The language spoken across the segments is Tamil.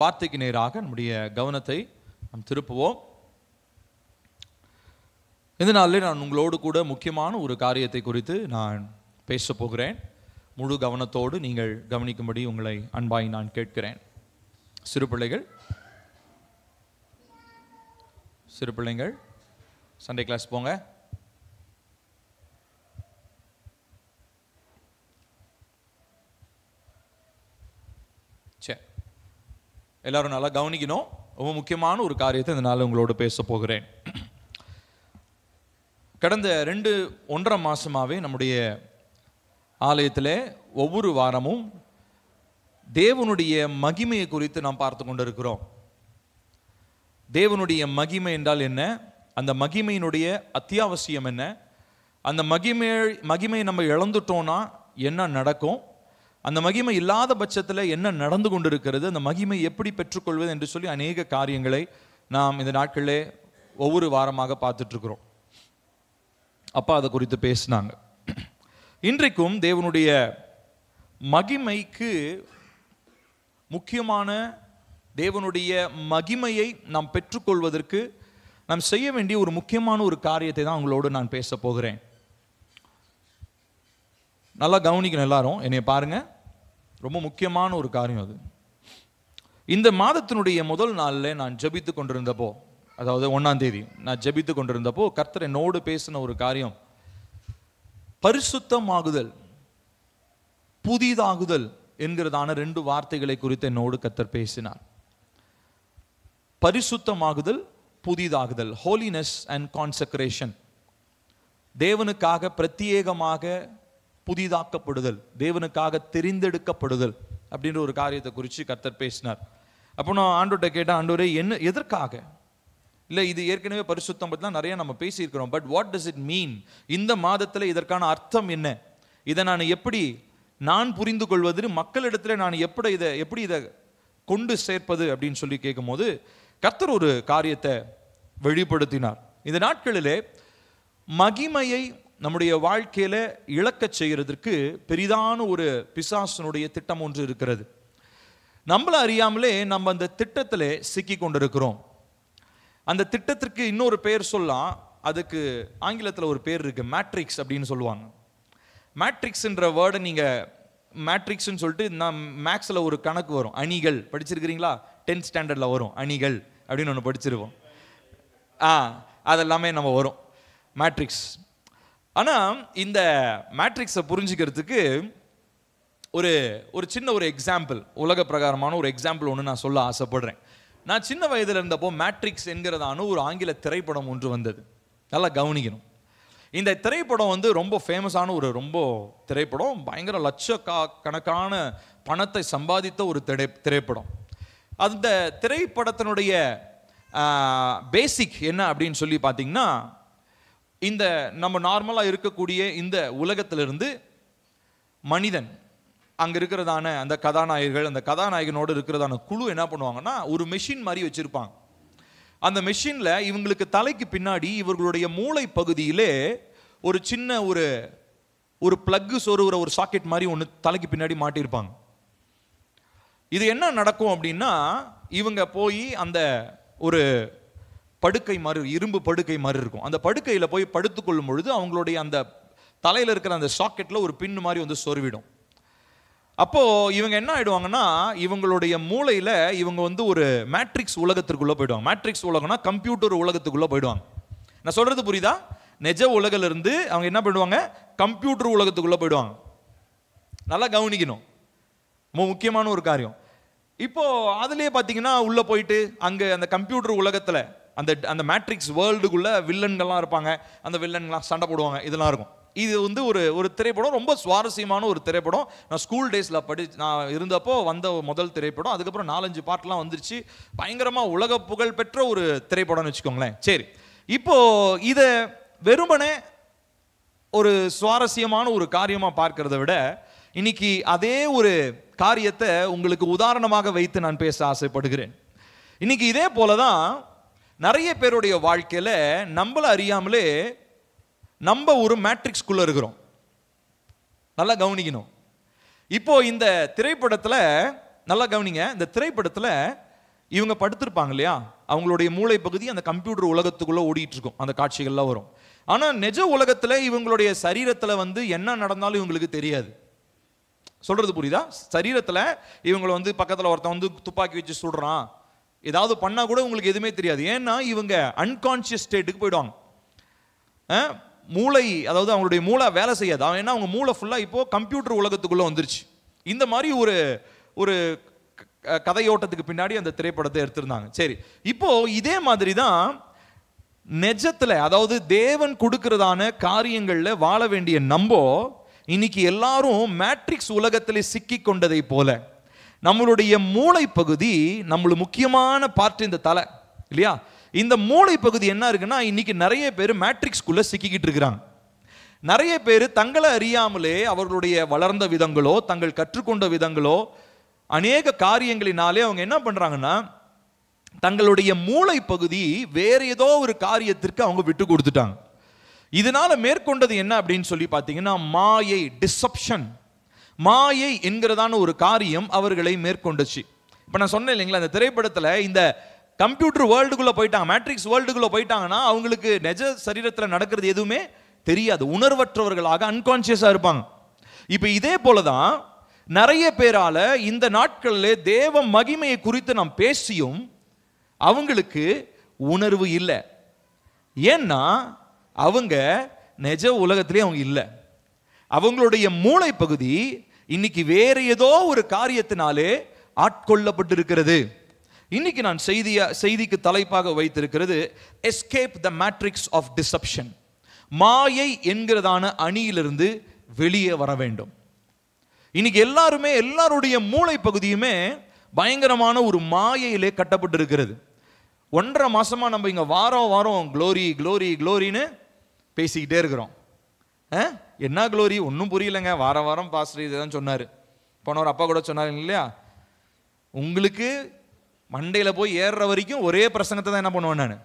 வார்த்தைக்கு நேராக நம்முடைய கவனத்தை நாம் திருப்புவோம். இந்த நாளில் நான் உங்களோடு கூட முக்கியமான ஒரு காரியத்தை குறித்து நான் பேச போகிறேன். முழு கவனத்தோடு நீங்கள் கவனிக்கும்படி உங்களை அன்பாய் நான் கேட்கிறேன். சிறு பிள்ளைங்கள் சண்டே கிளாஸ் போங்க. சரி, எல்லாரும் நல்லா கவனிக்கணும். ரொம்ப முக்கியமான ஒரு காரியத்தை இந்த நாள் உங்களோடு பேச போகிறேன். கடந்த 1.5 மாசமாவே நம்முடைய ஆலயத்தில் ஒவ்வொரு வாரமும் தேவனுடைய மகிமையை குறித்து நாம் பார்த்து கொண்டிருக்கிறோம். தேவனுடைய மகிமை என்றால் என்ன, அந்த மகிமையினுடைய அத்தியாவசியம் என்ன, அந்த மகிமை நம்ம இழந்துட்டோம்னா என்ன நடக்கும், அந்த மகிமை இல்லாத பட்சத்தில் என்ன நடந்து கொண்டிருக்கிறது, அந்த மகிமை எப்படி பெற்றுக்கொள்வது என்று சொல்லி அநேக காரியங்களை நாம் இந்த நாட்களிலே ஒவ்வொரு வாரமாக பார்த்துட்டு இருக்கிறோம். அப்பா அதை குறித்து பேசினாங்க. இன்றைக்கும் தேவனுடைய மகிமைக்கு முக்கியமான தேவனுடைய மகிமையை நாம் பெற்றுக்கொள்வதற்கு நாம் செய்ய வேண்டிய ஒரு முக்கியமான ஒரு காரியத்தை தான் உங்களோடு நான் பேச போகிறேன். நல்லா கவனிக்கணும் எல்லாரும், என்னைய பாருங்க. ரொம்ப முக்கியமான ஒரு காரியம் அது. இந்த மாதத்தினுடைய முதல் நாளில் நான் ஜெபித்து கொண்டிருந்தப்போ, அதாவது 1ஆம் தேதி நான் ஜெபித்து கொண்டிருந்தப்போ கர்த்தர் என்னோடு பேசின ஒரு காரியம் பரிசுத்தமாகுதல், புதிதாகுதல் என்கிறதான 2 வார்த்தைகளை குறித்து என்னோடு கர்த்தர் பேசினார். பரிசுத்தமாகுதல், புதிதாகுதல், ஹோலினஸ் அண்ட் கான்சக்ரேஷன். தேவனுக்காக பிரத்யேகமாக புதிதாக்கப்படுதல், தேவனுக்காக தெரிந்தெடுக்கப்படுதல் அப்படின்ற ஒரு காரியத்தை குறித்து கர்த்தர் பேசினார். அப்போ நான் ஆண்டவர்கிட்ட கேட்டேன், ஆண்டவரே என்ன, எதற்காக? இல்லை, இது ஏற்கனவே பரிசுத்தம் பற்றி தான் நிறைய நம்ம பேசியிருக்கிறோம். But what does it mean? இந்த மாதத்தில் இதற்கான அர்த்தம் என்ன? இதை நான் எப்படி புரிந்து கொள்வது, மக்களிடத்தில் நான் எப்படி இதை கொண்டு சேர்ப்பது அப்படின்னு சொல்லி கேட்கும்போது கர்த்தர் ஒரு காரியத்தை வெளிப்படுத்தினார். இந்த நாட்களிலே மகிமையை நம்முடைய வாழ்க்கையில இழக்க செய்கிறதுக்கு பெரிதான ஒரு பிசாசனுடைய திட்டம் ஒன்று இருக்கிறது. நம்மள அறியாமலே நம்ம அந்த திட்டத்திலே சிக்கி கொண்டிருக்கிறோம். அந்த திட்டத்திற்கு இன்னொரு பேர் சொல்லலாம். அதுக்கு ஆங்கிலத்தில் ஒரு பேர் இருக்கு, மேட்ரிக்ஸ் அப்படின்னு சொல்லுவாங்க. மேட்ரிக்ஸ்ன்ற வேர்டை நீங்கள் மேட்ரிக்ஸ்ன்னு சொல்லிட்டு நான் மேக்ஸில் ஒரு கணக்கு வரும், அணிகள் படிச்சிருக்கிறீங்களா? 10th ஸ்டாண்டர்டில் வரும், அணிகள் அப்படின்னு ஒன்று படிச்சிருவோம். அதெல்லாமே நம்ம வரும், மேட்ரிக்ஸ். ஆனால் இந்த மேட்ரிக்ஸை புரிஞ்சுக்கிறதுக்கு ஒரு சின்ன ஒரு எக்ஸாம்பிள், உலக பிரகாரமான ஒரு எக்ஸாம்பிள் ஒன்று நான் சொல்ல ஆசைப்படுறேன். நான் சின்ன வயதில் இருந்தப்போ மேட்ரிக்ஸ் என்கிறதான ஒரு ஆங்கில திரைப்படம் ஒன்று வந்தது. நல்லா கவனிக்கணும். இந்த திரைப்படம் ரொம்ப ஃபேமஸான ஒரு திரைப்படம். பயங்கர லட்சக்கணக்கான பணத்தை சம்பாதித்த ஒரு திரைப்படம். அந்த திரைப்படத்தினுடைய பேசிக் என்ன அப்படின்னு சொல்லி பார்த்தீங்கன்னா, இந்த நம்ம நார்மலாக இருக்கக்கூடிய இந்த உலகத்திலிருந்து மனிதன், அங்கே இருக்கிறதான அந்த கதாநாயகர்கள், அந்த கதாநாயகனோடு இருக்கிறதான குழு என்ன பண்ணுவாங்கன்னா, ஒரு மெஷின் மாதிரி வச்சுருப்பாங்க. அந்த மெஷினில் இவங்களுக்கு தலைக்கு பின்னாடி இவர்களுடைய மூளை பகுதியிலே ஒரு சின்ன ஒரு பிளக்கு சொருகிற ஒரு சாக்கெட் மாதிரி ஒன்று தலைக்கு பின்னாடி மாட்டியிருப்பாங்க. இது என்ன நடக்கும் அப்படின்னா, இவங்க போய் அந்த ஒரு படுக்கை மாதிரி, இரும்பு படுக்கை மாதிரி இருக்கும், அந்த படுக்கையில் போய் படுத்துக்கொள்ளும் பொழுது அவங்களுடைய அந்த தலையில் இருக்கிற அந்த சாக்கெட்டில் ஒரு பின்னு மாதிரி சொருவிடும். அப்போ இவங்க என்ன ஆயிடுவாங்கன்னா, இவங்களுடைய மூளையில இவங்க ஒரு மேட்ரிக்ஸ் உலகத்திற்குள்ள போயிடுவாங்க. மேட்ரிக்ஸ் உலகம்னா கம்ப்யூட்டர் உலகத்துக்குள்ள போயிடுவாங்க. நான் சொல்றது புரியுதா? நிஜ உலகில இருந்து அவங்க என்ன பண்ணுவாங்க, கம்ப்யூட்டர் உலகத்துக்குள்ள போயிடுவாங்க. நல்லா கவனிக்கணும், ரொம்ப முக்கியமான ஒரு காரியம். இப்போ அதுலயே பாத்தீங்கன்னா உள்ள போயிட்டு அங்க அந்த கம்ப்யூட்டர் உலகத்துல அந்த மேட்ரிக்ஸ் வேர்ல்டுக்குள்ள வில்லன்கள்லாம் இருப்பாங்க. அந்த வில்லன்கள்லாம் சண்டை போடுவாங்க, இதெல்லாம் இருக்கும். இது ஒரு திரைப்படம், ரொம்ப சுவாரஸ்யமான ஒரு திரைப்படம். நான் ஸ்கூல் டேஸில் நான் இருந்தப்போ வந்த முதல் திரைப்படம். அதுக்கப்புறம் 4-5 பார்ட்லாம் வந்துருச்சு. பயங்கரமாக உலக புகழ் பெற்ற ஒரு திரைப்படம்னு வச்சுக்கோங்களேன். சரி, இப்போ இதை வெறுமனே ஒரு சுவாரஸ்யமான ஒரு காரியமாக பார்க்கறத விட இன்னைக்கு அதே ஒரு காரியத்தை உங்களுக்கு உதாரணமாக வைத்து நான் பேச ஆசைப்படுகிறேன். இன்னைக்கு இதே போலதான் நிறைய பேருடைய வாழ்க்கையில நம்மள அறியாமலே நம்ம ஒரு மேட்ரிக்ஸ்குள்ள இருக்கிறோம். நல்லா கவனிக்கணும். இப்போ இந்த திரைப்படத்தில் நல்லா கவனிங்க, இந்த திரைப்படத்தில் இவங்க படுத்திருப்பாங்க இல்லையா, அவங்களுடைய மூளை பகுதி அந்த கம்ப்யூட்டர் உலகத்துக்குள்ள ஓடிட்டு இருக்கும், அந்த காட்சிகள்லாம் வரும். ஆனா நிஜ உலகத்துல இவங்களுடைய சரீரத்துல என்ன நடந்தாலும் இவங்களுக்கு தெரியாது. சொல்றது புரியுதா? சரீரத்துல இவங்களை பக்கத்துல ஒருத்தன் துப்பாக்கி வச்சு சுடுறான், ஏதாவது பண்ணா கூட உங்களுக்கு எதுவுமே தெரியாது. ஏன்னா இவங்க அன்கான்சியஸ் ஸ்டேட்டுக்கு போயிடுவாங்க. மூளை, அதாவது அவங்களுடைய மூளை வேலை செய்யாது. ஏன்னா அவங்க மூளை ஃபுல்லா இப்போ கம்ப்யூட்டர் உலகத்துக்குள்ள வந்துருச்சு. இந்த மாதிரி ஒரு ஒரு கதையோட்டத்துக்கு பின்னாடி அந்த திரைப்படத்தை எடுத்திருந்தாங்க. சரி, இப்போ இதே மாதிரி தான் நிஜத்துல, அதாவது தேவன் கொடுக்கிறதான காரியங்கள்ல வாழ வேண்டிய நம்போ இன்னைக்கு எல்லாரும் மேட்ரிக்ஸ் உலகத்திலே சிக்கி கொண்டதை போல நம்மளுடைய மூளை பகுதி, நம்மளுக்கு முக்கியமான பார்ட் இந்த தலை இல்லையா, இந்த மூளை பகுதி என்ன இருக்குன்னா இன்னைக்கு நிறைய பேர் மேட்ரிக்ஸ்குள்ள சிக்கிக்கிட்டு இருக்கிறாங்க. நிறைய பேர் தங்களை அறியாமலே அவர்களுடைய வளர்ந்த விதங்களோ தங்கள் கற்றுக்கொண்ட விதங்களோ அநேக காரியங்களினாலே அவங்க என்ன பண்றாங்கன்னா தங்களுடைய மூளை பகுதி வேற ஏதோ ஒரு காரியத்திற்கு அவங்க விட்டு கொடுத்துட்டாங்க. இதனால மேற்கொண்டது என்ன அப்படின்னு சொல்லி பார்த்தீங்கன்னா மாயை, டிசப்ஷன், மாயை என்கிறதான ஒரு காரியம் அவர்களை மேற்கொண்டுச்சு. இப்போ நான் சொன்னேன் இல்லைங்களா, இந்த திரைப்படத்தில் இந்த கம்ப்யூட்டர் வேர்ல்டுக்குள்ள போயிட்டாங்க, மேட்ரிக்ஸ் வேர்ல்டுக்குள்ள போயிட்டாங்கன்னா அவங்களுக்கு நிஜ சரீரத்தில் நடக்கிறது எதுவுமே தெரியாது, உணர்வற்றவர்களாக அன்கான்சியஸா இருப்பாங்க. இப்போ இதே போலதான் நிறைய பேரால இந்த நாட்களில் தேவ மகிமையை குறித்து நாம் பேசியும் அவங்களுக்கு உணர்வு இல்லை. ஏன்னா அவங்க நிஜ உலகத்திலே அவங்க இல்லை. அவங்களுடைய மூளை பகுதி இன்னைக்கு வேற ஏதோ ஒரு காரியத்தினாலே ஆட்கொள்ளப்பட்டிருக்கிறது. இன்னைக்கு நான் செய்திக்கு தலைப்பாக வைத்திருக்கிறது escape the matrix of deception. மாயை என்கிறதான அணியிலிருந்து வெளியே வர வேண்டும். இன்னைக்கு எல்லாருடைய மூளை பகுதியுமே பயங்கரமான ஒரு மாயையிலே கட்டப்பட்டிருக்கிறது. 1.5 மாசமா நம்ம இங்க வாரம் வாரம் க்ளோரி க்ளோரி க்ளோரின்னு பேசிக்கிட்டே இருக்கிறோம். என்ன க்ளோரி ஒன்றும் புரியலைங்க, வாரம் வாரம் பாஸ்டர் இதுதான் சொன்னார். போனவர் அப்பா கூட சொன்னார் இல்லையா, உங்களுக்கு மண்டையில் போய் ஏறுற வரைக்கும் ஒரே பிரசங்கத்தை தான் என்ன பண்ணுவேன் நான்.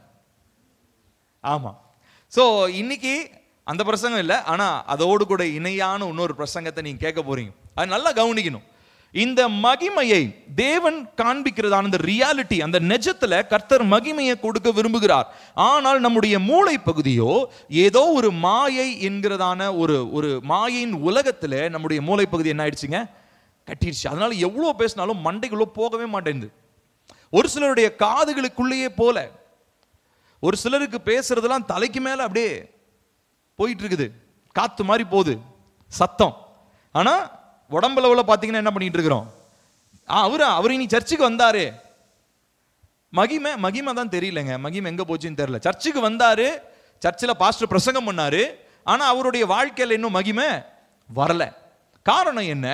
ஆமாம். ஸோ இன்னைக்கு அந்த பிரசங்கம் இல்லை, ஆனால் அதோடு கூட இணையான இன்னொரு பிரசங்கத்தை நீங்கள் கேட்க போறீங்க. அது நல்லா கவனிக்கணும். இந்த மகிமையை தேவன் காண்பிக்கிறதான இந்த ரியாலிட்டி, அந்த நிஜத்துல கர்த்தர் மகிமையை கொடுக்க விரும்புகிறார். ஆனால் நம்முடைய மூளை பகுதியோ ஏதோ ஒரு மாயை என்கிறதான ஒரு மாயின் உலகத்துல நம்முடைய மூளை பகுதி என்ன ஆயிடுச்சுங்க, கட்டிடுச்சு. அதனால எவ்வளவு பேசினாலும் மண்டைக்குள்ள போகவே மாட்டேங்குது. ஒரு சிலருடைய காதுகளுக்குள்ளேயே போல, ஒரு சிலருக்கு பேசுறதெல்லாம் தலைக்கு மேல அப்படியே போயிட்டு இருக்குது, காத்து மாதிரி போகுது சத்தம். ஆனா உடம்புல பாத்தீங்கன்னா என்ன பண்ணிட்டு இருக்கிறோம், அவரு இனி சர்ச்சுக்கு வந்தாரு, மகிமை தான் தெரியலங்க, மகிமை எங்க போச்சுன்னு தெரியல. சர்ச்சுக்கு வந்தாரு, சர்ச்சில் பாஸ்டர் பிரசங்கம் பண்ணாரு, ஆனா அவருடைய வாழ்க்கையில் இன்னும் மகிமை வரல. காரணம் என்ன?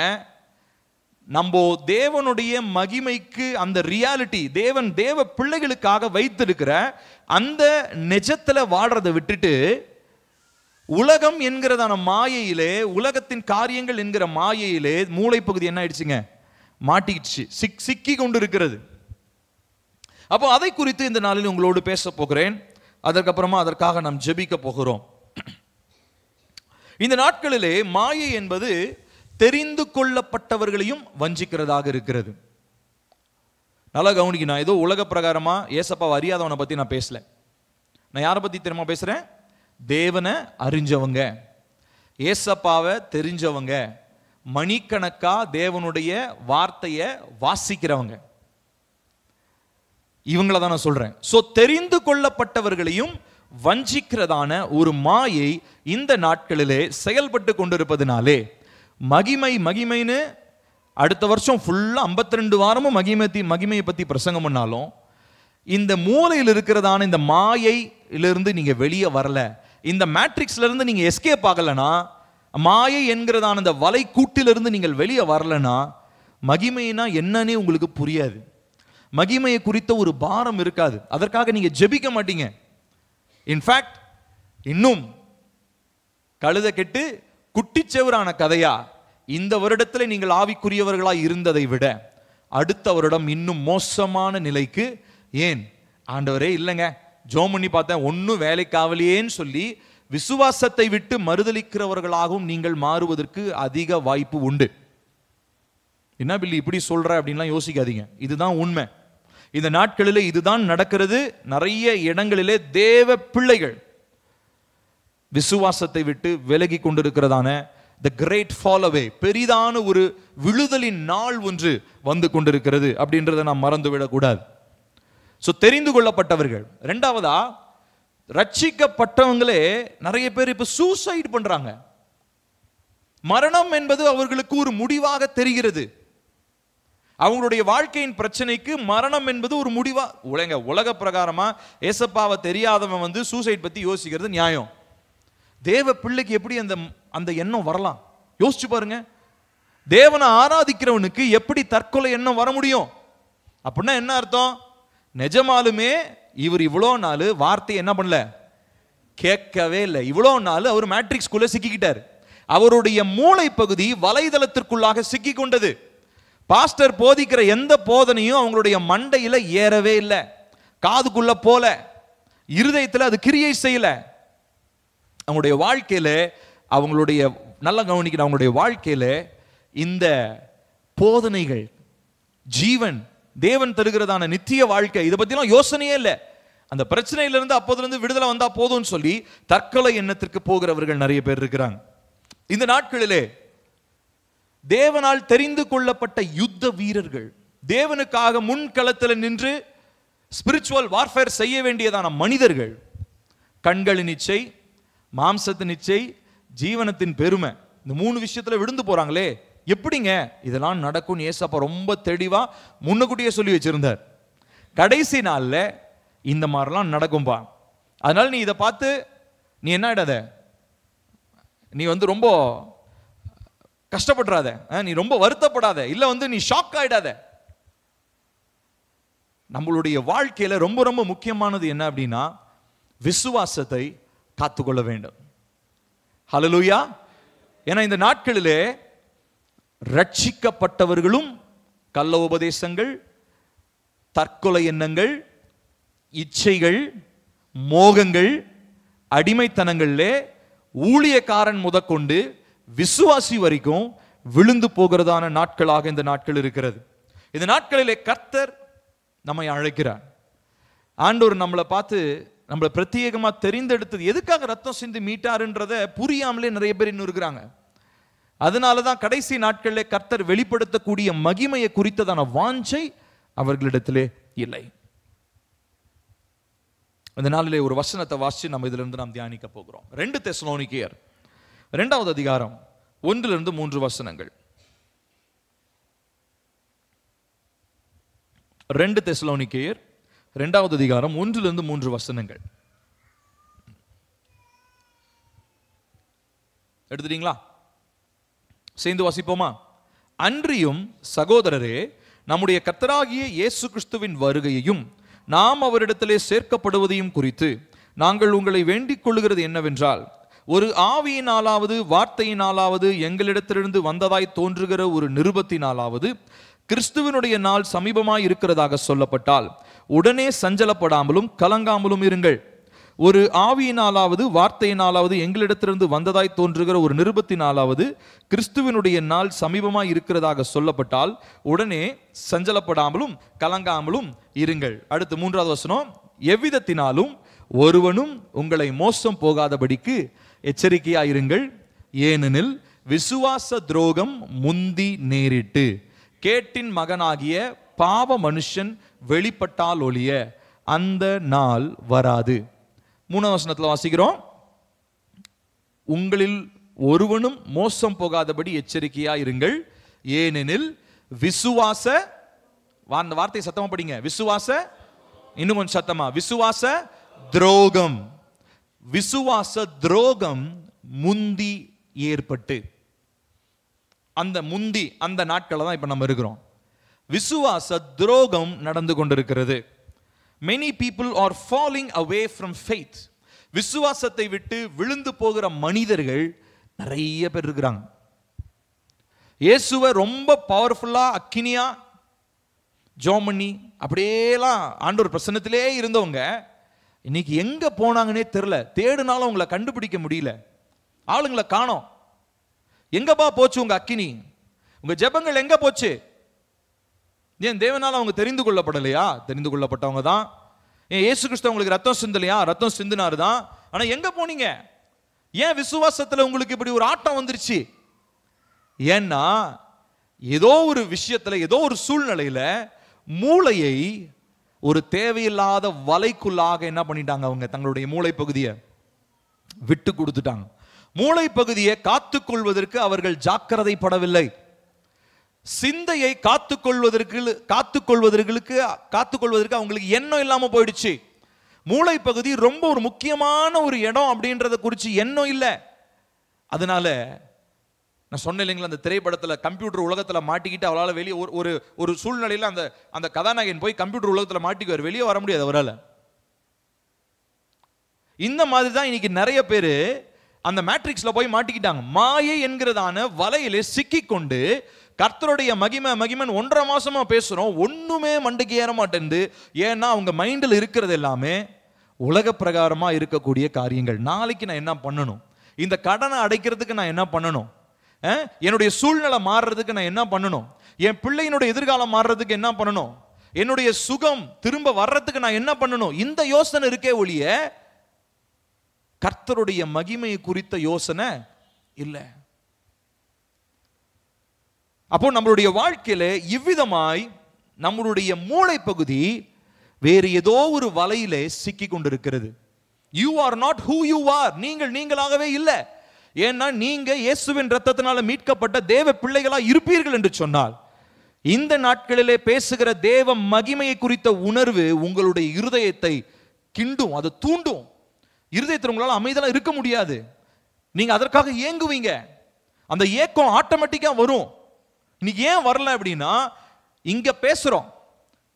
நம்ம தேவனுடைய மகிமைக்கு அந்த ரியாலிட்டி, தேவ பிள்ளைகளுக்காக வைத்திருக்கிற அந்த நிஜத்துல வாழ்றதை விட்டுட்டு உலகம் என்கிறதான மாயையிலே, உலகத்தின் காரியங்கள் என்கிற மாயையிலே மூளை பகுதி என்ன ஆயிடுச்சுங்க, மாட்டிக்கிடுச்சு, சிக்கி கொண்டு இருக்கிறது. அப்போ அதை குறித்து இந்த நாளில் உங்களோடு பேச போகிறேன். அதற்கப்புறமா அதற்காக நாம் ஜெபிக்க போகிறோம். இந்த நாட்களிலே மாயை என்பது தெரிந்து கொள்ளப்பட்டவர்களையும் வஞ்சிக்கிறதாக இருக்கிறது. நல்லா கவனிக்கணும். நான் ஏதோ உலக பிரகாரமா ஏசப்பாவை அறியாதவனை பத்தி நான் பேசல. நான் யாரை பத்தி தெரியுமா பேசுறேன்? தேவனை அறிஞ்சவங்க, ஏசப்பாவை தெரிஞ்சவங்க, மணிக்கணக்கா தேவனுடைய வார்த்தையை வாசிக்கிறவங்க, இவங்கள தான் நான் சொல்றேன். சோ தெரிந்து கொள்ளப்பட்டவர்களையும் வஞ்சிக்கிறதான ஒரு மாயை இந்த நாட்களிலே செயல்பட்டு கொண்டிருப்பதனாலே மகிமைன்னு அடுத்த வருஷம் ஃபுல்லா 52 வாரமும் மகிமையை பத்தி பிரசங்கம் பண்ணாலும் இந்த மூலையில் இருக்கிறதான இந்த மாயையிலிருந்து நீங்க வெளியே வரல, இந்த மேட்ரிக்ஸ்ல இருந்து நீங்க எஸ்கேப் ஆகலனா, மாயை என்கிறதான இந்த வலை கூட்டிலிருந்து நீங்கள் வெளியே வரலனா மகிமைனா என்னன்னே உங்களுக்கு புரியாது. மகிமையை குறித்த ஒரு பாரம் இருக்காது. அதற்காக நீங்க ஜெபிக்க மாட்டீங்க. இன்ஃபேக்ட் இன்னும் கழுத கெட்டு குட்டிச்செவரான கதையா இந்த வருடத்தில் நீங்கள் ஆவிக்குரியவர்களாய் இருந்ததை விட அடுத்த வருடம் இன்னும் மோசமான நிலைக்கு, ஏன் ஆண்டவரே இல்லைங்க ஜோம் பண்ணி பார்த்தேன் ஒன்னும் வேலைக்காவலையேன்னு சொல்லி விசுவாசத்தை விட்டு மறுதலிக்கிறவர்களாகவும் நீங்கள் மாறுவதற்கு அதிக வாய்ப்பு உண்டு. என்ன பில்லி இப்படி சொல்ற அப்படின்லாம் யோசிக்காதீங்க, இதுதான் உண்மை. இந்த நாட்களிலே இதுதான் நடக்கிறது. நிறைய இடங்களிலே தேவ பிள்ளைகள் விசுவாசத்தை விட்டு விலகி கொண்டிருக்கிறதான the great fall away, பெரிதான ஒரு விழுதலின் நாள் ஒன்று வந்து கொண்டிருக்கிறது அப்படின்றத நாம் மறந்துவிடக்கூடாது. ஸோ தெரிந்து கொள்ளப்பட்டவர்கள். ரெண்டாவதா, ரட்சிக்கப்பட்டவங்களே நிறைய பேர் இப்ப சூசைட் பண்றாங்க. மரணம் என்பது அவர்களுக்கு ஒரு முடிவாக தெரிகிறது. அவங்களுடைய வாழ்க்கையின் பிரச்சனைக்கு மரணம் என்பது ஒரு முடிவா. உலக பிரகாரமா ஏசப்பாவை தெரியாதவன் வந்து சூசைட் பத்தி யோசிக்கிறது நியாயம். தேவ பிள்ளைக்கு எப்படி அந்த எண்ணம் வரலாம்? யோசிச்சு பாருங்க. தேவனை ஆராதிக்கிறவனுக்கு எப்படி தற்கொலை எண்ணம் வர முடியும்? அப்படின்னா என்ன அர்த்தம்? நிஜமாலுமே இவர் இவ்வளோ நாள் வார்த்தையை என்ன பண்ணல, கேட்கவே இல்லை. இவ்வளோ நாள் அவர் மேட்ரிக்ஸ்குள்ள சிக்கிக்கிட்டார். அவருடைய மூளை பகுதி வலைதளத்திற்குள்ளாக சிக்கி கொண்டது. பாஸ்டர் போதிக்கிற எந்த போதனையும் அவங்களுடைய மண்டையில ஏறவே இல்லை, காதுக்குள்ள போல, இருதயத்தில் அது கிரியை செய்யல. அவங்களுடைய வாழ்க்கையில, அவங்களுடைய நல்ல கவனிக்கிற அவங்களுடைய வாழ்க்கையில இந்த போதனைகள், ஜீவன், தேவன் தருகிறதான நித்திய வாழ்க்கை, இதை பத்திலாம் யோசனையே இல்லை. அந்த பிரச்சனையிலிருந்து அப்போதிலிருந்து விடுதலை வந்தா போதும்னு சொல்லி தற்கொலை எண்ணத்திற்கு போகிறவர்கள் நிறைய பேர் இருக்கிறாங்க. இந்த நாட்களிலே தேவனால் தெரிந்து கொள்ளப்பட்ட யுத்த வீரர்கள், தேவனுக்காக முன்களத்தில் நின்று ஸ்பிரிச்சுவல் வார்ஃபேர் செய்ய வேண்டியதான மனிதர்கள், கண்களின் இச்சை, மாம்சத்தின் இச்சை, ஜீவனத்தின் பெருமை, இந்த 3 விஷயத்துல விழுந்து போறாங்களே. எப்படிங்க இதெல்லாம் நடக்கும்? ஏசப்பா ரொம்ப தெளிவா முன்னக்கூட்டியே சொல்லி வச்சிருந்தார். கடைசி நாள்ல இந்த மாதிரிலாம் நடக்கும்பா. அதனால நீ இதை பார்த்து நீ என்ன ஆயிடாத, நீ வந்து ரொம்ப கஷ்டப்படுறாத, நீ ரொம்ப வருத்தப்படாத, இல்ல நீ ஷாக் ஆயிடாத. நம்மளுடைய வாழ்க்கையில ரொம்ப ரொம்ப முக்கியமானது என்ன அப்படின்னா, விசுவாசத்தை காத்துக்கொள்ள வேண்டும். ஹல்லேலூயா. ஏன்னா இந்த நாட்களிலே ரட்சிக்கப்பட்டவர்களும் கள்ள உபதேசங்கள், தற்கொலை எண்ணங்கள், இச்சைகள், மோகங்கள், அடிமைத்தனங்களிலே ஊழியக்காரன் முதற்கொண்டு விசுவாசி வரைக்கும் விழுந்து போகிறதான நாட்களாக இந்த நாட்கள் இருக்கிறது. இந்த நாட்களிலே கர்த்தர் நம்மை அழைக்கிறார். ஆண்டவர் நம்மளை பார்த்து நம்மளை பிரத்யேகமா தெரிந்தெடுத்தது எதுக்காக ரத்தம் சிந்தி மீட்டாருன்றத புரியாமலே நிறைய பேர் இன்னும் இருக்கிறாங்க. அதனாலதான் கடைசி நாட்களிலே கர்த்தர் வெளிப்படுத்தக்கூடிய மகிமையை குறித்ததான வாஞ்சை அவர்களிடத்திலே இல்லை. இந்த நாளிலே ஒரு வசனத்தை வாசிச்சு நம்ம இதுல இருந்து நாம் தியானிக்க போகிறோம். 2 தெசலோனிக்கேயர் 2வது அதிகாரம் 1 - 3 வசனங்கள். 2 தெசலோனிக்கேயர் 2வது அதிகாரம் 1 - 3 வசனங்கள். எடுத்துட்டீங்களா? சேர்ந்து வாசிப்போமா? அன்றியும் சகோதரரே, நம்முடைய கர்த்தராகிய இயேசு கிறிஸ்துவின் வருகையையும் நாம் அவரிடத்திலே சேர்க்கப்படுவதையும் குறித்து நாங்கள் உங்களை வேண்டிக் கொள்ளுகிறது என்னவென்றால், ஒரு ஆவியினாலாவது வார்த்தையினாலாவது எங்களிடத்திலிருந்து வந்ததாய் தோன்றுகிற ஒரு நிருபத்தினாலாவது கிறிஸ்துவனுடைய நாள் சமீபமாய் இருக்கிறதாக சொல்லப்பட்டால் உடனே சஞ்சலப்படாமலும் கலங்காமலும் இருங்கள். ஒரு ஆவியினாலாவது வார்த்தையினாலாவது எங்களிடத்திலிருந்து வந்ததாய் தோன்றுகிற ஒரு நிருபத்தினாலாவது கிறிஸ்துவனுடைய நாள் சமீபமாய் இருக்கிறதாக சொல்லப்பட்டால் உடனே சஞ்சலப்படாமலும் கலங்காமலும் இருங்கள். அடுத்து 3வது வசனம். எவ்விதத்தினாலும் ஒருவனும் உங்களை மோசம் போகாதபடிக்கு எச்சரிக்கையாயிருங்கள். ஏனெனில் விசுவாச துரோகம் முந்தி நேரிட்டு கேட்டின் மகனாகிய பாவ மனுஷன் வெளிப்பட்டால் ஒழிய அந்த நாள் வராது. 3வது வசனத்தில் வாசிக்கிறோம். உங்களில் ஒருவனும் மோசம் போகாதபடி எச்சரிக்கையாயிருங்கள். ஏனெனில் விசுவாச, அந்த வார்த்தையை சத்தமா படிங்க, விசுவாச, இன்னும் கொஞ்சம் சத்தமா, விசுவாச துரோகம், விசுவாச துரோகம் முந்தி ஏற்பட்டு, அந்த முந்தி அந்த நாட்கள் தான் இப்ப நம்ம இருக்கிறோம். விசுவாச துரோகம் நடந்து கொண்டிருக்கிறது. Many people are falling away from faith. விசுவாசத்தை விட்டு விழுந்து போகிற மனிதர்கள் நிறைய பேர் இருக்கிறாங்க. இயேசுவை ரொம்ப பவர்ஃபுல்லா அக்கினியா ஜோமண்ணி அப்படியேலாம் ஆண்டவர் பிரசன்னத்திலே இருந்தவங்க இன்னைக்கு எங்க போனாங்கன்னே தெரியல. தேடுனாலும் உங்களை கண்டுபிடிக்க முடியல. ஆளுங்களை காணோம். எங்கப்பா போச்சு உங்க அக்கினி? உங்க ஜெபங்கள் எங்க போச்சு? ஏன் தேவனால் அவங்க தெரிந்து கொள்ளப்படலையா? தெரிந்து கொள்ளப்பட்டவங்க தான். ஏன் இயேசு கிறிஸ்து உங்களுக்கு ரத்தம் சிந்தலையா? ரத்தம் சிந்தினாரு தான். ஆனா எங்க போனீங்க? ஏன் விசுவாசத்துல உங்களுக்கு இப்படி ஒரு ஆட்டம் வந்துருச்சு? ஏன்னா ஏதோ ஒரு விஷயத்துல, ஏதோ ஒரு சூழ்நிலையில மூளையை ஒரு தேவையில்லாத வலைக்குள்ளாக என்ன பண்ணிட்டாங்க? அவங்க தங்களுடைய மூளை பகுதியை விட்டு கொடுத்துட்டாங்க. மூளை பகுதியை காத்துக்கொள்வதற்கு அவர்கள் ஜாக்கிரதைப்படவில்லை. சிந்தையை காத்துக்கொள்வதற்கு அவங்களுக்கு எண்ணம் இல்லாம போயிடுச்சு. மூளை பகுதி ரொம்ப ஒரு முக்கியமான ஒரு இடம் அப்படின்றத குறித்து எண்ணம் இல்லை. அதனால நான் சொன்னேன் இல்லைங்களா, அந்த திரைப்படத்தில் கம்ப்யூட்டர் உலகத்தில் மாட்டிக்கிட்டு அவளால் வெளியே ஒரு ஒரு சூழ்நிலையில் அந்த அந்த கதாநாயகன் போய் கம்ப்யூட்டர் உலகத்தில் மாட்டிக்குவார், வெளியே வர முடியாது அவரால். இந்த மாதிரி தான் இன்னைக்கு நிறைய பேர் அந்த மேட்ரிக்ஸ்ல போய் மாட்டிக்கிட்டாங்க. மாயை என்கிறதான வலையிலே சிக்கி கொண்டு கர்த்தருடைய மகிமை மகிமன் 1.5 மாசமா பேசுறோம், ஒண்ணுமே மண்டைக்கு ஏற மாட்டேங்குது. ஏன்னா அவங்க மைண்டில் இருக்கிறது எல்லாமே உலக பிரகாரமா இருக்கக்கூடிய காரியங்கள். நாளைக்கு நான் என்ன பண்ணணும்? இந்த கடனை அடைக்கிறதுக்கு நான் என்ன பண்ணணும்? என்னுடைய சூழ்நிலை மாறுறதுக்கு நான் என்ன பண்ணணும்? என் பிள்ளையினுடைய எதிர்காலம் மாறுறதுக்கு என்ன பண்ணணும்? என்னுடைய சுகம் திரும்ப வர்றதுக்கு நான் என்ன பண்ணணும்? இந்த யோசனை இருக்கே ஒழிய கர்த்தருடைய மகிமையை குறித்த யோசனை இல்லை. அப்போ நம்மளுடைய வாழ்க்கையில இவ்விதமாய் நம்மளுடைய மூளை பகுதி வேறு ஏதோ ஒரு வலையிலே சிக்கி கொண்டிருக்கிறது. You are not who you are. நீங்கள் நீங்களாகவே இல்லை. ஏன்னா நீங்க இயேசுவின் ரத்தத்தினால மீட்கப்பட்ட தேவ பிள்ளைகளா இருப்பீர்கள் என்று சொன்னால், இந்த நாட்களிலே பேசுகிற தேவ மகிமையை குறித்த உணர்வு உங்களுடைய இருதயத்தை கிண்டும், அது தூண்டும். இருதயத்தில் உங்களால் அமைதியாக இருக்க முடியாது. நீங்க அதற்காக ஏங்குவீங்க. அந்த ஏக்கம் ஆட்டோமேட்டிக்கா வரும். இன்னைக்கு ஏன் வரல அப்படின்னா, இங்க பேசுறோம்,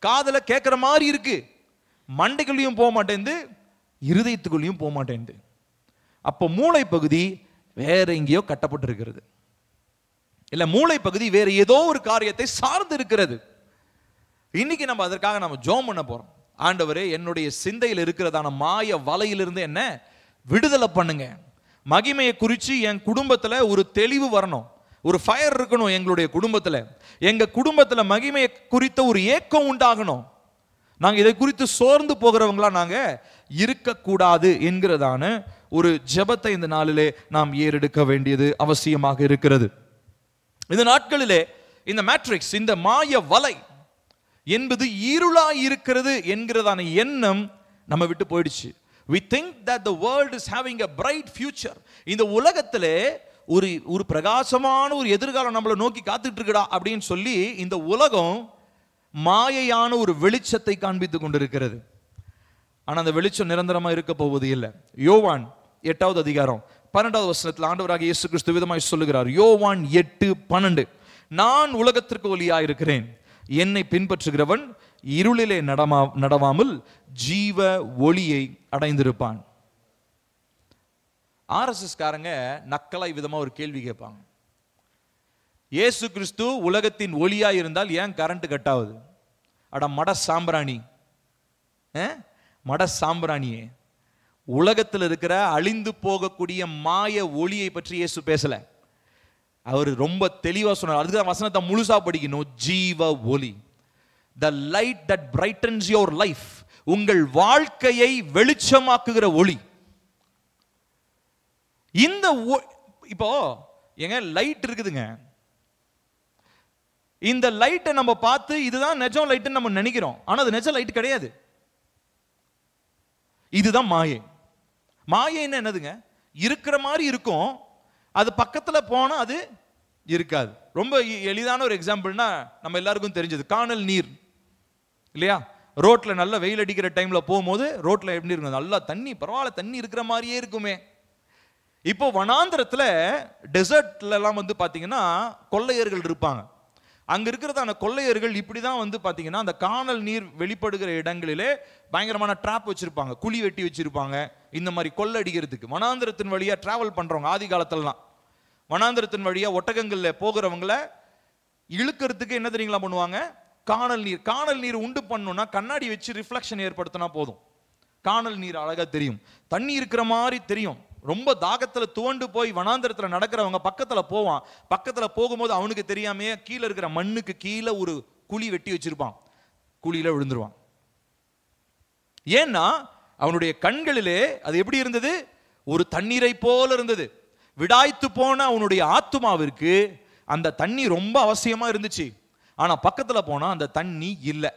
காதல கேட்கிற மாதிரி இருக்கு, மண்டைக்குள்ளேயும் போக மாட்டேங்குது, இருதயத்துக்குள்ளேயும் போக மாட்டேங்குது. அப்போ மூளை பகுதி வேற எங்கேயோ கட்டப்பட்டு இருக்கிறது, இல்ல மூளை பகுதி வேற ஏதோ ஒரு காரியத்தை சார்ந்து இருக்கிறது. இன்னைக்கு நம்ம அதற்காக நம்ம ஜெபம் பண்ண போறோம். ஆண்டவரே, என்னுடைய சிந்தையில் இருக்கிறதான மாய வலையிலிருந்து என்ன விடுதலை பண்ணுங்க. மகிமையை குறித்து என் குடும்பத்தில் ஒரு தெளிவு வரணும், ஒரு ஃபயர் இருக்கணும். எங்களுடைய குடும்பத்தில், எங்க குடும்பத்தில் மகிமையை குறித்த ஒரு ஏக்கம் உண்டாகணும். நாங்கள் இதை குறித்து சோர்ந்து போகிறவங்களா நாங்கள் இருக்கக்கூடாது என்கிறதான ஒரு ஜெபத்தை இந்த நாளிலே நாம் ஏறெடுக்க வேண்டியது அவசியமாக இருக்கிறது. இந்த நாட்களிலே இந்த மேட்ரிக்ஸ், இந்த மாய வலை என்பது இருளாய் இருக்கிறது என்கிறதான எண்ணம் நம்ம விட்டு போயிடுச்சு. We think that the world is having a bright future. இந்த உலகத்திலே ஒரு பிரகாசமான ஒரு எதிர்காலம் நம்மளை நோக்கி காத்துட்டு இருக்குடா அப்படின்னு சொல்லி இந்த உலகம் மாயையான ஒரு வெளிச்சத்தை காண்பித்துக் கொண்டிருக்கிறது. ஆனா அந்த வெளிச்சம் நிரந்தரமா இருக்க போவது இல்லை. யோவான் 8வது அதிகாரம் 12வது வசனத்தில் ஆண்டவராகிய இயேசு கிறிஸ்து விதமாய் சொல்லுகிறார். யோவான் 8:12, நான் உலகத்திற்கு ஒளியாயிருக்கிறேன், என்னை பின்பற்றுகிறவன் இருளிலே நடவாமல் ஜீவ ஒளியை அடைந்திருப்பான். RSS காரங்க நக்கலாய் விதமா ஒரு கேள்வி கேட்பாங்க. இயேசு கிறிஸ்து உலகத்தின் ஒளியாய் இருந்தால் ஏன் கரண்ட் கட் ஆகுது? அட மட சாம்பிராணி, மட சாம்பிராணியே, உலகத்தில் இருக்கிற அழிந்து போகக்கூடிய மாய ஒளியை பற்றி இயேசு பேசல. அவர் ரொம்ப தெளிவா சொன்னார். அதுக்கு வசனத்தை முழுசா படிக்கணும். ஜீவ ஒளி, the light that brightens your life, உங்கள் வாழ்க்கையை வெளிச்சமாக்குகிற ஒளி. இந்த இப்போ எங்க லைட் இருக்குதுங்க, இந்த லைட்டை நம்ம பார்த்து இதுதான் நிஜம் லைட்னு நம்ம நினைக்கிறோம். ஆனா அது நிஜ லைட் கிடையாது. இதுதான் மாயை. மாயைன்னு என்னதுங்க? இருக்கிற மாதிரி இருக்கும், அது பக்கத்துல போனா அது இருக்காது. ரொம்ப எளிதான ஒரு எக்ஸாம்பிள்னா நம்ம எல்லாருக்கும் தெரிஞ்சது காணல் நீர் இல்லையா? ரோட்ல நல்ல வெயில் அடிக்கிற டைம்ல போகும்போது ரோட்ல எப்படி இருக்கும்? நல்லா தண்ணி, பரவாயில்ல தண்ணி இருக்கிற மாதிரியே இருக்குமே. இப்போ வனாந்திரத்துல டெசர்ட்ல எல்லாம் வந்து பாத்தீங்கன்னா கொள்ளையர்கள் இருப்பாங்க. அங்க இருக்கிறதான கொள்ளையர்கள் இப்படிதான் வந்து பாத்தீங்கன்னா அந்த காணல் நீர் வெளிப்படுகிற இடங்களிலே பயங்கரமான ட்ராப் வச்சிருப்பாங்க, குழி வெட்டி வச்சிருப்பாங்க, இந்த மாதிரி கொள்ளை அடிக்கிறதுக்கு. வனாந்திரத்தின் வழியா டிராவல் பண்றவங்க ஆதி காலத்துலலாம் வனாந்திரத்தின் வழியா ஒட்டகங்கள்ல போகிறவங்களை இழுக்கிறதுக்கு என்ன தெரியுங்களா பண்ணுவாங்க? காணல் நீர் உண்டு பண்ணணும்னா கண்ணாடி வச்சு ரிஃப்ளெக்ஷன் ஏற்படுத்தினா போதும், காணல் நீர் அழகா தெரியும், தண்ணி இருக்கிற மாதிரி தெரியும். ரொம்ப தாகத்துல துவண்டு போய் வனாந்திரத்துல நடக்கிறவங்க பக்கத்துல போவான். பக்கத்துல போகும்போது அவனுக்கு தெரியாமையே கீழே இருக்கிற மண்ணுக்கு கீழே ஒரு குழி வெட்டி வச்சிருப்பான், குழியில விழுந்துருவான். ஏன்னா அவனுடைய கண்களிலே அது எப்படி இருந்தது? ஒரு தண்ணீரை போல இருந்தது. விடாய்த்து போன அவனுடைய ஆத்துமாவிற்கு அந்த தண்ணி ரொம்ப அவசியமா இருந்துச்சு. ஆனா பக்கத்துல போனா அந்த தண்ணி இல்லை.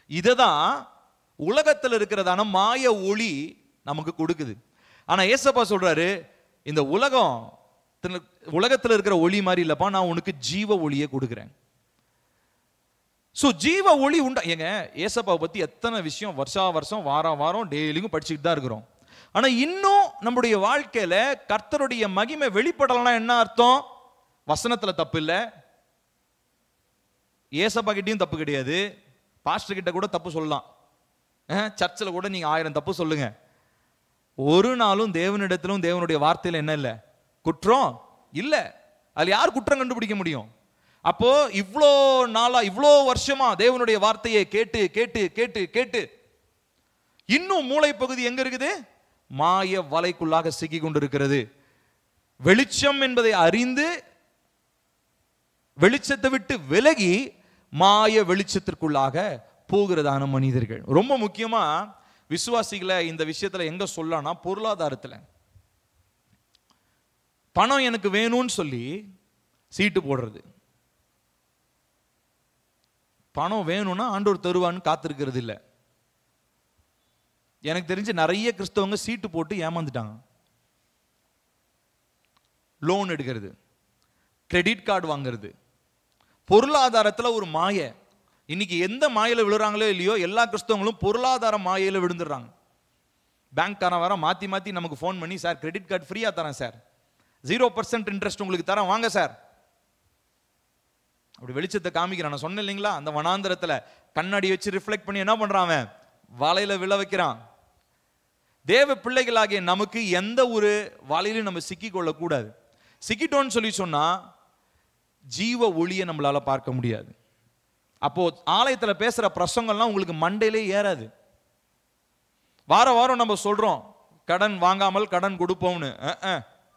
இததான் உலகத்தில் இருக்கிறதான மாய ஒளி நமக்கு கொடுக்குது. ஆனா ஏசப்பா சொல்றாரு, இந்த உலகத்தில் இருக்கிற ஒளி மாதிரி இல்லப்பா, நான் உனக்கு ஜீவ ஒளியை கொடுக்குறேன். ஜீவ ஒளி உண்டா ஏங்க? ஏசப்பாவை பத்தி எத்தனை விஷயம் வருஷம் வாரம் டெய்லியும் படிச்சுக்கிட்டு தான் இருக்கிறோம். ஆனா இன்னும் நம்முடைய வாழ்க்கையில கர்த்தருடைய மகிமை வெளிப்படலன்னா என்ன அர்த்தம்? வசனத்துல தப்பு இல்லை, ஏசப்பா கிட்டையும் தப்பு கிடையாது, பாஸ்டர் கிட்ட கூட தப்பு சொல்லலாம், சர்ச்சில் கூட நீங்க 1000 தப்பு சொல்லுங்க. ஒரு நாளும் தேவனிடத்திலும் தேவனுடைய வார்த்தையில என்ன இல்லை? குற்றம் இல்லை. அதுல யார் குற்றம் கண்டுபிடிக்க முடியும்? அப்போ இவ்வளோ நாளா இவ்வளோ வருஷமா தேவனுடைய வார்த்தையை கேட்டு கேட்டு கேட்டு கேட்டு இன்னும் மூளை பகுதி எங்க இருக்குது? மாய வலைக்குள்ளாக சிக்கி கொண்டிருக்கிறது. வெளிச்சம் என்பதை அறிந்து வெளிச்சத்தை விட்டு விலகி மாய வெளிச்சத்திற்குள்ளாக போகிறதான மனிதர்கள். ரொம்ப முக்கியமா விசுவாசிகளை இந்த விஷயத்துல எங்க சொல்லனா, பொருளாதாரத்துல. பணம் எனக்கு வேணும்னு சொல்லி சீட்டு போடுறது. பணம் வேணும்னா ஆண்டவர் தருவான்னு காத்திருக்கிறது இல்லை. எனக்கு தெரிஞ்சு நிறைய கிறிஸ்தவங்க சீட்டு போட்டு ஏமாந்துட்டாங்க. லோன் எடுக்கிறது, கிரெடிட் கார்டு வாங்கிறது, பொருளாதாரத்தில் ஒரு மாய. இன்னைக்கு எந்த மாயில விழுறாங்களோ இல்லையோ, எல்லா கிறிஸ்தவங்களும் பொருளாதார மாயில விழுந்துடுறாங்க. பேங்க்காரன் வர மாத்தி மாத்தி நமக்கு ஃபோன் பண்ணி, சார் கிரெடிட் கார்டு ஃப்ரீயா தரேன் சார், 0% இன்ட்ரெஸ்ட் உங்களுக்கு தரேன், வாங்க சார். அப்படி வெளிச்சத்தை காமிக்கிறான். நான் சொன்னேன் இல்லைங்களா, அந்த வனாந்தரத்துல கண்ணாடி வச்சு ரிஃப்ளெக்ட் பண்ணி என்ன பண்றான்? வலையில விழ வைக்கிறான். தேவ பிள்ளைகளாகிய நமக்கு எந்த ஒரு வலையிலும் நம்ம சிக்கி கொள்ளக்கூடாது. சிக்கிட்டோன்னு சொல்லி சொன்னா ஜீவ ஒளியை நம்மளால பார்க்க முடியாது. அப்போ ஆலயத்துல பேசுற பிரசங்கம்லாம் உங்களுக்கு மண்டையிலே ஏறாது. வாரம் நம்ம சொல்றோம் கடன் வாங்காமல் கடன் கொடுப்போம்னு,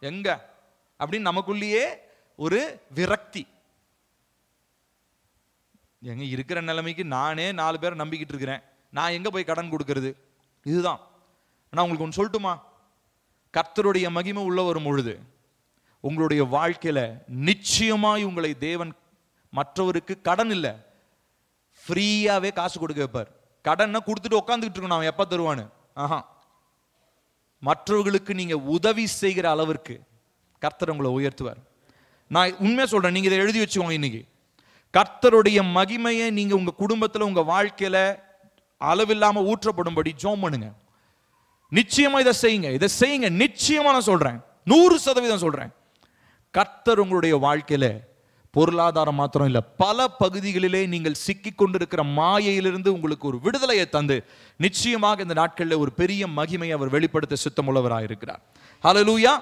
எங்க அப்படின்னு நமக்குள்ளேயே ஒரு விரக்தி. எங்க இருக்கிற நிலைமைக்கு நானே 4 பேரை நம்பிக்கிட்டு இருக்கிறேன், நான் எங்க போய் கடன் கொடுக்கிறது? இதுதான். நான் உங்களுக்கு ஒன்று சொல்லட்டுமா? கர்த்தருடைய மகிமை உள்ள வரும் பொழுது உங்களுடைய வாழ்க்கையில நிச்சயமாய் உங்களை தேவன் மற்றவருக்கு கடன் இல்லை, ஃப்ரீயாவே காசு கொடுக்க வைப்பார். கடனை கொடுத்துட்டு உட்காந்துக்கிட்டு இருக்கணும், அவன் எப்ப தருவான்னு. மற்றவர்களுக்கு நீங்க உதவி செய்கிற அளவிற்கு கர்த்தர் உங்களை உயர்த்துவார். நான் உண்மையா சொல்றேன், நீங்க இதை எழுதி வச்சுக்கோங்க. இன்னைக்கு கர்த்தருடைய மகிமையை நீங்க உங்க குடும்பத்துல உங்க வாழ்க்கையில அளவில்லாம ஊற்றப்படும்படி ஜெபம் பண்ணுங்க. நிச்சயமா இதை செய்யுங்க. நிச்சயமா நான் சொல்றேன், 100% சொல்றேன். கர்த்தர் உங்களுடைய வாழ்க்கையில பொருளாதாரம் மாத்திரம் இல்ல, பல பகுதிகளிலே நீங்கள் சிக்கிக் கொண்டிருக்கிற மாயையிலிருந்து உங்களுக்கு ஒரு விடுதலையை தந்து நிச்சயமாக இந்த நாட்களில் ஒரு பெரிய மகிமையை அவர் வெளிப்படுத்த சித்தமுள்ளவராக இருக்கிறார். ஹல்லேலூயா.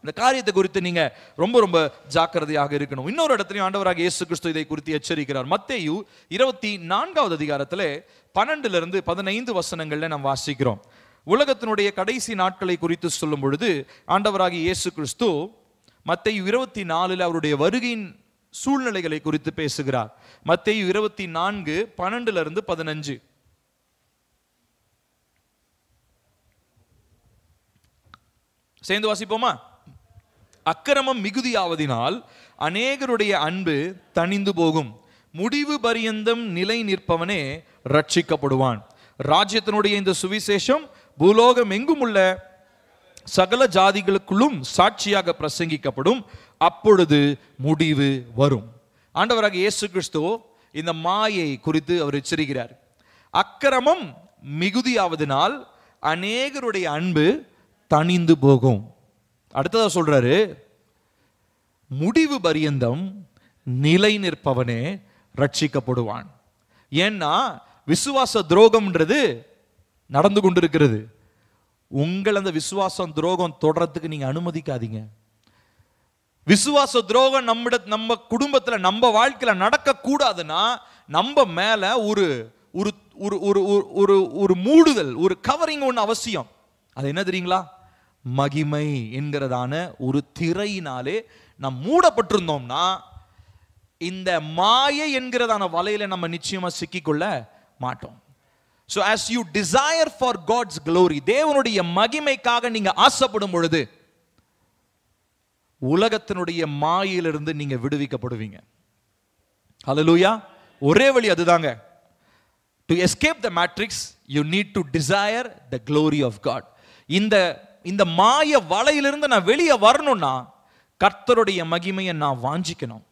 இந்த காரியத்தை குறித்து நீங்க ரொம்ப ரொம்ப ஜாக்கிரதையாக இருக்கணும். இன்னொரு இடத்துலையும் ஆண்டவராக இயேசு கிறிஸ்து இதை குறித்து எச்சரிக்கிறார். மத்தேயு 24வது அதிகாரத்திலே 12-15 வசனங்கள்ல நாம் வாசிக்கிறோம். உலகத்தினுடைய கடைசி நாட்களை குறித்து சொல்லும் பொழுது ஆண்டவராக இயேசு கிறிஸ்து மத்தேயு 24 அவருடைய வருகையின் சூழ்நிலைகளை குறித்து பேசுகிறார். மத்தேயு 24 12-15 சேர்ந்து வாசிப்போமா? அக்கிரமம் மிகுதியாவதினால் அநேகருடைய அன்பு தணிந்து போகும், முடிவு பரியந்தம் நிலை நிற்பவனே ரட்சிக்கப்படுவான். ராஜ்யத்தினுடைய இந்த சுவிசேஷம் பூலோகம் எங்கும் உள்ள சகல ஜாதிகளுக்குள்ளும் சாட்சியாக பிரசங்கிக்கப்படும், அப்பொழுது முடிவு வரும். ஆண்டவராக இயேசு கிறிஸ்து இந்த மாயை குறித்து அவர் எச்சரிக்கிறார். அக்கிரமம் மிகுதியாவதினால் அநேகருடைய அன்பு தணிந்து போகும். அடுத்ததா சொல்றாரு, முடிவு பரியந்தம் நிலை நிற்பவனே ரட்சிக்கப்படுவான். ஏன்னா விசுவாச துரோகம்ன்றது நடந்து கொண்டிருக்கிறது. உங்கள் அந்த விசுவாசம் துரோகம் தொடரத்துக்கு நீங்க அனுமதிக்காதீங்க. விசுவாச துரோகம் நம்ம குடும்பத்துல நம்ம வாழ்க்கையில நடக்க கூடாதுன்னா நம்ம மேல ஒரு ஒரு ஒரு ஒரு ஒரு மூடுதல், ஒரு கவரிங் ஒன்று அவசியம். அது என்ன தெரியுங்களா? மகிமை என்கிறதான ஒரு திரையினாலே நாம் மூடப்பட்டிருந்தோம்னா இந்த மாயை என்கிறதான வலையில நம்ம நிச்சயமா சிக்கிக்கொள்ள மாட்டோம். So as you desire for God's glory, தேவனுடைய மகிமைக்காக நீங்க ஆசைப்படும் பொழுது உலகத்தினுடைய மாயிலிருந்து நீங்க விடுவிக்கப்படுவீங்க. ஹல்லேலூயா. ஒரே வழி அதுதாங்க. To escape the matrix, you need to desire the glory of God. இந்த மாய வலையிலிருந்து நான் வெளியே வரணும்னா கர்த்தருடைய மகிமையை நான் வாஞ்சிக்கணும்.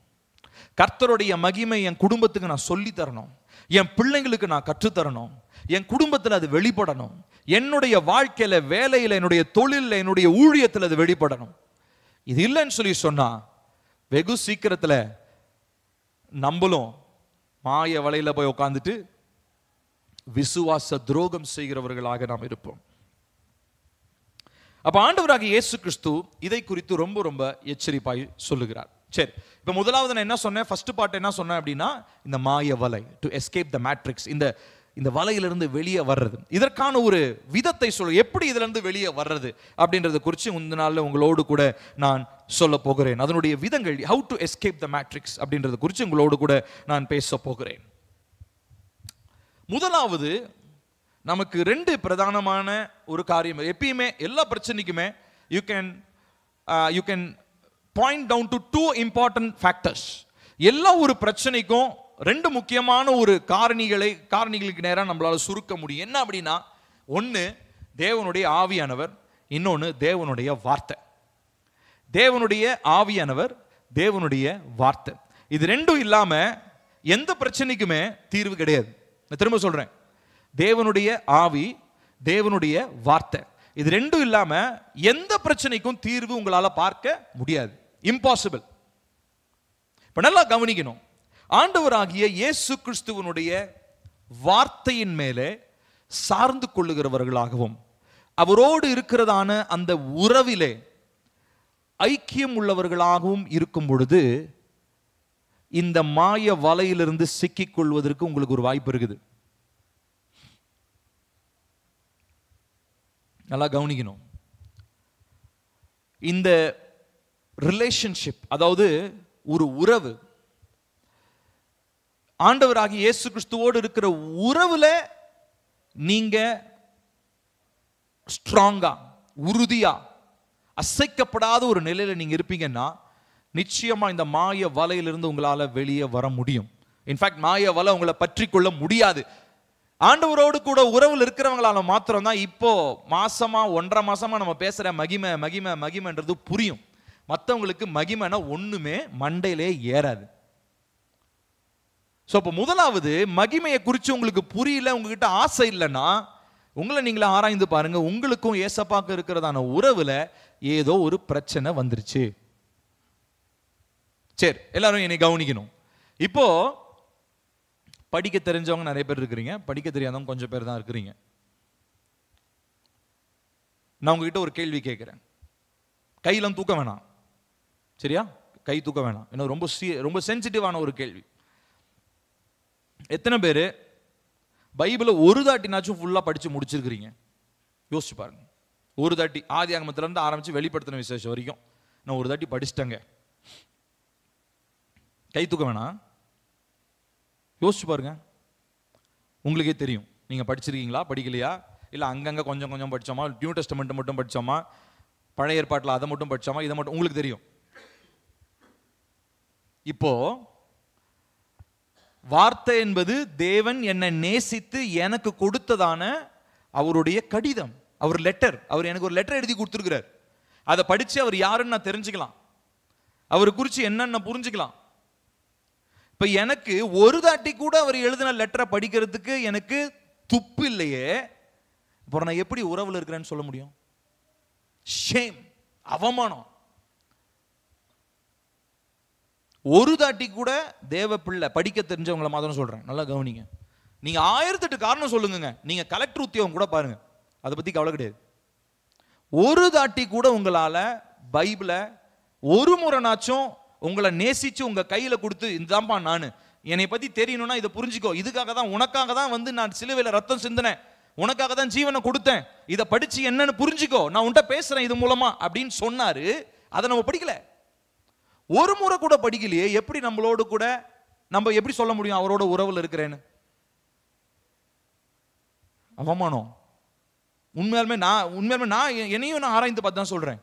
கர்த்தருடைய மகிமை என் குடும்பத்துக்கு நான் சொல்லி தரணும், என் பிள்ளைங்களுக்கு நான் கற்றுத்தரணும், என் குடும்பத்தில் அது வெளிப்படணும், என்னுடைய வாழ்க்கையில, வேலையில், என்னுடைய தொழிலில், என்னுடைய ஊழியத்தில் அது வெளிப்படணும். இது இல்லைன்னு சொல்லி சொன்னா வெகு சீக்கிரத்தில் நம்மளும் மாய வலையில போய் உட்காந்துட்டு விசுவாச துரோகம் செய்கிறவர்களாக நாம் இருப்போம். அப்ப ஆண்டவராகிய இயேசு கிறிஸ்து இதை குறித்து ரொம்ப ரொம்ப எச்சரிப்பாய் சொல்லுகிறார். சரி, இப்ப முதலாவது நான் என்ன சொன்னேன், ஃபர்ஸ்ட் பார்ட் என்ன சொன்னேன் அப்படின்னா, இந்த மாய வலை, டு எஸ்கேப் த மேட்ரிக்ஸ், இந்த வலையிலிருந்து வெளியே வர்றது. இதற்கான ஒரு விதத்தை சொல்ல, எப்படி இதுல இருந்து வெளியே வர்றது அப்படின்றத குறித்து இந்த நாளில் உங்களோடு கூட நான் சொல்ல போகிறேன். அதனுடைய விதங்கள், how to escape the matrix அப்படின்றத குறித்து உங்களோடு கூட நான் பேச போகிறேன். முதலாவது, நமக்கு ரெண்டு பிரதானமான ஒரு காரியம். எப்பயுமே எல்லா பிரச்சனைக்குமே you can point down to two important factors. எல்லா ஒரு பிரச்சனைக்கும் ரெண்டு முக்கியமான ஒரு காரணிகளுக்கு நேராக நம்மளால சுருக்க முடியும். என்ன அப்படின்னா, ஒன்று தேவனுடைய ஆவியானவர், இன்னொன்று தேவனுடைய வார்த்தை. தேவனுடைய ஆவியானவர், தேவனுடைய வார்த்தை, இது ரெண்டும் இல்லாம எந்த பிரச்சனைக்குமே தீர்வு கிடையாது. நான் திரும்ப சொல்றேன், தேவனுடைய ஆவி, தேவனுடைய வார்த்தை, இது ரெண்டும் இல்லாம எந்த பிரச்சனைக்கும் தீர்வு உங்களால பார்க்க முடியாது. இம்பாசிபிள். இப்ப நல்லா கவனிக்கணும். ஆண்டவராகிய இயேசு கிறிஸ்துவனுடைய வார்த்தையின் மேலே சார்ந்து கொள்ளுகிறவர்களாகவும் அவரோடு இருக்கிறதான அந்த உறவிலே ஐக்கியம் உள்ளவர்களாகவும் இருக்கும் பொழுது இந்த மாய வலையிலிருந்து சிக்கிக் கொள்வதற்கு உங்களுக்கு ஒரு வாய்ப்பு இருக்குது. நல்லா கவனிக்கணும். இந்த ரிலேஷன்ஷிப், அதாவது ஒரு உறவு, ஆண்டவராகிய இயேசு கிறிஸ்துவோடு இருக்கிற உறவுல நீங்க ஸ்ட்ராங்கா, உறுதியா, அசைக்கப்படாத ஒரு நிலையில நீங்க இருப்பீங்கன்னா நிச்சயமா இந்த மாய வலையிலிருந்து உங்களால வெளியே வர முடியும். இன்ஃபேக்ட் மாய வலை உங்களை பற்றி கொள்ள முடியாது. ஆண்டவரோடு கூட உறவில் இருக்கிறவங்களால மாத்திரம் தான் இப்போ மாசமா 1.5 மாசமா நம்ம பேசுற மகிமை மகிமை மகிமைன்றது புரியும். மற்றவங்களுக்கு மகிமைனா ஒண்ணுமே மண்டையிலே ஏறாது. ஸோ இப்போ முதலாவது, மகிமையை குறித்து உங்களுக்கு புரியல, உங்ககிட்ட ஆசை இல்லைன்னா உங்களை நீங்களே ஆராய்ந்து பாருங்க. உங்களுக்கும் ஏசப்பாக்கு இருக்கிறதான உறவுல ஏதோ ஒரு பிரச்சனை வந்துருச்சு. சரி, எல்லாரும் என்னை கவனிக்கணும். இப்போ படிக்க தெரிஞ்சவங்க நிறைய பேர் இருக்கிறீங்க, படிக்க தெரியாதவங்க கொஞ்சம் பேர் தான் இருக்கிறீங்க. நான் உங்ககிட்ட ஒரு கேள்வி கேட்கிறேன். கையெல்லாம் தூக்க வேணாம், சரியா? கை தூக்க வேணாம். ஏன்னா ரொம்ப சென்சிட்டிவான ஒரு கேள்வி. எத்தனை பேர் பைபிளை ஒரு தாட்டினாச்சும் ஃபுல்லா படிச்சு முடிச்சிருக்கிறீங்க? யோசிச்சு பாருங்க. ஒரு தாட்டி, ஆதி ஆகமத்துல இருந்து ஆரம்பிச்சு வெளிப்படுத்தின விசேஷம் வரைக்கும் நான் ஒரு தாட்டி படிச்சிட்டேங்க. கை தூக்க வேணாம், யோசிச்சு பாருங்க. உங்களுக்கே தெரியும் நீங்க படிச்சிருக்கீங்களா படிக்கலையா, இல்ல அங்கங்க கொஞ்சம் கொஞ்சம் படிச்சோமா, நியூ டெஸ்டமெண்ட் மட்டும் படிச்சோமா, பழைய ஏற்பாட்டில் அதை மட்டும் படிச்சோமா, இதை மட்டும் உங்களுக்கு தெரியும். இப்போ வார்த்தை என்பது தேவன் என்னை நேசித்து எனக்கு கொடுத்ததான அவருடைய கடிதம், அவர் லெட்டர். அவர் எனக்கு ஒரு லெட்டர் எழுதி கொடுத்துருக்கிறார். அதை படிச்சு அவர் யாருன்னு நான் தெரிஞ்சுக்கலாம், அவரை குறித்து என்னன்னு புரிஞ்சுக்கலாம். இப்ப எனக்கு ஒரு தாட்டி கூட அவர் எழுதின லெட்டரை படிக்கிறதுக்கு எனக்கு துப்பு இல்லையே, இப்போ நான் எப்படி உறவுல இருக்கிறேன்னு சொல்ல முடியும்? ஷேம், அவமானம். ஒரு தாட்டி கூட தேவ பிள்ளை படிக்க தெரிஞ்சவங்களை மாத்திரம் சொல்றேன், நல்லா கவனிங்க. நீங்க 1008 காரணம் சொல்லுங்க, நீங்க கலெக்டர் உத்தியோகம் கூட பாருங்க, அதை பத்தி கவலை கிடையாது. ஒரு தாட்டி கூட உங்களால பைபிளை ஒரு முறைனாச்சும் உங்களை நேசிச்சு உங்க கையில கொடுத்து, இதுதான்ப்பா நான், என்னை பத்தி தெரியணும்னா இதை புரிஞ்சுக்கோ, இதுக்காக தான், உனக்காக தான் வந்து நான் சிலுவையில ரத்தம் சிந்தினேன், உனக்காக தான் ஜீவனை கொடுத்தேன், இதை படிச்சு என்னன்னு புரிஞ்சுக்கோ, நான் உன்கிட்ட பேசுறேன் இது மூலமா அப்படின்னு சொன்னாரு. அதை நம்ம படிக்கல. ஒரு முறை கூட படிக்கலையே, எப்படி நம்மளோடு கூட நம்ம எப்படி சொல்ல முடியும் அவரோட உறவுல இருக்கிறேன்னு? அவமானம். உண்மையாலுமே நான் என்னையும் நான் ஆராய்ந்து பார்த்து தான் சொல்றேன்.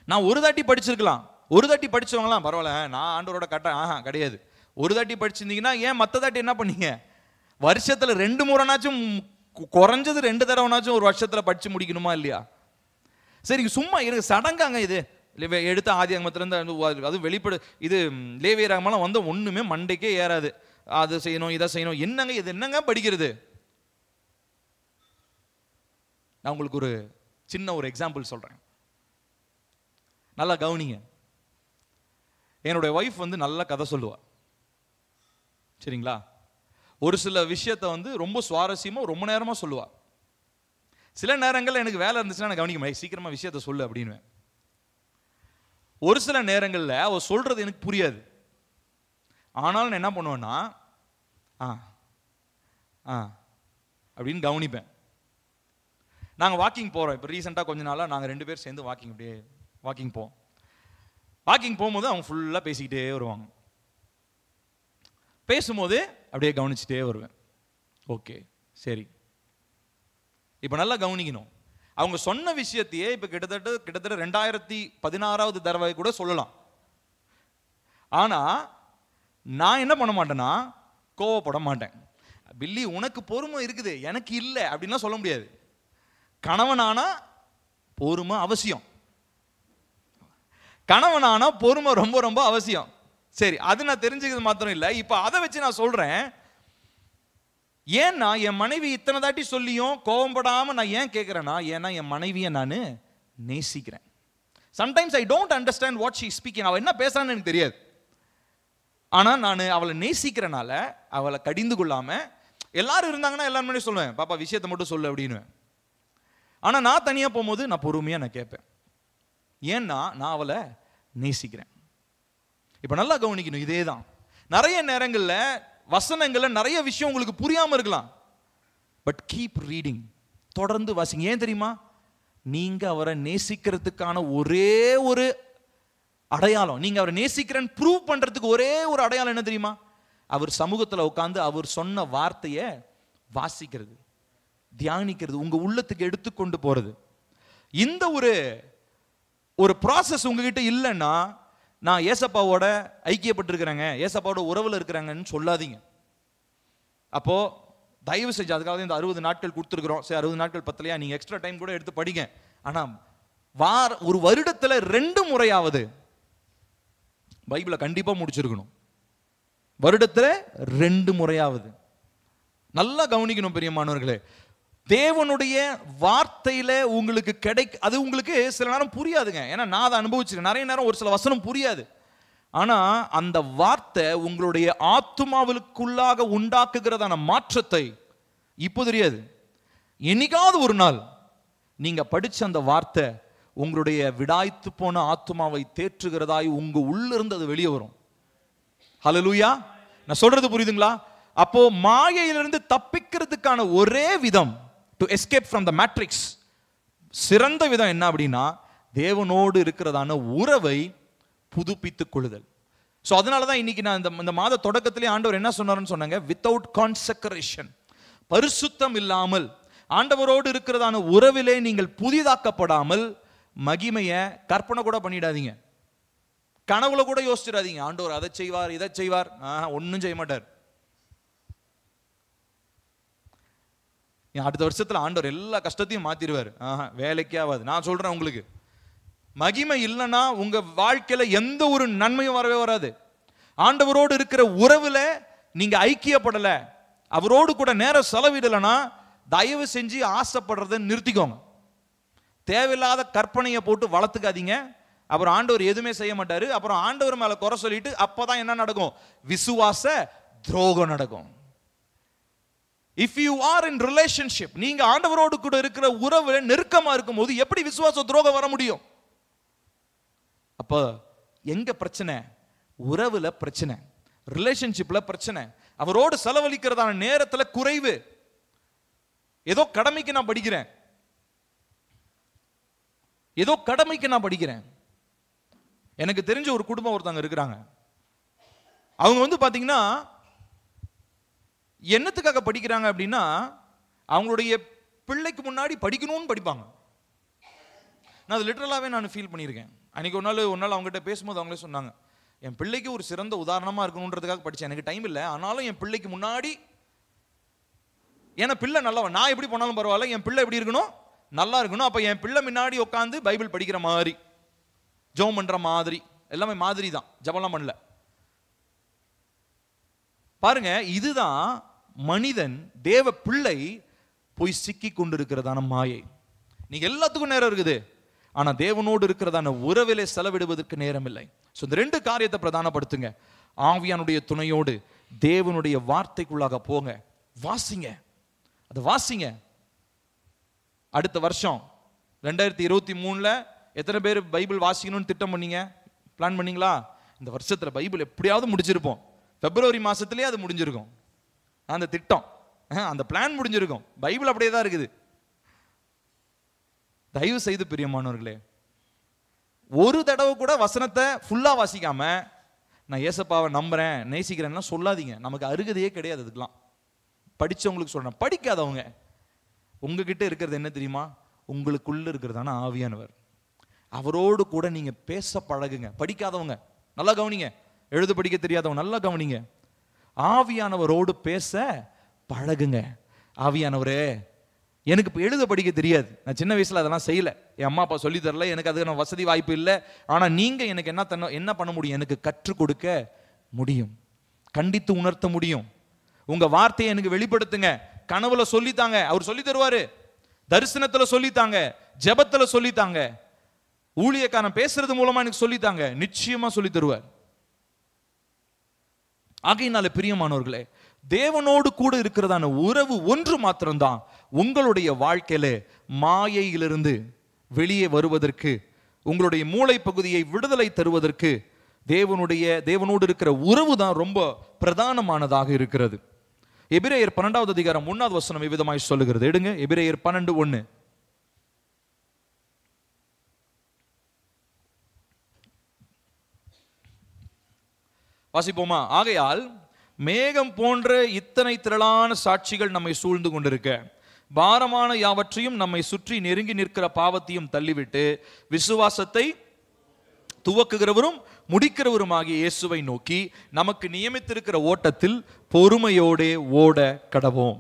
நான் ஒரு தாட்டி படிச்சிருக்கலாம், ஒரு தாட்டி படிச்சவங்களாம் பரவாயில்ல, நான் ஆண்டவரோட கிடையாது. ஒரு தாட்டி படிச்சிருந்தீங்கன்னா ஏன் மற்ற தாட்டி என்ன பண்ணீங்க? வருஷத்துல 2 முறைனாச்சும், குறைஞ்சது 2 தடவைனாச்சும் ஒரு வருஷத்துல படிச்சு முடிக்கணுமா இல்லையா? சரி, சும்மா எனக்கு சடங்காங்க இது. எடுத்த ஆதியாகமத்திலிருந்து அது வெளிப்படு, இது லேவியராகமெல்லாம் வந்து ஒண்ணுமே மண்டைக்கே ஏறாது. அது செய்யணும், இதை செய்யணும், என்னங்க இது, என்னங்க படிக்கிறது? நான் உங்களுக்கு ஒரு சின்ன ஒரு எக்ஸாம்பிள் சொல்றேன், நல்லா கவனிங்க. என்னுடைய ஒய்ஃப் வந்து நல்ல கதை சொல்லுவா, சரிங்களா? ஒரு சில விஷயத்தை வந்து ரொம்ப சுவாரஸ்யமா ரொம்ப நேரமா சொல்லுவா. சில நேரங்கள் எனக்கு வேலை இருந்துச்சுன்னா நான் கவனிக்க முடியாது, சீக்கிரமா விஷயத்தை சொல்லு அப்படின்னு. ஒரு சில நேரங்களில் அவ சொல்றது எனக்கு புரியாது. ஆனாலும் நான் என்ன பண்ணுவேன்னா அப்படின்னு கவனிப்பேன். நாங்கள் வாக்கிங் போகிறோம். இப்போ ரீசெண்டாக கொஞ்ச நாளாக நாங்கள் 2 பேர் சேர்ந்து அப்படியே வாக்கிங் போவோம். வாக்கிங் போகும்போது அவங்க ஃபுல்லாக பேசிக்கிட்டே வருவாங்க. பேசும்போது அப்படியே கவனிச்சுட்டே வருவேன். ஓகே, சரி. இப்போ நல்லா கவனிக்கணும். அவங்க சொன்ன விஷயத்தையே இப்போ கிட்டத்தட்ட 2016வது தடவை கூட சொல்லலாம். ஆனால் நான் என்ன பண்ண மாட்டேன்னா, கோவப்பட மாட்டேன். பில்லி உனக்கு பொறுமை இருக்குது, எனக்கு இல்லை அப்படின்லாம் சொல்ல முடியாது. கணவனானா பொறுமை அவசியம், கணவனானா பொறுமை ரொம்ப ரொம்ப அவசியம். சரி, அது நான் தெரிஞ்சுக்கிறது மாத்திரம் இல்லை. இப்போ அதை வச்சு நான் சொல்றேன், ஏன்னா என் மனைவி இத்தனை தாட்டி சொல்லியும் கோவப்படாம நான் ஏன் கேட்கிறேன்னா, ஏன்னா என் மனைவியை நான் நேசிக்கிறேன். Sometimes I don't understand what she speaking. அவள் என்ன பேசுறான்னு எனக்கு தெரியாது. ஆனால் நான் அவளை நேசிக்கிறனால அவளை கடிந்து கொள்ளாம, எல்லாரும் இருந்தாங்கன்னா எல்லாருமே சொல்லுவேன், பாப்பா விஷயத்தை மட்டும் சொல்லு அப்படின்னு. ஆனால் நான் தனியாக போகும்போது நான் பொறுமையாக நான் கேட்பேன். ஏன்னா நான் அவளை நேசிக்கிறேன். இப்போ நல்லா கவனிக்கணும், இதே தான். நிறைய நேரங்களில் வசனங்களில் நிறைய விஷயம் உங்களுக்கு புரியாமல் இருக்கலாம். பட் கீப் ரீடிங், தொடர்ந்து வாசிங்க. ஏன் தெரியுமா? நீங்க அவரை நேசிக்கிறதுக்கான ஒரே ஒரு அடையாளம், நீங்க அவரை நேசிக்கிறேன்னு ப்ரூவ் பண்றதுக்கு ஒரே ஒரு அடையாளம் என்ன தெரியுமா? அவர் சமூகத்தில் உட்கார்ந்து அவர் சொன்ன வார்த்தையை வாசிக்கிறது, தியானிக்கிறது, உங்க உள்ளத்துக்கு எடுத்துக்கொண்டு போறது. இந்த ஒரு ப்ராசஸ் உங்ககிட்ட இல்லைன்னா, நான் ஏசப்பாவோட ஐக்கியப்பட்டிருக்கிறேங்க, ஏசப்பாவோட உறவில் இருக்கிறாங்கன்னு சொல்லாதீங்க. அப்போ தயவு செஞ்சு, அதுக்காக இந்த 60 நாட்கள் கொடுத்துருக்குறோம். சரி, 60 நாட்கள் பத்தலையா, நீங்க எக்ஸ்ட்ரா டைம் கூட எடுத்து படிங்க. ஆனா ஒரு வருடத்துல 2 முறையாவது பைபிளை கண்டிப்பா முடிச்சிருக்கணும். வருடத்துல 2 முறையாவது. நல்லா கவனிக்கணும் பிரியமானவர்களே. தேவனுடைய வார்த்தையில உங்களுக்கு அது உங்களுக்கு சில நேரம் புரியாதுங்க. ஏன்னா நான் அதை அனுபவிச்சிருக்கேன். நிறைய நேரம் ஒரு சில வசனம் புரியாது. ஆனா அந்த வார்த்தை உங்களுடைய ஆத்துமாவுக்குள்ளாக உண்டாக்குகிறதான மாற்றத்தை இப்போ தெரியாது. என்னைக்காவது ஒரு நாள் நீங்க படிச்ச அந்த வார்த்தை உங்களுடைய விடாய்த்து போன ஆத்துமாவை தேற்றுகிறதாய் உங்க உள்ள இருந்து அது வெளியே வரும். ஹல்லேலூயா. நான் சொல்றது புரியுதுங்களா? அப்போ மாயையிலிருந்து தப்பிக்கிறதுக்கான ஒரே விதம், to escape from the matrix, சிறந்த விதம் என்ன அப்படின்னா, தேவனோடு இருக்கிறதான உறவை புதுப்பித்துக் கொள்ளுதல். ஸோ அதனால தான் இன்னைக்கு நான் இந்த மாத தொடக்கத்திலே ஆண்டவர் என்ன சொன்னார்னு சொன்னாங்க, வித்தவுட் கான்செக்ரேஷன், பரிசுத்தம் இல்லாமல் ஆண்டவரோடு இருக்கிறதான உறவிலே நீங்கள் புதிதாக்கப்படாமல் மகிமையை கற்பனை கூட பண்ணிடாதீங்க. கனவுல கூட யோசிச்சிடாதீங்க, ஆண்டவர் அதை செய்வார் இதை செய்வார். ஒன்றும் செய்ய மாட்டார். அடுத்த வருஷத்துல ஆண்டவர் எல்லா கஷ்டத்தையும் மாத்திடுவார். வேலைக்கே ஆகாது. நான் சொல்றேன் உங்களுக்கு, மகிமை இல்லைன்னா உங்க வாழ்க்கையில எந்த ஒரு நன்மையும் வரவே வராது. ஆண்டவரோடு இருக்கிற உறவுல நீங்க ஐக்கியப்படல, அவரோடு கூட நேரம் செலவிடலைன்னா தயவு செஞ்சு ஆசைப்படுறதை நிறுத்திக்கோங்க. தேவையில்லாத கற்பனையை போட்டு வளர்த்துக்காதீங்க. அப்புறம் ஆண்டவர் எதுவுமே செய்ய மாட்டாரு. அப்புறம் ஆண்டவர் மேல குறை சொல்லிட்டு அப்பதான் என்ன நடக்கும்? விசுவாச துரோகம் நடக்கும். If you are in relationship, நீங்க ஆண்டவரோடு கூட இருக்கிற உறவு நெருக்கமா இருக்கும் போது எப்படி விசுவாச துரோகம் வர முடியும்? அப்ப எங்க பிரச்சனை? உறவுல பிரச்சனை, ரிலேஷன்ஷிப்ல பிரச்சனை, அவரோடு செலவழிக்கிறதான நேரத்துல குறைவு. ஏதோ கடமைக்கு நான் படிக்கிறேன், எனக்கு தெரிஞ்ச ஒரு குடும்பம் ஒருத்தவங்க இருக்கிறாங்க. அவங்க வந்து பார்த்தீங்கன்னா என்னத்துக்காக படிக்கிறாங்க அப்படின்னா, அவங்களுடைய பிள்ளைக்கு முன்னாடி படிக்கணும்னு படிப்பாங்க. நான் அது லிட்டரலாகவே நான் ஃபீல் பண்ணியிருக்கேன். அன்றைக்கி ஒரு நாள் அவங்ககிட்ட பேசும்போது அவங்களே சொன்னாங்க, என் பிள்ளைக்கு ஒரு சிறந்த உதாரணமாக இருக்கணுன்றதுக்காக படித்தேன். எனக்கு டைம் இல்லை, ஆனாலும் என் பிள்ளைக்கு முன்னாடி, ஏன்னா பிள்ளை நல்லவன், நான் எப்படி போனாலும் பரவாயில்ல, என் பிள்ளை எப்படி இருக்கணும், நல்லா இருக்கணும். அப்போ என் பிள்ளை முன்னாடி உட்காந்து பைபிள் படிக்கிற மாதிரி, ஜெபம் பண்ணுற மாதிரி, எல்லாமே மாதிரி தான், ஜெபம்லாம் பண்ணல. பாருங்க, இதுதான் மனிதன், தேவ பிள்ளை போய் சிக்கி கொண்டிருக்கிறதான மாயை. நீங்க எல்லாத்துக்கும் நேரம் இருக்குது, ஆனா தேவனோடு இருக்கிறதான உறவிலே செலவிடுவதற்கு நேரம் இல்லை. ஸோ இந்த ரெண்டு காரியத்தை பிரதானப்படுத்துங்க. ஆவியானுடைய துணையோடு தேவனுடைய வார்த்தைக்குள்ளாக போங்க, வாசிங்க, அதை வாசிங்க. அடுத்த வருஷம் 2023 எத்தனை பேர் பைபிள் வாசிக்கணும்னு திட்டம் பண்ணீங்க, பிளான் பண்ணீங்களா? இந்த வருஷத்துல பைபிள் எப்படியாவது முடிச்சிருப்போம். பிப்ரவரி மாசத்துலயே அது முடிஞ்சிருக்கும். அந்த திட்டம், அந்த பிளான் முடிஞ்சிருக்கும். பைபிள் அப்படியே தான் இருக்குது. தயவு செய்து பிரியமானவர்களே, ஒரு தடவை கூட வசனத்தை ஃபுல்லா வாசிக்காம நான் ஏசப்பாவை நம்புறேன் நேசிக்கிறேன்னா சொல்லாதீங்க. நமக்கு அருகதையே கிடையாது அதுக்கெல்லாம். படிச்சவங்களுக்கு சொல்றேன், படிக்காதவங்க உங்ககிட்ட இருக்கிறது என்ன தெரியுமா? உங்களுக்குள்ள இருக்கிறதான ஆவியானவர். அவரோடு கூட நீங்க பேச பழகுங்க. படிக்காதவங்க நல்லா கவனிங்க, எழுத படிக்க தெரியாதவங்க நல்லா கவனிங்க. ஆவியானவரோடு பேச பழகுங்க. ஆவியானவரே, எனக்கு இப்போ எழுத படிக்க தெரியாது, நான் சின்ன வயசுல அதெல்லாம் செய்யல, என் அம்மா அப்பா சொல்லி தரல, எனக்கு அதுக்கான வசதி வாய்ப்பு இல்லை. ஆனா நீங்க எனக்கு என்ன பண்ண முடியும்? எனக்கு கற்றுக் கொடுக்க முடியும், கண்டித்து உணர்த்த முடியும். உங்க வார்த்தையை எனக்கு வெளிப்படுத்துங்க. கனவுல சொல்லித்தாங்க, அவர் சொல்லி தருவாரு. தரிசனத்துல சொல்லித்தாங்க, ஜெபத்துல சொல்லித்தாங்க, ஊழியக்காரன் பேசுறது மூலமா எனக்கு சொல்லித்தாங்க, நிச்சயமா சொல்லி தருவார். ஆகையினால பிரியமானவர்களே, தேவனோடு கூட இருக்கிறதான உறவு ஒன்று மாத்திரம்தான் உங்களுடைய வாழ்க்கையில மாயையிலிருந்து வெளியே வருவதற்கு, உங்களுடைய மூளை பகுதியை விடுதலை தருவதற்கு தேவனோடு இருக்கிற உறவு தான் ரொம்ப பிரதானமானதாக இருக்கிறது. எபிரேயர் 12வது அதிகாரம் 1வது வசனம் இவ்விதமாய் சொல்லுகிறது. எடுங்க, எபிரேயர் 12:1. வாசிப்போமா? ஆகையால் மேகம் போன்ற இத்தனை திரளான சாட்சிகள் நம்மை சூழ்ந்து கொண்டிருக்க, பாரமான யாவற்றையும் நம்மை சுற்றி நெருங்கி நிற்கிற பாவத்தையும் தள்ளிவிட்டு விசுவாசத்தை துவக்குகிறவரும் முடிக்கிறவருமாகிய இயேசுவை நோக்கி நமக்கு நியமித்திருக்கிற ஓட்டத்தில் பொறுமையோடே ஓட கடவோம்.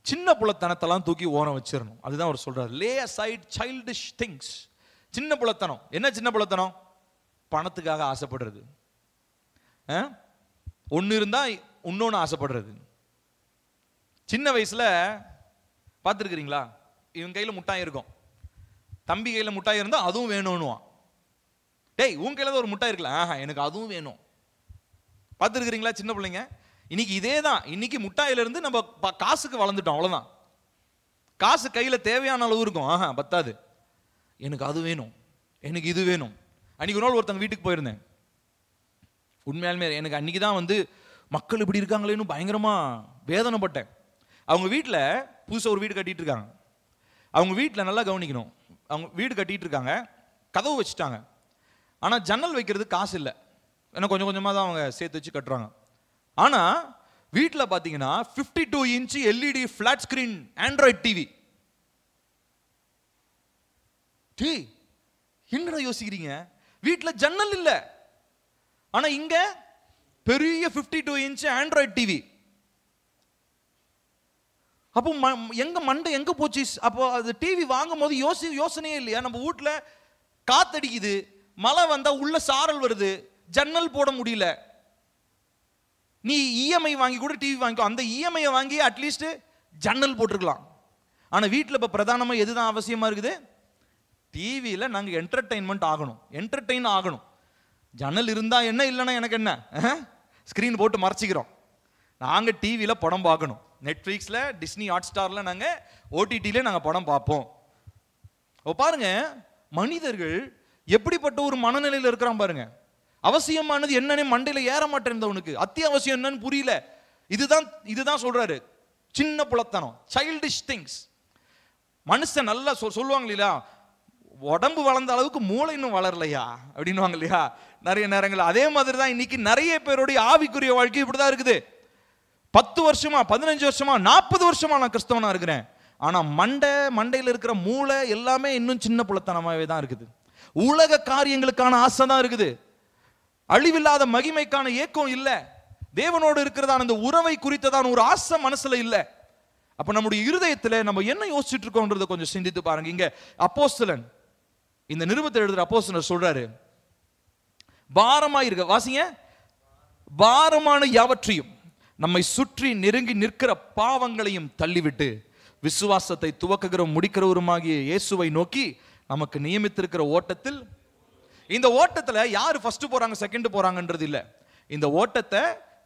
சின்ன புலத்தனத்தெல்லாம் தூக்கி ஓரம் வச்சிடணும். அதுதான் அவர் சொல்றார், லே aside childish things. சின்ன புலத்தனம். என்ன சின்ன புலத்தனம்? பணத்துக்காக ஆசைப்படுறது, ஒன்று இருந்தா இன்னொன்று ஆசைப்படுறது. சின்ன வயசுல பார்த்துருக்கிறீங்களா? இவன் கையில் முட்டாய் இருக்கும், தம்பி கையில் முட்டாய் இருந்தா அதுவும் வேணும்னுவான். டேய், உன் கையில் ஒரு முட்டாய் இருக்குல்ல, எனக்கு அதுவும் வேணும். பார்த்துருக்கிறீங்களா சின்ன பிள்ளைங்க? இன்னைக்கு இதே தான். இன்னைக்கு முட்டாயிலிருந்து நம்ம காசுக்கு வளர்ந்துட்டோம், அவ்வளோதான். காசு கையில் தேவையான அளவு இருக்கும், பத்தாது, எனக்கு அது வேணும், எனக்கு இது வேணும். அன்னைக்கு ஒரு நாள் ஒருத்தங்க வீட்டுக்கு போயிருந்தேன். உண்மையாலுமே எனக்கு அன்னைக்கு தான் வந்து மக்கள் இப்படி இருக்காங்களேன்னு பயங்கரமா வேதனைப்பட்டேன். அவங்க வீட்டில் புதுசாக ஒரு வீடு கட்டிட்டு இருக்காங்க. அவங்க வீட்டில் நல்லா கவனிக்கணும், அவங்க வீடு கட்டிட்டு இருக்காங்க, கதவு வச்சுட்டாங்க, ஆனால் ஜன்னல் வைக்கிறது காசு இல்லை. ஏன்னா கொஞ்சம் கொஞ்சமாக தான் அவங்க சேர்த்து வச்சு கட்டுறாங்க. ஆனால் வீட்டில் பார்த்தீங்கன்னா 52 inch LED flat screen Android TV. என்னடா யோசிக்கிறீங்க? வீட்டில் ஜன்னல் இல்லை, ஆனா இங்க பெரிய 52 இன்ச் ஆண்ட்ராய்ட் டிவி. அப்போ எங்க மண்டை எங்க போச்சு? அப்போ அது டிவி வாங்கும் போது யோசனையே இல்லையா? நம்ம வீட்டுல காத்தடிக்குது, மழை வந்தா உள்ள சாரல் வருது, ஜன்னல் போட முடியல. நீ இஎம்ஐ வாங்கி கூட டிவி வாங்கிக்கோ, அந்த இஎம்ஐ வாங்கி அட்லீஸ்ட் ஜன்னல் போட்டிருக்கலாம். ஆனா வீட்டில் இப்ப பிரதானமா எதுதான் அவசியமா இருக்குது? டிவியில நாங்க என்டர்டெயின்மெண்ட் ஆகணும், என்டர்டெயின் ஆகணும். ஜன்னல் இருந்தா என்ன, இல்லைன்னா எனக்கு என்ன, ஸ்கிரீன் போட்டு மறைச்சிக்கிறோம். நாங்கள் டிவியில் படம் பார்க்கணும், நெட்ஃப்ளிக்ஸில், டிஸ்னி ஹாட்ஸ்டாரில், நாங்கள் ஓடிடியில் நாங்கள் படம் பார்ப்போம். பாருங்க, மனிதர்கள் எப்படிப்பட்ட ஒரு மனநிலையில் இருக்கிறான் பாருங்க. அவசியமானது என்னன்னு மண்டையில் ஏற மாட்டேன், அத்தியாவசியம் என்னன்னு புரியல. இதுதான் சொல்றாரு, சின்ன புலத்தனம், சைல்டிஷ் திங்ஸ். மனுஷன் நல்லா சொல்லுவாங்க இல்லையா, உடம்பு வளர்ந்த அளவுக்கு மூளை இன்னும் வளரலையா அப்படின்வாங்க இல்லையா நிறைய நேரங்கள். அதே மாதிரி தான் இன்னைக்கு நிறைய பேருடைய ஆவிக்குரிய வாழ்க்கை இப்படிதான் இருக்குது. 10 வருஷமா 15 வருஷமா 40 வருஷமா நான் கிறிஸ்தவனா இருக்கிறேன், ஆனா மண்டையில் இருக்கிற மூளை எல்லாமே இன்னும் சின்ன புலத்தனமாவே தான் இருக்குது. உலக காரியங்களுக்கான ஆசை தான் இருக்குது, அழிவில்லாத மகிமைக்கான ஏக்கம் இல்ல, தேவனோடு இருக்கிறதான அந்த உறவை குறித்ததான ஒரு ஆசை மனசுல இல்ல. அப்ப நம்முடைய இருதயத்துல நம்ம என்ன யோசிச்சுட்டு இருக்கோம்ன்றதை கொஞ்சம் சிந்தித்து பாருங்க. இங்க அப்போஸ்தலன் இந்த நிருபத்தை எழுதுற அப்போஸ்தலர் சொல்றாரு, பாரமாய் இருக்க, வாசிங்க, பாரமான யாவற்றையும் நம்மை சுற்றி நெருங்கி நிற்கிற பாவங்களையும் தள்ளிவிட்டு விசுவாசத்தை துவக்குகிற முடிக்கிறவருமாகிய இயேசுவை நோக்கி நமக்கு நியமித்திருக்கிற ஓட்டத்தில், இந்த ஓட்டத்துல யாரு ஃபர்ஸ்ட் போறாங்க செகண்ட் போறாங்கன்றது இல்ல, இந்த ஓட்டத்தை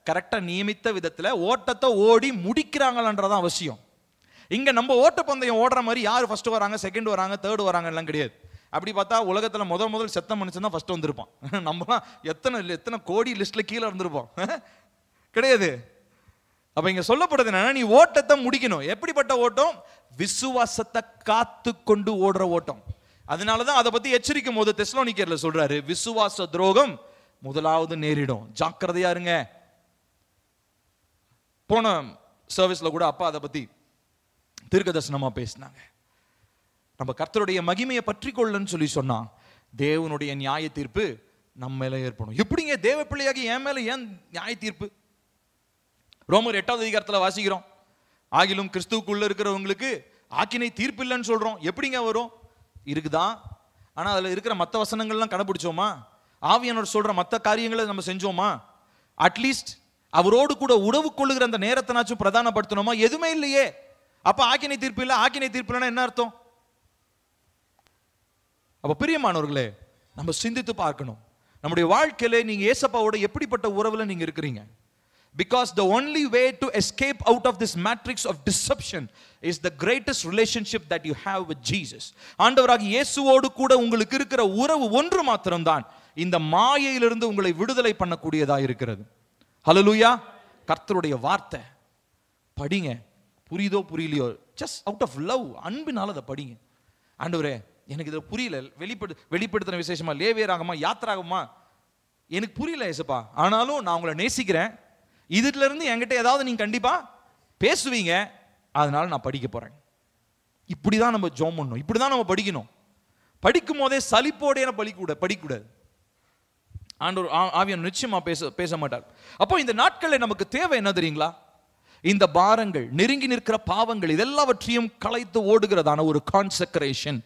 கரெக்டா நியமித்த விதத்துல ஓட்டத்தை ஓடி முடிக்கிறாங்கன்றதான் அவசியம். இங்க நம்ம ஓட்டப்பந்தயம் ஓடுற மாதிரி யாரு ஃபர்ஸ்ட் வராங்க செகண்ட் வராங்க தேர்ட் வராங்க எல்லாம் கிடையாது. அப்படி பார்த்தா உலகத்துல முதல் செத்த மனுஷன் தான் ஃபர்ஸ்ட் வந்திருப்பான். நம்மலாம் எத்தனை கோடி லிஸ்ட்ல கீழே இருந்திருப்போம் கிடையாது. அப்ப இங்க சொல்லப்படுறது என்னன்னா, நீ ஓட்டத்தை முடிக்கணும். எப்படிப்பட்ட ஓட்டம்? விசுவாசத்தை காத்து கொண்டு ஓடுற ஓட்டம். அதனாலதான் அதை பத்தி எச்சரிக்கும் போது தெசலோனிக்கேயர்ல சொல்றாரு, விசுவாச துரோகம் முதலாவது நேரிடும், ஜாக்கிரதையா இருங்க. போன சர்வீஸ்ல கூட அப்பா அதை பத்தி தீர்க்க தரிசனமா பேசினாங்க. நம்ம கர்த்தருடைய மகிமையை பற்றி கொள்ளன்னு சொல்லி சொன்னா தேவனுடைய நியாய தீர்ப்பு நம்ம மேல ஏற்படும். எப்படிங்க தேவ பிள்ளையாகி என் மேல ஏன் நியாய தீர்ப்பு? ரோமர் 8வது அதிகாரத்துல வாசிக்கிறோம், ஆகிலும் கிறிஸ்துவுக்குள்ள இருக்கிறவங்களுக்கு ஆக்கினை தீர்ப்பு இல்லைன்னு சொல்றோம். எப்படிங்க வரும்? இருக்குதான், ஆனா அதுல இருக்கிற மற்ற வசனங்கள்லாம் கடைபிடிச்சோமா? ஆவியானவர் சொல்ற மற்ற காரியங்களை நம்ம செஞ்சோமா? அட்லீஸ்ட் அவரோடு கூட உறவு கொள்ளுகிற அந்த நேரத்தினாச்சும் பிரதானப்படுத்தணுமா? எதுவுமே இல்லையே. அப்ப ஆக்கினை தீர்ப்பு இல்லை. ஆக்கினை தீர்ப்பு இல்லைன்னா என்ன அர்த்தம்? அப்ப பிரியமானவர்களே, நம்ம சிந்தித்து பார்க்கணும், நம்முடைய வாழ்க்கையில நீங்க ஏசப்பாவோட எப்படிப்பட்ட உறவுல நீங்க இருக்கிறீங்க? Because the only way to escape out of this matrix of deception is the greatest relationship that you have with Jesus. ஆண்டவராகிய இயேசுவோடு கூட உங்களுக்கு இருக்கிற உறவு ஒன்று மாத்திரம்தான் இந்த மாயையிலிருந்து உங்களை விடுதலை பண்ணக்கூடியதா இருக்கிறது. ஹல்லேலூயா. கர்த்தருடைய வார்த்தை படிங்க, புரியுதோ புரியலையோ, ஜஸ்ட் அவுட் ஆஃப் லவ், அன்பினால அதை படிங்க. ஆண்டவரே எனக்கு இதில் புரியல, வெளிப்படுத்தின விசேஷமா, லேவியராகமா, யாத்திராகமா, எனக்கு புரியல ஏசப்பா, ஆனாலும் நான் உங்களை நேசிக்கிறேன், இதுல இருந்து என்கிட்ட ஏதாவது நீங்க கண்டிப்பா பேசுவீங்க, அதனால நான் படிக்க போறேன். இப்படிதான் நம்ம ஜெபம் பண்ணணும், இப்படிதான் நம்ம படிக்கணும். படிக்கும் போதே சலிப்போட படிக்கூடாது. ஆண்டவர் ஆவியானவர் நிச்சயமா பேச மாட்டார். அப்போ இந்த நாட்களில் நமக்கு தேவை என்ன தெரியுங்களா? இந்த பாரங்கள், நெருங்கி நிற்கிற பாவங்கள், இதெல்லாவற்றையும் களைத்து ஓடுகிறதான ஒரு கான்செக்ரேஷன்,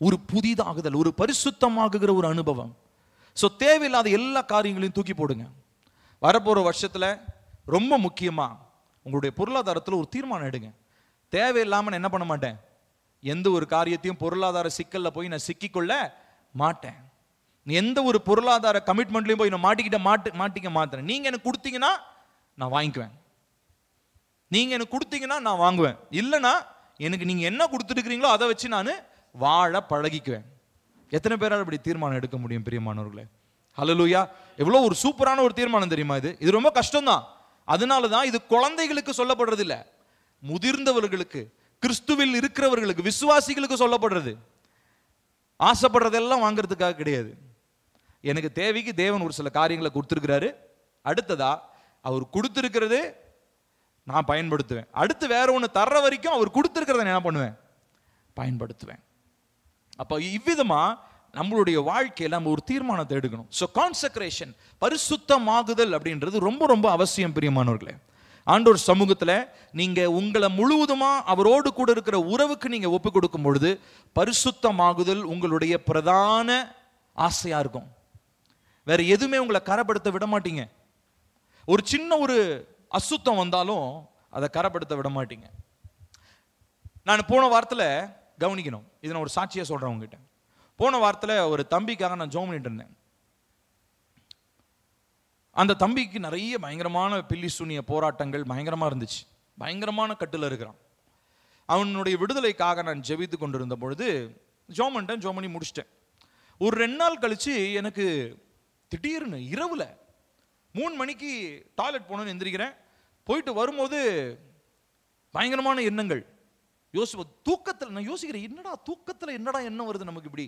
ஒரு புதிதாகுதல், ஒரு பரிசுத்தமாகுகிற ஒரு அனுபவம். ஸோ தேவையில்லாத எல்லா காரியங்களையும் தூக்கி போடுங்க. வரப்போற வருஷத்துல ரொம்ப முக்கியமா உங்களுடைய பொருளாதாரத்தில் ஒரு தீர்மானம் எடுங்க. தேவையில்லாம நான் என்ன பண்ண மாட்டேன், எந்த ஒரு காரியத்தையும் பொருளாதார சிக்கல்ல போய் நான் சிக்கிக்கொள்ள மாட்டேன். எந்த ஒரு பொருளாதார கமிட்மெண்ட்லையும் போய் நான் மாட்டிக்க மாட்டேன். நீங்க எனக்கு கொடுத்தீங்கன்னா நான் வாங்கிக்குவேன், நீங்க எனக்கு கொடுத்தீங்கன்னா நான் வாங்குவேன், இல்லைன்னா எனக்கு நீங்க என்ன கொடுத்துருக்கிறீங்களோ அதை வச்சு நான் வாழ பழகிக்குவேன். எத்தனை பேரால் இப்படி தீர்மானம் எடுக்க முடியும் பிரியமானவர்களே? ஹல்லேலூயா. எவ்வளோ ஒரு சூப்பரான ஒரு தீர்மானம் தெரியுமா இது ரொம்ப கஷ்டம்தான். அதனால தான் இது குழந்தைகளுக்கு சொல்லப்படுறது இல்லை, முதிர்ந்தவர்களுக்கு, கிறிஸ்துவில் இருக்கிறவர்களுக்கு, விசுவாசிகளுக்கு சொல்லப்படுறது. ஆசைப்படுறதெல்லாம் வாங்கிறதுக்காக கிடையாது. எனக்கு தேவைக்கு தேவன் ஒரு சில காரியங்களை கொடுத்துருக்கிறாரு, அடுத்ததா அவர் கொடுத்துருக்கிறது நான் பயன்படுத்துவேன், அடுத்து வேற ஒன்று தர்ற வரைக்கும் அவர் கொடுத்துருக்கிறத என்ன பண்ணுவேன், பயன்படுத்துவேன். அப்போ இவ்விதமா நம்மளுடைய வாழ்க்கையில் நம்ம ஒரு தீர்மானத்தை எடுக்கணும். ஸோ கான்செக்ரேஷன், பரிசுத்தமாகுதல் அப்படின்றது ரொம்ப ரொம்ப அவசியம் பிரியமானவர்களே. ஆண்டவர் சமூகத்தில் நீங்க உங்களை முழுவதுமா அவரோடு கூட இருக்கிற உறவுக்கு நீங்க ஒப்பு கொடுக்கும் பொழுது பரிசுத்தமாகுதல் உங்களுடைய பிரதான ஆசையா இருக்கும். வேற எதுவுமே உங்களை கரைப்படுத்த விட மாட்டீங்க. ஒரு சின்ன ஒரு அசுத்தம் வந்தாலும் அதை கரைப்படுத்த விட மாட்டீங்க. நான் போன வாரத்தில் கவனிக்கணும், இதை நான் ஒரு சாட்சியா சொல்றேன் உங்ககிட்ட. போன வாரத்தில் ஒரு தம்பிக்காக நான் ஜெபம் பண்ணிட்டு இருந்தேன். அந்த தம்பிக்கு நிறைய பயங்கரமான பில்லி சூனிய போராட்டங்கள் பயங்கரமா இருந்துச்சு, பயங்கரமான கட்டுல இருக்கிறான். அவனுடைய விடுதலைக்காக நான் ஜெபித்து கொண்டிருந்த பொழுது ஜெபம் பண்ணி முடிச்சிட்டேன். ஒரு 2 நாள் கழிச்சு எனக்கு திடீர்னு இரவுல 3 மணிக்கு டாய்லெட் போகணும்னு எந்திரிக்கிறேன். போயிட்டு வரும்போது பயங்கரமான எண்ணங்கள், தூக்கத்தில் நான் யோசிக்கிறேன், என்னடா தூக்கத்தில் என்னடா எண்ணம் வருது நமக்கு, இப்படி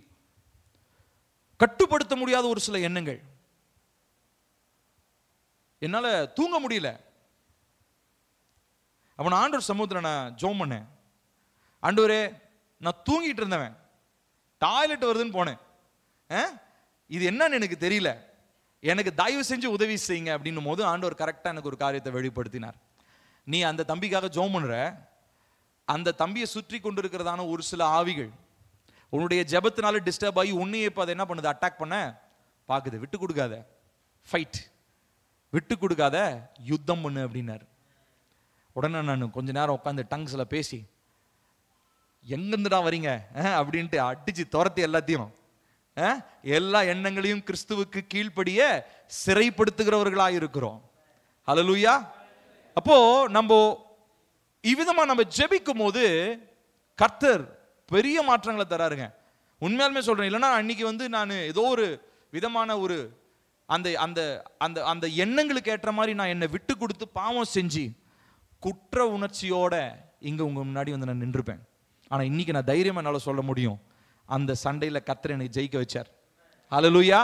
கட்டுப்படுத்த முடியாத ஒரு சில எண்ணங்கள். என்னால தூங்க முடியல. அப்ப நான் ஆண்டவர் சமூகத்தில் நான் ஜெபம் பண்ணேன். ஆண்டவரே, நான் தூங்கிட்டு இருந்தவன் டாய்லெட் வருதுன்னு போனேன், இது என்னன்னு எனக்கு தெரியல, எனக்கு தயவு செஞ்சு உதவி செய்யுங்க அப்படின்னும் போது ஆண்டவர் கரெக்டாக எனக்கு ஒரு காரியத்தை வெளிப்படுத்தினார். நீ அந்த தம்பிக்காக ஜெபம் பண்ற, அந்த தம்பியை சுற்றி கொண்டிருக்கிறதான ஒரு சில ஆவிகள் உன்னுடைய ஜெபத்தினால டிஸ்டர்ப் ஆகி உன்னையே இப்போ அதை என்ன பண்ணுது, அட்டாக் பண்ண பார்க்குது. விட்டு கொடுக்காத, ஃபைட், விட்டு கொடுக்காத, யுத்தம் பண்ணு அப்படின்னாரு. உடனே நான் கொஞ்ச நேரம் உட்காந்து டங்ஸில் பேசி, எங்கிருந்துடா வரீங்க அப்படின்ட்டு அடிச்சு துரத்தி எல்லாத்தையும், எல்லா எண்ணங்களையும் கிறிஸ்துவுக்கு கீழ்ப்படிய சிறைப்படுத்துகிறவர்களாக இருக்கிறோம். ஹல்லேலூயா. அப்போ நம்ம இவ்விதமா நம்ம ஜெபிக்கும் போது கர்த்தர் பெரிய மாற்றங்களை தராருங்க. உண்மையாலுமே சொல்றேன். இல்லைன்னா அன்னைக்கு நான் ஏதோ ஒரு விதமான ஒரு அந்த அந்த அந்த அந்த எண்ணங்களுக்கு ஏற்ற மாதிரி நான் என்னை விட்டு கொடுத்து பாவம் செஞ்சு குற்ற உணர்ச்சியோட இங்க உங்க முன்னாடி நான் நின்றுப்பேன். ஆனா இன்னைக்கு நான் தைரியமா என்னால சொல்ல முடியும், அந்த சண்டையில கர்த்தர் என்னை ஜெயிக்க வச்சார். ஹல்லேலூயா.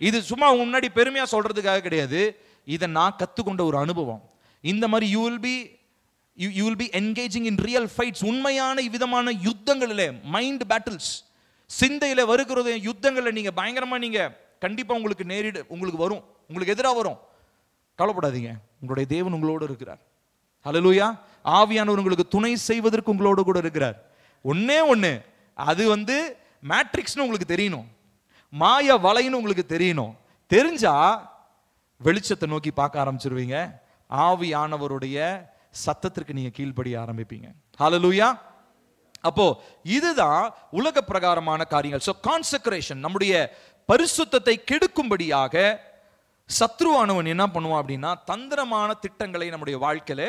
இது சும்மா உங்க முன்னாடி பெருமையா சொல்றதுக்காக கிடையாது, இதை நான் கத்துக்கொண்ட ஒரு அனுபவம். இந்த மாதிரி you will be engaging in real fights. உண்மையான விதமான யுத்தங்களிலே, மைண்ட் பேட்டில்ஸ், சிந்தையில வருகிற யுத்தங்களில் நீங்க பயங்கரமா நீங்க கண்டிப்பா உங்களுக்கு வரும், உங்களுக்கு எதிராக வரும். கவலைப்படாதீங்க, உங்களுடைய தேவன் உங்களோடு இருக்கிறார். ஹல்லேலூயா. ஆவியானவர் உங்களுக்கு துணை செய்வதற்கு உங்களோடு கூட இருக்கிறார். ஒண்ணே ஒண்ணு, அது மேட்ரிக்ஸ்னு உங்களுக்கு தெரியணும், மாய வலைன்னு உங்களுக்கு தெரியணும். தெரிஞ்சா வெளிச்சத்தை நோக்கி பார்க்க ஆரம்பிச்சிருவீங்க. ஆவியானவருடைய சத்தத்திற்கு நீங்க கீழ்ப்படிய ஆரம்பிப்பீங்க. ஹல்லேலூயா. அப்போ இதுதான் உலக பிரகாரமான காரியங்கள். சோ கான்செக்ரேஷன், நம்முடைய பரிசுத்தத்தை கெடுக்கும்படியாக சத்ருவானவன் என்ன பண்ணுவான் அப்படின்னா, தந்திரமான திட்டங்களை நம்முடைய வாழ்க்கையில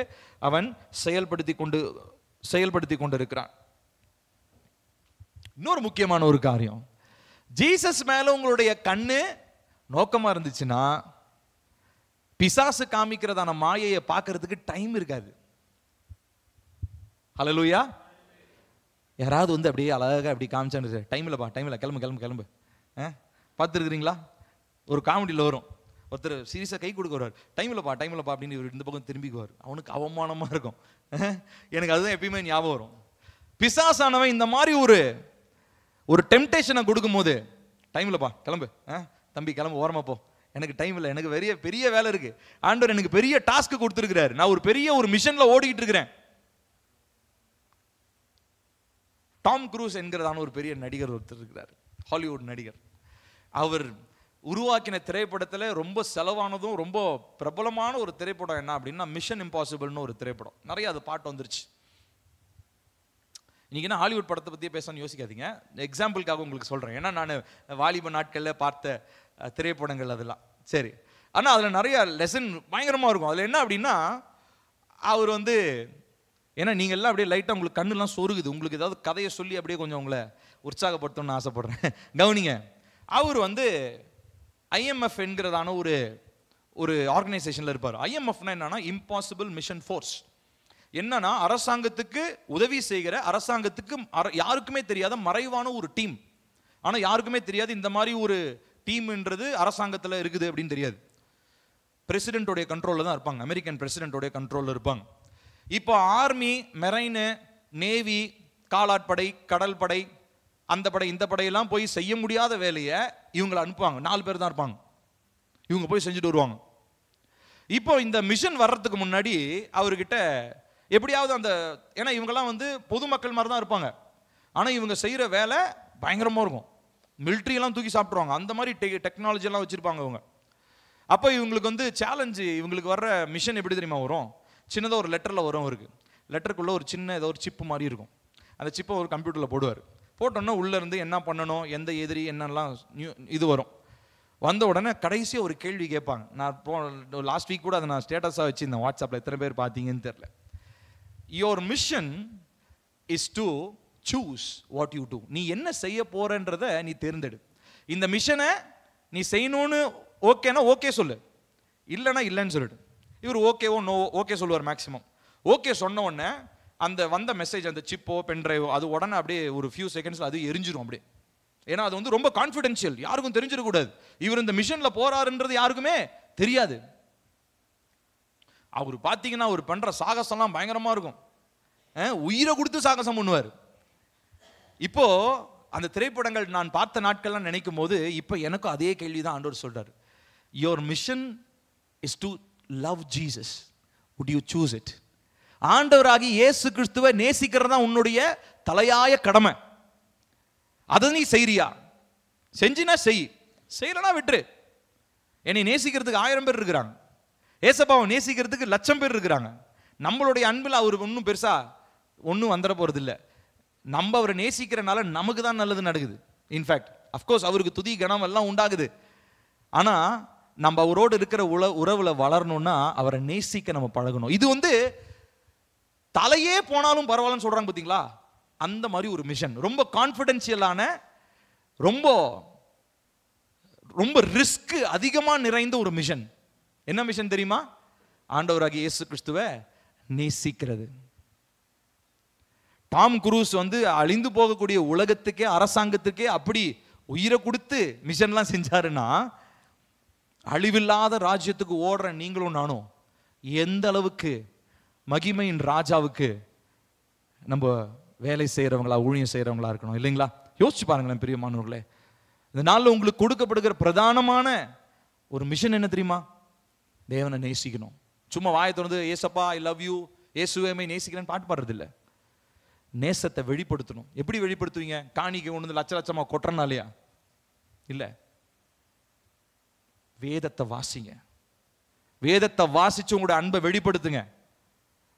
அவன் செயல்படுத்தி கொண்டு இருக்கிறான். இன்னொரு முக்கியமான ஒரு காரியம், ஜீசஸ் மேல உங்களுடைய கண்ணு நோக்கமா இருந்துச்சுன்னா பிசாசு காமிக்கிறதான மாயையை பார்க்கறதுக்கு டைம் இருக்காது. ஹல்லேலூயா. யாராவது அப்படியே அழகா அப்படி காமிச்சான்னு, டைம் இல்லப்பா, டைம் இல்லை, கிளம்பு கிளம்பு கிளம்பு. பார்த்துருக்குறீங்களா? ஒரு காமெடியில் வரும், ஒருத்தர் சீரியஸாக கை கொடுக்க வருவார், டைம் இல்லப்பா டைம் இல்லப்பா அப்படின்னு இவர் இந்த பக்கம் திரும்பிக்குவார். அவனுக்கு அவமானமா இருக்கும். எனக்கு அதுதான் எப்பயுமே ஞாபகம் வரும். பிசாசானவன் இந்த மாதிரி ஒரு டெம்டேஷனை கொடுக்கும் போது, டைம் இல்லப்பா, கிளம்பு, தம்பி கிளம்பு, ஓரமா போ, எனக்கு டைம் இல்லை, எனக்கு பெரிய வேலை இருக்கு, ஆண்டவர் எனக்கு பெரிய டாஸ்க் கொடுத்துருக்கிறார், நான் ஒரு பெரிய மிஷன்ல ஓடிக்கிட்டு இருக்கிறேன். டாம் க்ரூஸ் என்கிறதான ஒரு பெரிய நடிகர் ஒருத்தர் இருக்கிறார், ஹாலிவுட் நடிகர். அவர் உருவாக்கின திரைப்படத்தில் ரொம்ப செலவானதும் ரொம்ப பிரபலமான ஒரு திரைப்படம் என்ன அப்படின்னா மிஷன் இம்பாசிபிள்னு ஒரு திரைப்படம். நிறைய அது பாட்டு வந்துருச்சு. இன்னைக்கு என்ன ஹாலிவுட் படத்தை பற்றியே பேசணும்னு யோசிக்காதீங்க, எக்ஸாம்பிளுக்காக உங்களுக்கு சொல்கிறேன். ஏன்னா நான் வாலிப நாட்களில் பார்த்த திரைப்படங்கள் அதெல்லாம் சரி. ஆனால் அதில் நிறைய லெசன் பயங்கரமாக இருக்கும். அதில் என்ன அப்படின்னா, அவர் ஏன்னா நீங்கள் எல்லாம் அப்படியே லைட்டாக உங்களுக்கு கண்ணுலாம் சொருகுது, உங்களுக்கு ஏதாவது கதையை சொல்லி அப்படியே கொஞ்சம் உங்களை உற்சாகப்படுத்தணும்னு ஆசைப்படுறேன். கவனிங்க. அவர் IMF என்கிறதான ஒரு ஆர்கனைசேஷனில் இருப்பார். IMFனா என்னன்னா இம்பாசிபிள் மிஷன் ஃபோர்ஸ். என்னன்னா அரசாங்கத்துக்கு உதவி செய்கிற, அரசாங்கத்துக்கு யாருக்குமே தெரியாத மறைவான ஒரு டீம். ஆனால் யாருக்குமே தெரியாது இந்த மாதிரி ஒரு டீம்ன்றது அரசாங்கத்தில் இருக்குது அப்படின்னு தெரியாது. பிரசிடென்ட்டோடைய கண்ட்ரோலில் தான் இருப்பாங்க, அமெரிக்கன் பிரசிடென்ட்டோடைய கண்ட்ரோலில் இருப்பாங்க. இப்போ ஆர்மி, மெரைனு, நேவி, காலாட்படை, கடல் படை, அந்த படை இந்த படையெல்லாம் போய் செய்ய முடியாத வேலையை இவங்களை அனுப்புவாங்க. 4 பேர் தான் இருப்பாங்க, இவங்க போய் செஞ்சுட்டு வருவாங்க. இப்போ இந்த மிஷன் வர்றதுக்கு முன்னாடி அவர்கிட்ட எப்படியாவது ஏன்னா இவங்கெல்லாம் பொதுமக்கள் மாதிரி தான் இருப்பாங்க, ஆனால் இவங்க செய்கிற வேலை பயங்கரமாக இருக்கும். மிலிட்ரியெல்லாம் தூக்கி சாப்பிட்ருவாங்க, அந்த மாதிரி டெக்னாலஜியெல்லாம் வச்சுருப்பாங்க இவங்க. அப்போ இவங்களுக்கு சேலஞ்சு, இவங்களுக்கு வர்ற மிஷன் எப்படி தெரியுமா வரும்? சின்னதாக ஒரு லெட்டரில் வரும். அவருக்கு லெட்டருக்குள்ளே ஒரு சின்ன ஏதோ ஒரு சிப்பு மாதிரி இருக்கும். அந்த சிப்பை ஒரு கம்ப்யூட்டரில் போடுவார். போட்டோன்னா உள்ளேருந்து என்ன பண்ணணும், எந்த எதிரி என்னெல்லாம் இது வரும். வந்த உடனே கடைசியாக ஒரு கேள்வி கேட்பாங்க. நான் லாஸ்ட் வீக் கூட அதை நான் ஸ்டேட்டஸாக வச்சுருந்தேன் வாட்ஸ்அப்பில், எத்தனை பேர் பார்த்தீங்கன்னு தெரில. Your mission is to choose what you do. நீ என்ன செய்ய போறன்றத நீ தேர்ந்தெடு. இந்த மிஷனை நீ செய்யணும்னு ஓகேனா ஓகே சொல்லு, இல்லைன்னா இல்லைன்னு சொல்லிடு. இவர் ஓகேவோ நோ ஓகே சொல்லுவார் மேக்சிமம். ஓகே சொன்ன உடனே அந்த வந்த மெசேஜ், அந்த சிப்போ பென்ட்ரைவோ, அது உடனே அப்படியே ஒரு ஃபியூ செகண்ட்ஸில் அது எரிஞ்சிடும் அப்படியே. ஏன்னா அது வந்து ரொம்ப கான்ஃபிடென்ஷியல், யாருக்கும் தெரிஞ்சிடக்கூடாது. இவர் இந்த மிஷனில் போறாருன்றது யாருக்குமே தெரியாது. அவர் பார்த்தீங்கன்னா அவர் பண்ற சாகசம்லாம் பயங்கரமா இருக்கும். உயிரை கொடுத்து சாகசம் பண்ணுவார். இப்போ அந்த திரைப்படங்கள் நான் பார்த்த நாட்கள்லாம் நினைக்கும் போது இப்போ எனக்கும் அதே கேள்வி தான் ஆண்டவர் சொல்றாரு. Your mission is to love Jesus, would you choose it? ஆண்டவராகி இயேசு கிறிஸ்துவை நேசிக்கிறது தான் உன்னுடைய தலையாய கடமை. அதை நீ செய்றியா? செஞ்சினா செய், செய்யலனா விட்டுரு. என்னை நேசிக்கிறதுக்கு 1000 பேர் இருக்கிறாங்க, ஏசப்பாவை நேசிக்கிறதுக்கு 1,00,000 பேர் இருக்கிறாங்க. நம்மளுடைய அன்பில் அவர் ஒன்றும் பெருசா ஒன்றும் வந்துட போறது இல்லை. நம்ம அவரை நேசிக்கிறனால நமக்கு தான் நல்லது நடக்குது. இன்ஃபேக்ட் அஃப்கோர்ஸ் அவருக்கு துதி கணம் எல்லாம் உண்டாகுது. ஆனா நம்ம அவரோடு இருக்கிற உறவுல வளரணும்னா அவரை நேசிக்க நம்ம பழகணும். இது வந்து தலையே போனாலும் பரவாயில்லன்னு சொல்றாங்க பார்த்தீங்களா, அந்த மாதிரி ஒரு மிஷன். ரொம்ப கான்ஃபிடென்ஷியலான, ரொம்ப ரொம்ப ரிஸ்க் அதிகமா நிறைந்த ஒரு மிஷன். என்ன மிஷன் தெரியுமா? ஆண்டவராகிய இயேசு கிறிஸ்துவை நேசிக்கிறது. டாம் குரூஸ் வந்து அழிந்து போகக்கூடிய உலகத்துக்கே, அரசாங்கத்துக்கே அப்படி உயிரை கொடுத்து மிஷன்லாம் செஞ்சாருன்னா, அழிவில்லாத ராஜ்யத்துக்கு ஓடுற நீங்களும் நானும் எந்த அளவுக்கு மகிமையின் ராஜாவுக்கு நம்ம வேலை செய்யறவங்களா, ஊழியம் செய்யறவங்களா இருக்கணும் இல்லைங்களா? யோசிச்சு பாருங்களேன் பிரியமானவர்களே. இந்த நாளில் உங்களுக்கு கொடுக்கப்படுகிற பிரதானமான ஒரு மிஷன் என்ன தெரியுமா? தேவனை நேசிக்கணும். சும்மா வாயை திறந்து ஏசப்பா ஐ லவ் யூ, இயேசுவை நேசிக்கிறேன்னு பாட்டு பாடுறது இல்லை. நேசத்தை வெளிப்படுத்தணும். எப்படி வெளிப்படுத்துவீங்க? காணிக்கை கொண்டு லட்ச லட்சமா கொட்டுறனாலையா? இல்லை, வேதத்தை வாசிங்க. வேதத்தை வாசிச்சு உங்களோட அன்பை வெளிப்படுத்துங்க.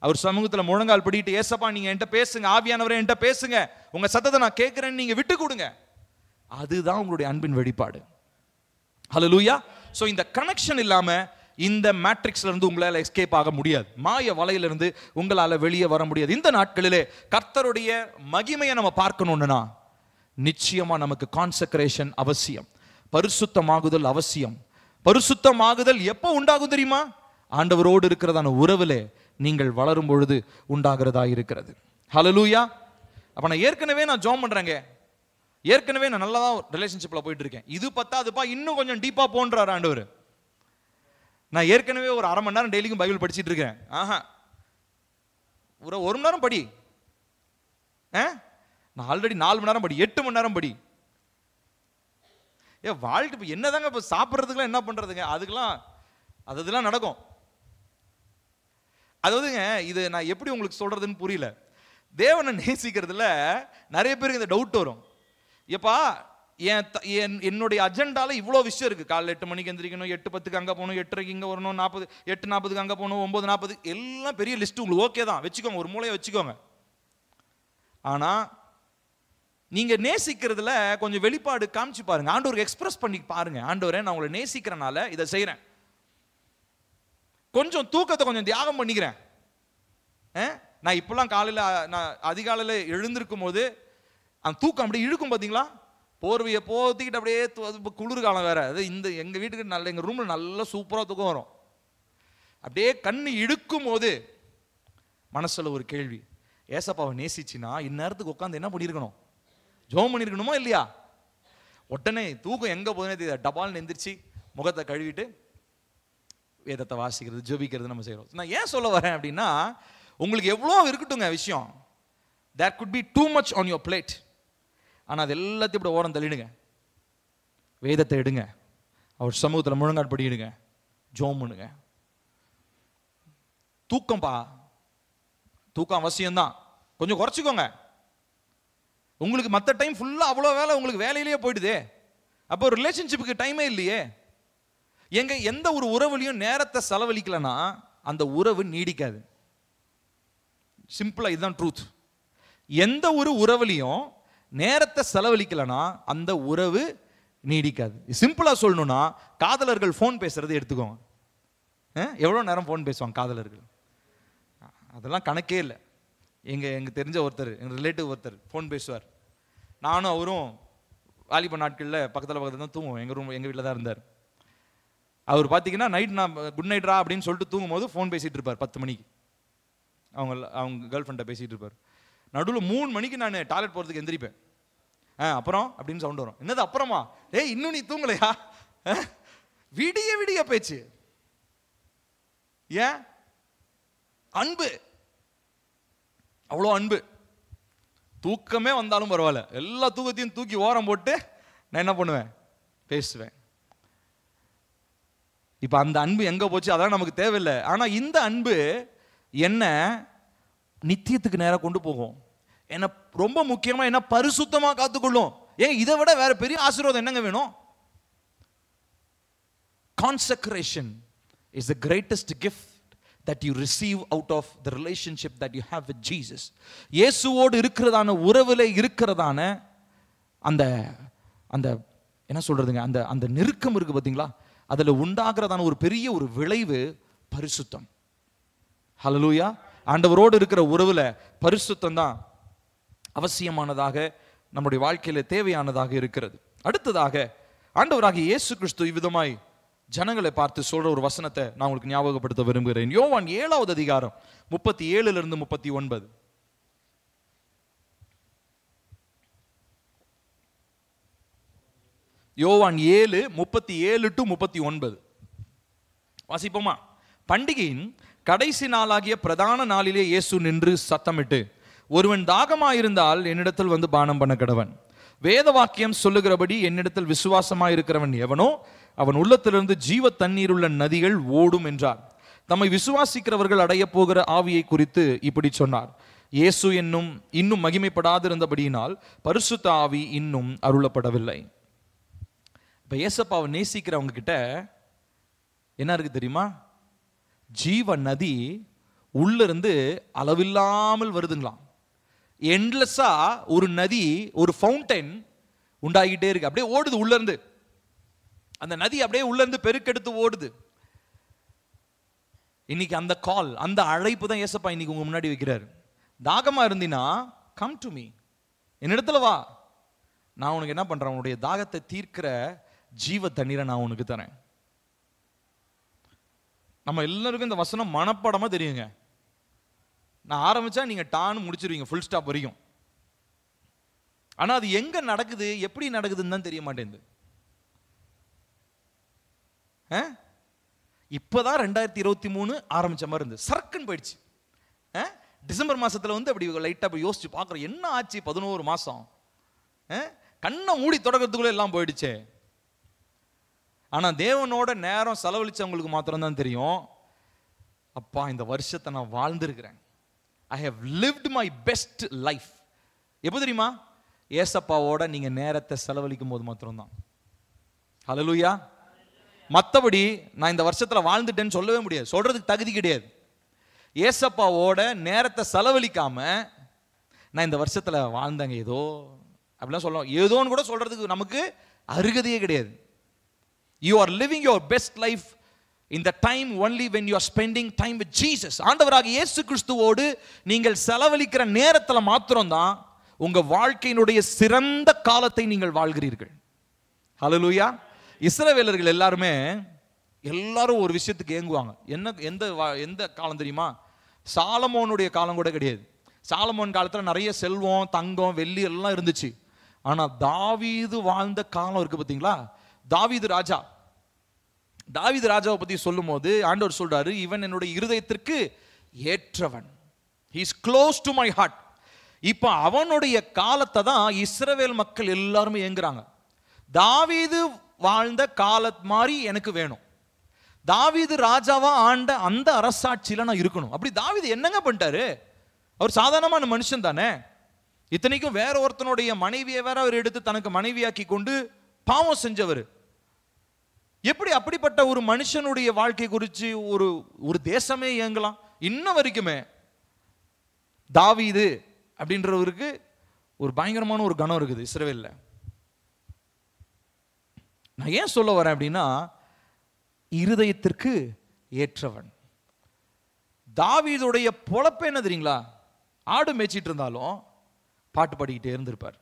அவர் சமூகத்தில் முழங்கால் படிட்டு ஏசப்பா நீங்க என்கிட்ட பேசுங்க, ஆவியானவரே என்கிட்ட பேசுங்க, உங்க சத்தத்தை நான் கேட்கிறேன்னு நீங்க விட்டு கொடுங்க. அதுதான் உங்களுடைய அன்பின் வெளிப்பாடு. ஹல்லேலூயா. சோ இந்த கனெக்ஷன் இல்லாம இந்த மேட்ரிக்ஸ்ல இருந்து உங்களால எஸ்கேப் ஆக முடியாது. மாய வலையிலிருந்து உங்களால வெளியே வர முடியாது. இந்த நாட்களிலே கர்த்தருடைய மகிமையை நம்ம பார்க்கணும்னா நிச்சயமா நமக்கு கான்சக்ரேஷன் அவசியம், பரிசுத்தமாகுதல் அவசியம். பரிசுத்தமாகுதல் எப்போ உண்டாகும் தெரியுமா? ஆண்டவரோடு இருக்கிறதான உறவிலே நீங்கள் வளரும் பொழுது உண்டாகிறதா இருக்கிறது. ஹல்லேலூயா. அப்ப நான் ஏற்கனவே ஜாம் பண்றேங்க, ஏற்கனவே நான் நல்லா தான் ரிலேஷன்ஷிப்ல போயிட்டு இருக்கேன். இது பத்தாதுப்பா, இன்னும் கொஞ்சம் டீப்பா போன்றாரு ஆண்டவர். நான் ஏற்கனவே ஒரு 1/2 மணி நேரம் டெய்லிக்கும் பைபிள் படிச்சுட்டு இருக்கேன். ஒரு 1 மணி நேரம் படி. நான் ஆல்ரெடி 4 மணி நேரம் படி, 8 மணி நேரம் படி. வாழ்க்கை இப்போ என்னதாங்க இப்போ சாப்பிட்றதுக்குலாம் என்ன பண்றதுங்க? அதெல்லாம் நடக்கும். அதாவதுங்க இது நான் எப்படி உங்களுக்கு சொல்றதுன்னு புரியல. தேவனை நேசிக்கிறதுல நிறைய பேருக்கு இந்த டவுட் வரும். எப்பா என்னுடைய அஜெண்டால இவ்வளோ விஷயம் இருக்கு. காலைல 8 மணிக்கு எந்திரிக்கணும், 8:10 அங்கே போகணும், 8:30 இங்கே வரணும், 8:40 அங்கே போகணும், 9:40 எல்லாம் பெரிய லிஸ்ட். உங்களுக்கு ஓகே தான், வச்சுக்கோங்க, ஒரு மூலையை வச்சுக்கோங்க. ஆனா நீங்க நேசிக்கிறதுல கொஞ்சம் வெளிப்பாடு காமிச்சு பாருங்க. ஆண்டவருக்கு எக்ஸ்பிரஸ் பண்ணி பாருங்க. ஆண்டவரே நான் உங்களை நேசிக்கிறனால இதை செய்யறேன். கொஞ்சம் தூக்கத்தை கொஞ்சம் தியாகம் பண்ணிக்கிறேன். நான் இப்பெல்லாம் காலையில் நான் அதிகாலையில் எழுந்திருக்கும் போது அந்த தூக்கம் அப்படியே இழுக்கும் பார்த்தீங்களா? போர்வையை போத்திக்கிட்டு அப்படியே குளிர்காலம் வேற. அது இந்த எங்கள் வீட்டுக்கு நல்ல, எங்கள் ரூமில் நல்லா சூப்பராக தூக்கம் வரும். அப்படியே கண்ணு இழுக்கும் போது மனசில் ஒரு கேள்வி, ஏசப்பாவை நேசிச்சுன்னா இந்நேரத்துக்கு உட்காந்து என்ன பண்ணியிருக்கணும்? ஜோம் பண்ணியிருக்கணுமா இல்லையா? உடனே தூக்கம் எங்கே போதுனே தெரியாது, டபால்னு எந்திரிச்சு முகத்தை கழுவிட்டு வேதத்தை வாசிக்கிறது, ஜெபிக்கிறது நம்ம செய்கிறோம். நான் ஏன் சொல்ல வரேன் அப்படின்னா, உங்களுக்கு எவ்வளோ இருக்கட்டுங்க விஷயம், there could be too much on your plate. ஆனால் அது எல்லாத்தையும் இப்படி ஓரம் தள்ளிடுங்க. வேதத்தை எடுங்க, அவர் சமூகத்தில் முழங்கால் படிடுங்க, ஜோம் பண்ணுங்க. தூக்கம்பா, தூக்கம் அவசியம்தான், கொஞ்சம் குறைச்சிக்கோங்க. உங்களுக்கு மற்ற டைம் ஃபுல்லாக அவ்வளோ வேலை, உங்களுக்கு வேலையிலேயே போயிடுதே. அப்போ ரிலேஷன்ஷிப்புக்கு டைமே இல்லையே. எந்த ஒரு உறவுலையும் நேரத்தை செலவழிக்கலன்னா அந்த உறவு நீடிக்காது. சிம்பிளா இதுதான் ட்ரூத். எந்த ஒரு உறவுலையும் நேரத்தை செலவழிக்கலன்னா அந்த உறவு நீடிக்காது. சிம்பிளா சொல்லணும்னா, காதலர்கள் ஃபோன் பேசுறது எடுத்துக்கோங்க. எவ்வளோ நேரம் ஃபோன் பேசுவாங்க காதலர்கள்? அதெல்லாம் கணக்கே இல்லை. எங்க தெரிஞ்ச ஒருத்தர், எங்கள் ரிலேட்டிவ் ஒருத்தர் ஃபோன் பேசுவார். நானும் அவரும் வாலிப நாட்களில் பக்கத்தில் தான் தூங்குவோம். எங்கள் வீட்டில் தான் இருந்தார். அவர் பார்த்தீங்கன்னா நைட் நான் குட் நைட்ரா அப்படின்னு சொல்லிட்டு தூங்கும் போது ஃபோன் பேசிட்டு இருப்பார் 10 மணிக்கு. அவங்க கேர்ள் ஃப்ரெண்டை பேசிகிட்டு இருப்பார். நடுவில் 3 மணிக்கு நான் டாய்லெட் போகிறதுக்கு எந்திரிப்பேன். அப்புறம் அப்படின்னு சவுண்ட் வரும். என்னது அப்புறமா? இன்னும் நீ தூங்கலையா? விடிய விடிய பேச்சு. ஏன்? அன்பு, அவ்வளோ அன்பு. தூக்கமே வந்தாலும் பரவாயில்ல, எல்லா தூக்கத்தையும் தூக்கி ஓரம் போட்டு நான் என்ன பண்ணுவேன்? பேசுவேன். இப்போ அந்த அன்பு எங்கே போச்சு? அதான் நமக்கு தேவையில்லை. ஆனால் இந்த அன்பு என்ன நித்தியத்துக்கு நேராக கொண்டு போகும். என்ன ரொம்ப முக்கியமாக என்ன பரிசுத்தமாக காத்துக்கொள்ளும். இதை விட வேற பெரிய ஆசீர்வாதம் என்னங்க வேணும்? Consecration is the greatest gift that you receive out of the relationship that you have with Jesus. இயேசுவோடு இருக்கிறதான உறவிலே இருக்கிறதான அந்த அந்த என்ன சொல்றதுங்க, அந்த அந்த நெருக்கம் இருக்கு பார்த்தீங்களா, அதில் உண்டாகிறதான ஒரு பெரிய ஒரு விளைவு பரிசுத்தம். ஹல்லேலூயா. ஆண்டவரோடு இருக்கிற உறவுல பரிசுத்தம் தான் அவசியமானதாக நம்முடைய வாழ்க்கையில தேவையானதாக இருக்கிறது. அடுத்ததாக ஆண்டவராகிய இயேசு கிறிஸ்து இவ்விதமாய் ஜனங்களை பார்த்து சொல்ற ஒரு வசனத்தை நான் உங்களுக்கு ஞாபகப்படுத்த விரும்புகிறேன். யோவான் 7வது அதிகாரம் 37 39. யோவான் 7:37-39 வாசிப்போமா? பண்டிகையின் கடைசி நாளாகிய பிரதான நாளிலே இயேசு நின்று சத்தமிட்டு, ஒருவன் தாகமாயிருந்தால் என்னிடத்தில் வந்து பானம் பண்ண கடவன். வேத வாக்கியம் சொல்லுகிறபடி என்னிடத்தில் விசுவாசமாயிருக்கிறவன் எவனோ அவன் உள்ளத்திலிருந்து ஜீவ தண்ணீர் உள்ள நதிகள் ஓடும் என்றார். தம்மை விசுவாசிக்கிறவர்கள் அடைய போகிற ஆவியை குறித்து இப்படி சொன்னார். இயேசு இன்னும் மகிமைப்படாதிருந்தபடியினால் பரிசுத்த ஆவி இன்னும் அருளப்படவில்லை. இப்ப ஏசப்பாவை நேசிக்கிறவங்க கிட்ட என்ன இருக்கு தெரியுமா? ஜீவ நதி உள்ள இருந்து அளவில்லாமல் வருதுங்களாம். எண்ட்லெஸ்ஸா ஒரு நதி, ஒரு ஃபவுண்டைன் உண்டாகிட்டே இருக்கு. அப்படியே ஓடுது உள்ள இருந்து. அந்த நதி அப்படியே உள்ள இருந்து பெருக்கெடுத்து ஓடுது. இன்னைக்கு அந்த கால், அந்த அழைப்பு தான் ஏசப்பா இன்னைக்கு உங்க முன்னாடி வைக்கிறாரு. தாகமா இருந்தீனா கம் டு மீ, என்னிடத்துல வா, நான் உனக்கு என்ன பண்றேன்? உன்னுடைய தாகத்தை தீர்க்கிற ஜீவ தண்ணீரை நான் உனக்கு தரேன். நம்ம எல்லாருக்கும் இந்த வசனம் மனப்பாடமா தெரியுங்க. நான் ஆரம்பிச்சா நீங்க டான்னு முடிச்சிருவீங்க, ஃபுல் ஸ்டாப் வரைக்கும். ஆனா அது எங்க நடக்குது, எப்படி நடக்குதுன்னு தான் தெரிய மாட்டேங்குது. இப்பதான் 2023 ஆரம்பிச்ச மாதிரி இருந்து சரக்குன்னு போயிடுச்சு. டிசம்பர் மாசத்துல வந்து அப்படி லைட்டா அப்படி யோசிச்சு பார்க்குறோம், என்ன ஆச்சு 11 மாசம், கண்ணை மூடி தொடக்கிறதுக்குள்ள எல்லாம் போயிடுச்சே. ஆனா தேவனோட நேரம் செலவழிச்சவங்களுக்கு மாத்திரம் தான் தெரியும், அப்பா இந்த வருஷத்தை நான் வாழ்ந்திருக்கிறேன். I have lived my best life. எப்போ தெரியுமா? ஏசப்பாவோட நீங்க நேரத்தை செலவழிக்கும் போது மாத்திரம்தான். ஹல்லேலூயா. மற்றபடி நான் இந்த வருஷத்துல வாழ்ந்துட்டேன்னு சொல்லவே முடியாது, சொல்றதுக்கு தகுதி கிடையாது. ஏசப்பாவோட நேரத்தை செலவழிக்காம நான் இந்த வருஷத்துல வாழ்ந்தேங்க ஏதோ அப்படிலாம் சொல்லலாம், ஏதோன்னு கூட சொல்றதுக்கு நமக்கு அருகதையே கிடையாது. You are living your best life in the time only when you are spending time with Jesus. ஆண்டவராகிய இயேசு கிறிஸ்துவோடு நீங்கள் செலவழிக்கிற நேரத்துல மாத்திரம்தான் உங்க வாழ்க்கையினுடைய சிறந்த காலத்தை நீங்கள் வாழ்கிறீர்கள். ஹல்லேலூயா. இஸ்ரவேலர்கள் எல்லாரும் ஒரு விஷயத்துக்கு ஏங்குவாங்க. எந்த காலம் தெரியுமா? சாலமோனுடைய காலம் கூட கிடையாது. சாலமோன் காலத்துல நிறைய செல்வம், தங்கம், வெள்ளி எல்லாம் இருந்துச்சு. ஆனா தாவீது வாழ்ந்த காலம் இருக்கு பாத்தீங்களா? தாவீது ராஜாவை பத்தி சொல்லும் போது ஆண்டவர் சொல்றாரு, இவன் என்னுடைய இருதயத்திற்கு ஏற்றவன். he is close to my heart. இப்ப அவனுடைய காலத்தை தான் இஸ்ரவேல் மக்கள் எல்லாருமே ஏங்குறாங்க. தாவீது வாழ்ந்த காலம் மாதிரி எனக்கு வேணும், தாவீது ராஜாவா ஆண்ட அந்த அரசாட்சியில நான் இருக்கணும். அப்படி தாவீது என்னங்க பண்ணிட்டாரு? அவர் சாதாரணமான மனுஷன் தானே. இத்தனைக்கும் வேற ஒருத்தனுடைய மனைவியை வேற அவர் எடுத்து தனக்கு மனைவியாக்கி கொண்டு பாவம் செஞ்சவர். எப்படி அப்படிப்பட்ட ஒரு மனுஷனுடைய வாழ்க்கை குறித்து ஒரு தேசமே இயங்கலாம்? இன்ன வரைக்குமே தாவீது அப்படின்றவருக்கு ஒரு பயங்கரமான ஒரு கணம் இருக்குது இஸ்ரவேல்ல. நான் ஏன் சொல்ல வரேன் அப்படின்னா, இருதயத்திற்கு ஏற்றவன். தாவீதுடைய பொழப்பு என்ன தெரியுங்களா? ஆடு மேய்ச்சிட்டு இருந்தாலும் பாட்டு பாடிக்கிட்டே இருந்திருப்பார்,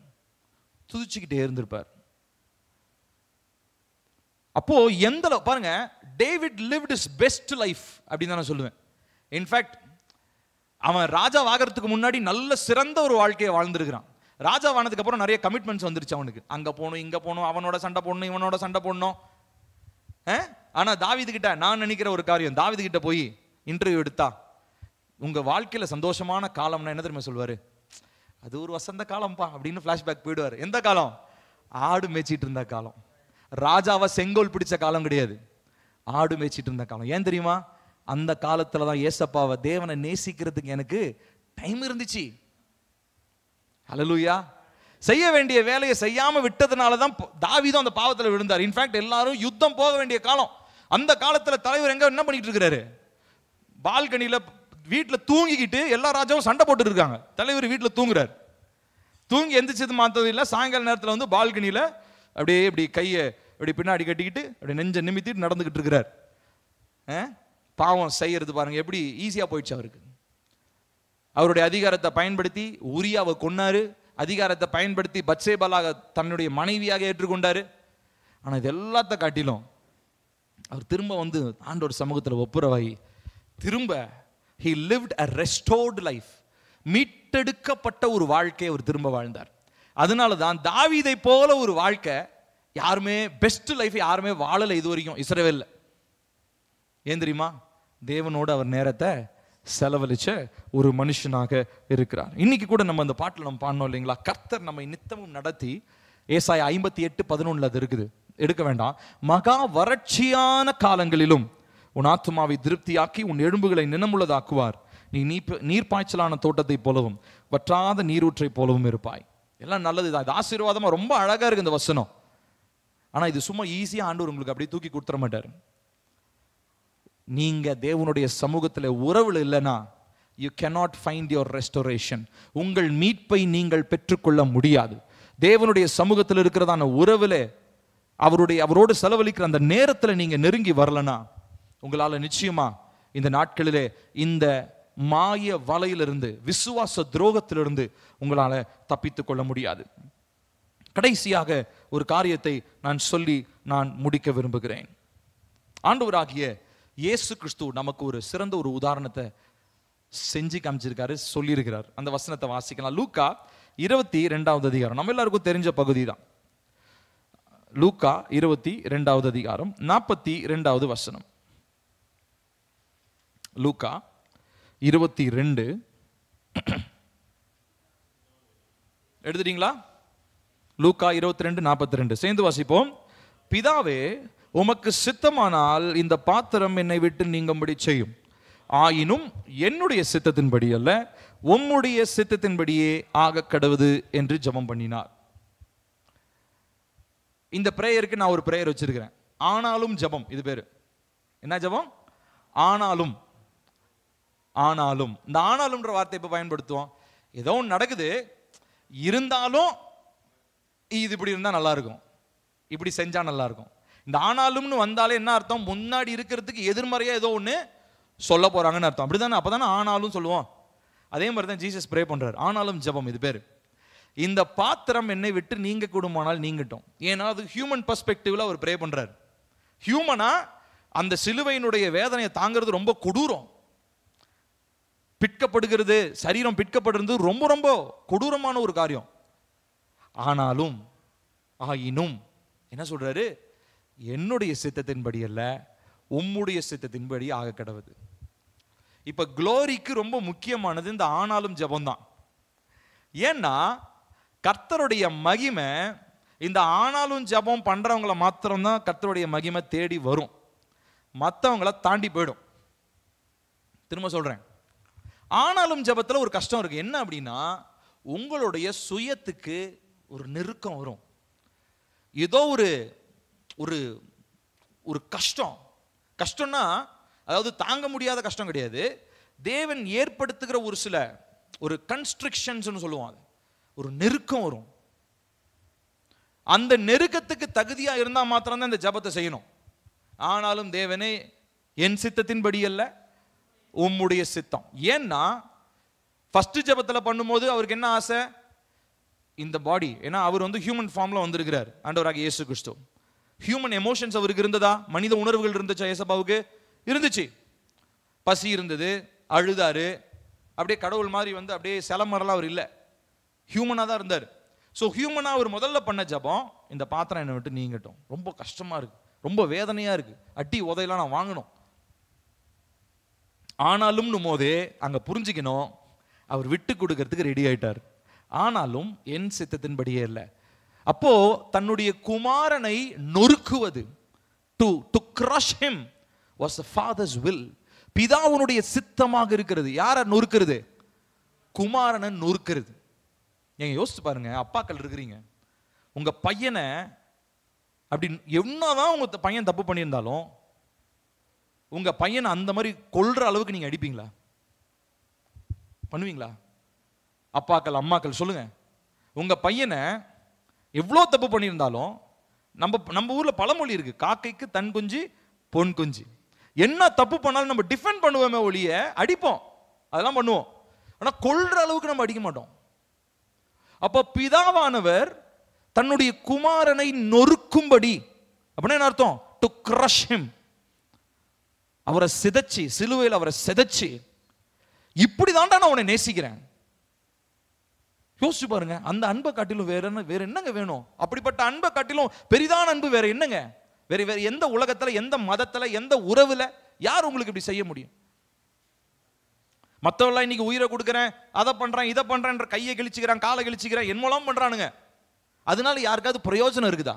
துதிச்சுக்கிட்டே இருந்திருப்பார். அப்போ பாருங்க, David lived his best life அப்படின்னு நான் சொல்லுவேன். இன்ஃபேக்ட் அவன் ராஜா ஆகிறதுக்கு முன்னாடி நல்ல சிறந்த ஒரு வாழ்க்கையை வாழ்ந்துருக்கிறான். ராஜா ஆனதுக்கு அப்புறம் நிறைய கமிட்மெண்ட்ஸ் வந்துருச்சு அவனுக்கு. அங்க போகணும், இங்க போகணும், அவனோட சண்டை போடணும், இவனோட சண்டை போடணும். ஆனா தாவீது கிட்ட நான் நினைக்கிற ஒரு காரியம், தாவீது கிட்ட போய் இன்டர்வியூ எடுத்தா, உங்க வாழ்க்கையில சந்தோஷமான காலம்னா என்ன தெரியுமா சொல்வாரு? அது ஒரு வசந்த காலம்பா அப்படின்னு பிளாஷ்பேக் போயிடுவாரு. எந்த காலம்? ஆடு மேய்ச்சிட்டு இருந்த காலம். ராஜாவை செங்கோல் பிடிச்ச காலம் கிடையாது, ஆடு மேய்ச்சிட்டு இருந்த காலம். ஏன் தெரியுமா? அந்த காலத்துல தான் ஏசப்பாவை, தேவனை நேசிக்கிறதுக்கு எனக்கு டைம் இருந்துச்சு. ஹல்லேலூயா. செய்ய வேண்டிய வேலையை செய்யாம விட்டதுனால தான் தாவீதும் அந்த பாவத்தில் விழுந்தார். இன்ஃபேக்ட் எல்லாரும் யுத்தம் போக வேண்டிய காலம். அந்த காலத்துல தலைவர் எங்க என்ன பண்ணிட்டு இருக்கிறாரு? பால்கனியில வீட்டுல தூங்கிக்கிட்டு எல்லா ராஜாவும் சண்டை போட்டு இருக்காங்க. தலைவர் வீட்டுல தூங்குறாரு. தூங்கி எந்திரிச்சது மாத்தது இல்லை, சாயங்கால நேரத்தில் வந்து பால்கனியில அப்படியே இப்படி கையை அப்படி பின்னாடி கட்டிக்கிட்டு அப்படி நெஞ்ச நிமித்திட்டு நடந்துகிட்டு இருக்கிறார். பாவம் செய்யறது பாருங்க எப்படி ஈஸியா போயிடுச்சு அவருக்கு. அவருடைய அதிகாரத்தை பயன்படுத்தி உரியாவை கொன்னாரு, அதிகாரத்தை பயன்படுத்தி பத்சேபாலாக தன்னுடைய மனைவியாக ஏற்றுக்கொண்டாரு. ஆனா இது எல்லாத்த காட்டிலும் அவர் திரும்ப வந்து ஆண்டவர் சமூகத்தில் ஒப்புரவாகி திரும்ப he lived a restored life, மீட்டெடுக்கப்பட்ட ஒரு வாழ்க்கையை அவர் திரும்ப வாழ்ந்தார். அதனால தான் தாவீதை போல ஒரு வாழ்க்கை யாருமே, பெஸ்ட் லைஃப் யாருமே வாழலை இது வரைக்கும் இஸ்ரவேல்ல. ஏன் தெரியுமா? தேவனோடு அவர் நேரத்தை செலவழிச்ச ஒரு மனுஷனாக இருக்கிறார். இன்னைக்கு கூட நம்ம அந்த பாட்டில் நம்ம பாடணும் இல்லைங்களா? கர்த்தர் நம்மை நித்தமும் நடத்தி, ஏசாயா 58:11 அது இருக்குது, எடுக்க வேண்டாம். மகா வறட்சியான காலங்களிலும் உன் ஆத்துமாவை திருப்தியாக்கி உன் எலும்புகளை நினமுள்ளதாக்குவார். நீ நீர்ப்பாய்ச்சலான தோட்டத்தை போலவும் வற்றாத நீரூற்றை போலவும் இருப்பாய். எல்லாம் நல்லதுதான், இது ஆசீர்வாதமா ரொம்ப அழகா இருக்கு இந்த வசனம். ஆனா இது சும்மா ஈஸியா ஆண்டவர் உங்களுக்கு அப்படியே தூக்கி கொடுத்துட மாட்டார். நீங்க தேவனுடைய சமூகத்தில் உறவுல இல்லைன்னா you cannot find your restoration. உங்கள் மீட்பை நீங்கள் பெற்றுக்கொள்ள முடியாது. தேவனுடைய சமூகத்தில் இருக்கிறதான உறவுல அவரோடு செலவழிக்கிற அந்த நேரத்தில் நீங்க நெருங்கி வரலனா உங்களால நிச்சயமா இந்த நாட்களிலே இந்த மாய வலையிலிருந்து, விசுவாச துரோகத்திலிருந்து உங்களால தப்பித்துக் கொள்ள முடியாது. கடைசியாக ஒரு காரியத்தை நான் சொல்லி நான் முடிக்க விரும்புகிறேன். ஆண்டவராகிய இயேசு கிறிஸ்து நமக்கு ஒரு சிறந்த ஒரு உதாரணத்தை செஞ்சு காமிச்சிருக்காரு, சொல்லியிருக்கிறார். அந்த வசனத்தை வாசிக்கலாம். லூக்கா 22வது அதிகாரம், நம்ம எல்லாருக்கும் தெரிஞ்ச பகுதி தான். லூக்கா 22வது அதிகாரம் 42வது வசனம். லூக்கா 22 எடுத்துட்டீங்களா? லூக்கா 22:42 சேர்ந்து வாசிப்போம். பிதாவே, உமக்கு சித்தமானால் இந்த பாத்திரம் என்னை விட்டு நீங்கும்படி செய்யும். ஆயினும் என்னுடைய சித்தத்தின்படி அல்ல, உம்முடைய சித்தத்தின்படியே ஆக கடவுது என்று ஜெபம் பண்ணினார். இந்த பிரேயருக்கு நான் ஒரு பிரேயர் வச்சிருக்கிறேன், ஆனாலும் ஜெபம். இது பேரு என்ன ஜெபம்? ஆனாலும். ஆனாலும் இந்த ஆனாலும்ன்ற வார்த்தை இப்ப பயன்படுத்துவோம். ஏதோ ஒன்று நடக்குது, இருந்தாலும் இது இப்படி இருந்தா நல்லா இருக்கும், இப்படி செஞ்சா நல்லா இருக்கும். இந்த ஆனாலும்னு வந்தாலே என்ன அர்த்தம்? முன்னாடி இருக்கிறதுக்கு எதிர்மறையா ஏதோ ஒன்று சொல்ல போறாங்கன்னு அர்த்தம். அப்படிதானே? அப்பதானே ஆனாலும் சொல்லுவோம். அதே மாதிரி தான் ஜீசஸ் ப்ரே பண்றாரு, ஆனாலும் ஜெபம். இது பேரு இந்த பாத்திரம் என்னை விட்டு நீங்க கூடுமானால் நீங்கட்டும். ஏன்னா அது ஹியூமன் பெர்ஸ்பெக்டிவ்ல அவர் ப்ரே பண்றாரு. ஹியூமனா அந்த சிலுவையினுடைய வேதனையை தாங்கிறது ரொம்ப கொடூரம். பிற்கப்படுகிறது, சரீரம் பிற்கப்படுறது ரொம்ப ரொம்ப கொடூரமான ஒரு காரியம். ஆனாலும் ஆயினும் என்ன சொல்றாரு? என்னுடைய சித்தத்தின்படி அல்ல, உம்முடைய சித்தத்தின்படி ஆக கடவுது. இப்ப குளோரிக்கு ரொம்ப முக்கியமானது இந்த ஆனாலும் ஜெபம் தான். ஏன்னா கர்த்தருடைய மகிமை இந்த ஆனாலும் ஜெபம் பண்றவங்களை மாத்திரம்தான் கர்த்தருடைய மகிமை தேடி வரும், மற்றவங்களை தாண்டி போயிடும். திரும்ப சொல்றேன், ஆனாலும் ஜெபத்தில் ஒரு கஷ்டம் இருக்கு. என்ன அப்படின்னா, உங்களுடைய சுயத்துக்கு ஒரு நெருக்கம் வரும். ஏதோ ஒரு ஒரு ஒரு கஷ்டம். கஷ்டம்னா அதாவது தாங்க முடியாத கஷ்டம் கிடையாது. தேவன் ஏற்படுத்துகிற ஒரு சில ஒரு கன்ஸ்ட்ரிக்ஷன்ஸ் சொல்லுவாங்க, ஒரு நெருக்கம் வரும். அந்த நெருக்கத்துக்கு தகுதியா இருந்தா மாத்திரம் தான் இந்த ஜெபத்தை செய்யணும். ஆனாலும் தேவனே, என் சித்தத்தின்படி அல்ல, உம்முடைய சித்தம். ஏன்னா ஃபர்ஸ்ட் ஜெபத்தில் பண்ணும்போது அவருக்கு என்ன ஆசை? இந்த பாடி, ஏன்னா அவர் வந்து ஹியூமன் ஃபார்ம்ல வந்திருக்கிறார் ஆண்டவராகிய இயேசு கிறிஸ்து. ஹியூமன் எமோஷன்ஸ் அவருக்கு இருந்ததா? மனித உணர்வுகள் இருந்துச்சா? இயேசுவுக்கு இருந்துச்சு. பசி இருந்தது, அழுதாரு, அப்படியே கடவுள் மாதிரி வந்து அப்படியே சிலமரெல்லாம் அவர் இல்லை, ஹியூமனாக தான் இருந்தார். ஸோ ஹியூமனாக அவர் முதல்ல பண்ண ஜபம், இந்த பாத்திரம் என்னை விட்டு நீங்கட்டும், ரொம்ப கஷ்டமாக இருக்கு, ரொம்ப வேதனையாக இருக்கு, அட்டி உதையெல்லாம் நான் வாங்கணும். ஆனாலும் போதே அங்கே புரிஞ்சுக்கணும், அவர் விட்டு கொடுக்கறதுக்கு ரெடி ஆயிட்டார். ஆனாலும் என் சித்தத்தின்படியே இல்லை. அப்போ தன்னுடைய குமாரனை நொறுக்குவது, to crush him was the father's will. பிதாவுனுடைய சித்தமாக இருக்கிறது. யாரை நொறுக்கிறது? குமாரனை நொறுக்கிறது. நீங்க யோசிச்சு பாருங்க, அப்பாக்கள் இருக்கிறீங்க, உங்க பையனை அப்படி என்னதான் உங்க பையன் தப்பு பண்ணியிருந்தாலும் உங்க பையனை அந்த மாதிரி கொல்ற அளவுக்கு நீங்க அடிப்பீங்களா? பண்ணுவீங்களா? அப்பாக்கள் அம்மாக்கள் சொல்லுங்க. உங்க பையனை எவ்வளோ தப்பு பண்ணியிருந்தாலும், நம்ம ஊர்ல பழமொழி இருக்கு, காக்கைக்கு தன் குஞ்சு பொன் குஞ்சு. என்ன தப்பு பண்ணாலும் நம்ம டிஃபெண்ட் பண்ணுவோமே ஒழிய அடிப்போம், அதெல்லாம் பண்ணுவோம். ஆனா கொல்ற அளவுக்கு நம்ம அடிக்க மாட்டோம். அப்போ பிதாவானவர் தன்னுடைய குமாரனை நொறுக்கும்படி, அப்படின்னா என்ன அர்த்தம்? To crush him. அவரை சிதைச்சு, சிலுவையில் அவரை சிதைச்சு, இப்படிதான்டா நான் உன்னை நேசிக்கிறேன். யோசிச்சு பாருங்க, அந்த அன்பை காட்டிலும் வேற என்னங்க வேணும்? அப்படிப்பட்ட அன்பை காட்டிலும் பெரிதான அன்பு வேற என்னங்க? வேற எந்த உலகத்துல, எந்த மதத்துல, எந்த உறவுல யார் உங்களுக்கு இப்படி செய்ய முடியும்? மற்றவெல்லாம் இன்னைக்கு உயிரை கொடுக்குறேன், அதை பண்றேன், இதை பண்றேன், கையை கிழிச்சுக்கிறேன், காலை கிழிச்சுக்கிறேன், என்னெல்லாம் பண்றானுங்க. அதனால யாருக்காவது பிரயோஜனம் இருக்குதா?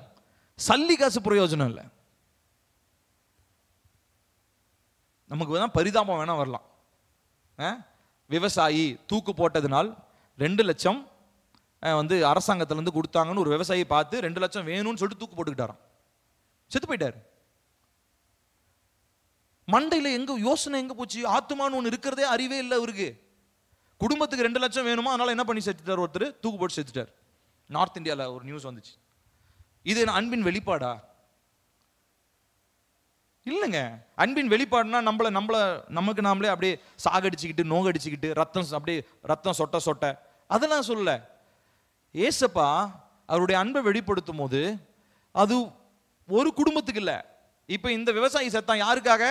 சல்லி காசு பிரயோஜனம் இல்லை. நமக்கு தான் பரிதாபம் வேணா வரலாம். விவசாயி தூக்கு போட்டதுனால் 2 லட்சம் வந்து அரசாங்கத்திலேருந்து கொடுத்தாங்கன்னு ஒரு விவசாயி பார்த்து 2 லட்சம் வேணும்னு சொல்லிட்டு தூக்கு போட்டுக்கிட்டாராம், செத்து போயிட்டார். மண்டையில எங்க யோசனை எங்க போச்சு? ஆத்துமான்னு ஒன்று இருக்கிறதே அறிவே இல்லை அவருக்கு. குடும்பத்துக்கு 2 லட்சம் வேணுமா, அதனால என்ன பண்ணி செத்துட்டார்? ஒருத்தர் தூக்கு போட்டு செத்துட்டார். நார்த் இந்தியாவில் ஒரு நியூஸ் வந்துச்சு. இது அன்பின் வெளிப்பாடா? இல்லைங்க. அன்பின் வெளிப்பாடுனா நமக்கு நாமளே அப்படியே சாகடிச்சுக்கிட்டு, நோகடிச்சுக்கிட்டு, அப்படியே ரத்தம் சொட்ட சொட்ட, அதெல்லாம் சொல்லல. ஏசப்பா அவருடைய அன்பை வெளிப்படுத்தும் போது அது ஒரு குடும்பத்துக்கு இல்லை. இப்போ இந்த விவசாயி செத்தான் யாருக்காக?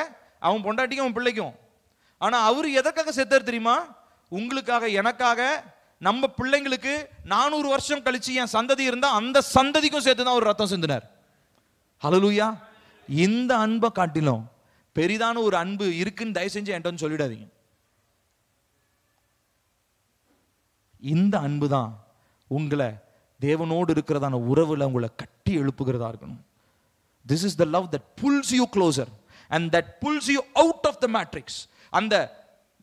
அவன் பொண்டாட்டிக்கும் அவன் பிள்ளைக்கும். ஆனா அவரு எதற்காக செத்தார் தெரியுமா? உங்களுக்காக, எனக்காக, நம்ம பிள்ளைங்களுக்கு 400 வருஷம் கழிச்சு என் சந்ததி இருந்தா அந்த சந்ததிக்கும் சேர்த்து தான் ஒரு ரத்தம் சிந்தினார். ஹல்லேலூயா. இந்த அன்பை காட்டிலும் பெரிதான ஒரு அன்பு இருக்குன்னு தயவு செஞ்சு என்கிட்ட சொல்லிடாதீங்க. இந்த அன்பு தான் உங்களை தேவனோடு இருக்கிறதான உறவுல உங்களை கட்டி எழுப்புகிறதா இருக்கணும். This is the love that pulls you closer and that pulls you out of the matrix. அந்த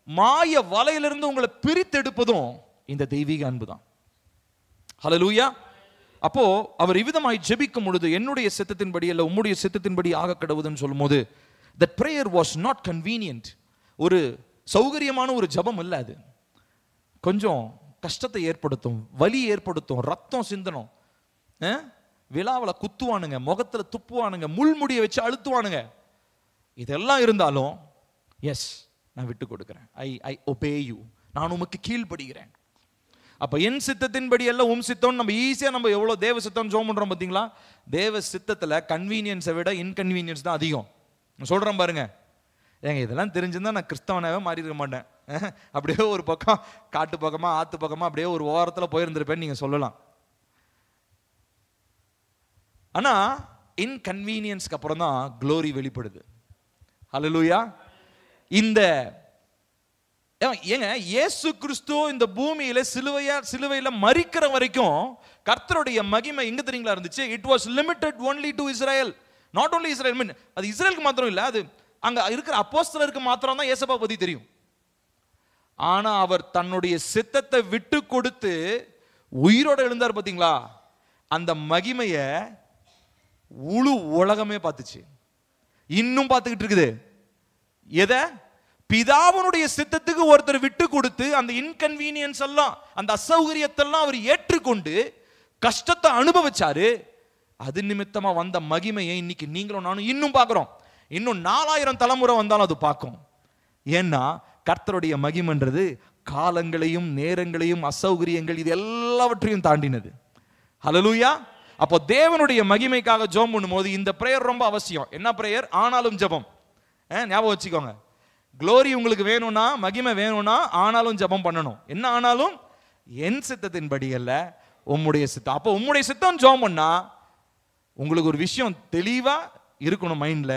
மாய வலையிலிருந்து உங்களை பிரித்தெடுப்பதும் இந்த தெய்வீக அன்பு தான். ஹல்லேலூயா. அப்போ அவர் இவ்விதமாய் ஜெபிக்கும் பொழுது, என்னுடைய சித்தத்தின்படி அல்ல உம்முடைய சித்தத்தின்படி ஆக கடவுதுன்னு சொல்லும்போது, that prayer was not convenient. ஒரு சௌகரியமான ஒரு ஜபம் இல்லை அது. கொஞ்சம் கஷ்டத்தை ஏற்படுத்தும், வலி ஏற்படுத்தும், ரத்தம் சிந்தணும், விழாவில் குத்துவானுங்க, முகத்துல துப்புவானுங்க, முள்முடியை வச்சு அழுத்துவானுங்க. இதெல்லாம் இருந்தாலும் எஸ் நான் விட்டு கொடுக்கிறேன், ஐ ஒபே யூ, நான் உமக்கு கீழ்ப்படுகிறேன். அப்ப என் சித்தத்தின்படி எல்லாம் உம் சித்தம். நம்ம ஈஸியா நம்ம எவ்வளவு தேவ சித்தம் ஜெபம் பண்றோம் பாத்தீங்களா? தேவ சித்தத்துல கன்வீனியன்ஸை விட இன்கன்வீனியன்ஸ் தான் அதிகம். சொல்றேன் பாருங்க, ஏங்க இதெல்லாம் தெரிஞ்சிருந்தா நான் கிறிஸ்தவனாவே மாறி இருக்க மாட்டேன். அப்படியே ஒரு பக்கம் காட்டு பக்கமா ஆத்து பக்கமா அப்படியே ஒரு ஓரத்துல போயிருந்திருப்பேன்னு நீங்க சொல்லலாம். ஆனா இன்கன்வீனியன்ஸ்க்கு அப்புறம் தான் க்ளோரி வெளிப்படுது. ஹல்லேலூயா. இந்த ஏங்க இயேசு கிறிஸ்து இந்த பூமியில சிலுவையில மரிக்கிற வரைக்கும் கர்த்தருடைய மகிமை எங்க தெரியுங்களா இருந்துச்சு? It was limited only to Israel. Not only Israel, mean அது இஸ்ரேலுக்கு மாத்திரம் இல்ல, அது அங்க இருக்கிற அப்போஸ்தலருக்கு மாத்திரம் தான் இயேசுவை பத்தி தெரியும். ஆனா அவர் தன்னுடைய சித்தத்தை விட்டு கொடுத்து உயிரோட எழுந்தார் பாத்தீங்களா? அந்த மகிமைய முழு உலகமே பார்த்துச்சு, இன்னும் பார்த்துக்கிட்டு இருக்குது. எதை? பிதாவுனுடைய சித்தத்துக்கு ஒருத்தர் விட்டு கொடுத்து அந்த இன்கன்வீனியன்ஸ் எல்லாம், அந்த அசௌகரியத்தெல்லாம் அவர் ஏற்றுக்கொண்டு கஷ்டத்தை அனுபவிச்சாரு. அது நிமித்தமா வந்த மகிமையை இன்னைக்கு நீங்களும் நானும் இன்னும் பார்க்கிறோம். இன்னும் 4000 தலைமுறை வந்தாலும் அது பார்க்கும். ஏன்னா கர்த்தருடைய மகிமைன்றது காலங்களையும் நேரங்களையும் அசௌகரியங்கள் இது எல்லாவற்றையும் தாண்டினது. ஹல்லேலூயா. அப்போ தேவனுடைய மகிமைக்காக ஜெபம் பண்ணும்போது இந்த பிரேயர் ரொம்ப அவசியம். என்ன பிரேயர்? ஆனாலும் ஜெபம். ஞாபகம் வச்சுக்கோங்க, க்ளோரி உங்களுக்கு வேணும்னா, மகிமை வேணும்னா ஆனாலும் ஜெபம் பண்ணணும். என்ன ஆனாலும்? என் சித்தத்தின்படி அல்ல, உம்முடைய சித்தம். அப்போ உம்முடைய சித்தம் ஜெபம் பண்ணா உங்களுக்கு ஒரு விஷயம் தெளிவா இருக்கணும் மைண்ட்ல.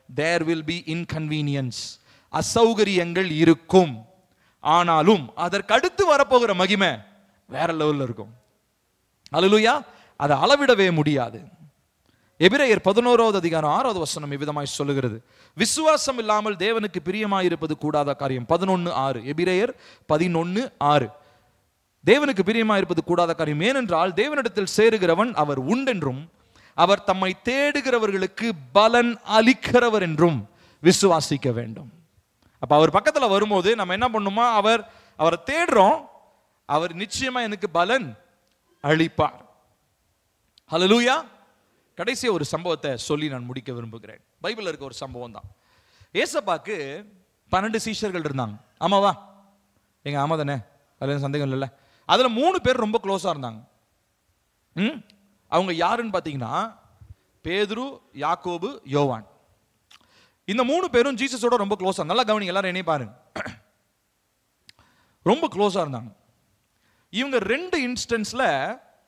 there will be inconvenience, அசௌகரியங்கள் இருக்கும். ஆனாலும் அதற்கு அடுத்து வரப்போகிற மகிமை வேற லெவல்ல இருக்கும். அல்லேலூயா. அதை அளவிடவே முடியாது. எபிரேயர் 11வது அதிகாரம் 6வது வசனம் இவ்விதமாய் சொல்லுகிறது, விசுவாசம் இல்லாமல் தேவனுக்கு பிரியமாயிருப்பது கூடாத காரியம். 11:6. எபிரேயர் 11:6. தேவனுக்கு பிரியமாயிருப்பது கூடாத காரியம். ஏனென்றால் தேவனிடத்தில் சேருகிறவன் அவர் உண்டென்றும் அவர் தம்மை தேடுகிறவர்களுக்கு பலன் அளிக்கிறவர் என்றும் விசுவாசிக்க வேண்டும். அப்ப அவர் பக்கத்துல வரும்போது நம்ம என்ன பண்ணுமா? அவரை தேடுறோம், அவர் நிச்சயமா எனக்கு பலன் அளிப்பார். ஹல்லேலூயா. கடைசி ஒரு சம்பவத்தை சொல்லி நான் முடிக்க விரும்புகிறேன். பைபிள்ல இருக்க ஒரு சம்பவம் தான். ஏசப்பாக்கு 12 சீஷர்கள் இருந்தாங்க. ஆமாவா? எங்க ஆமா தானே, அதுல சந்தேகம் இல்லைல்ல. அதுல 3 பேர் ரொம்ப க்ளோஸா இருந்தாங்க. அவங்க யாருன்னு பாத்தீங்கன்னா பேதுரு, யாக்கோபு, யோவான். இந்த 3 பேரும் ஜீசஸோட ரொம்ப க்ளோஸா, நல்லா கவனிங்க எல்லாரும், என்னைய பாருங்க, ரொம்ப க்ளோஸா இருந்தாங்க. இவங்க 2 இன்ஸ்டன்ஸ்ல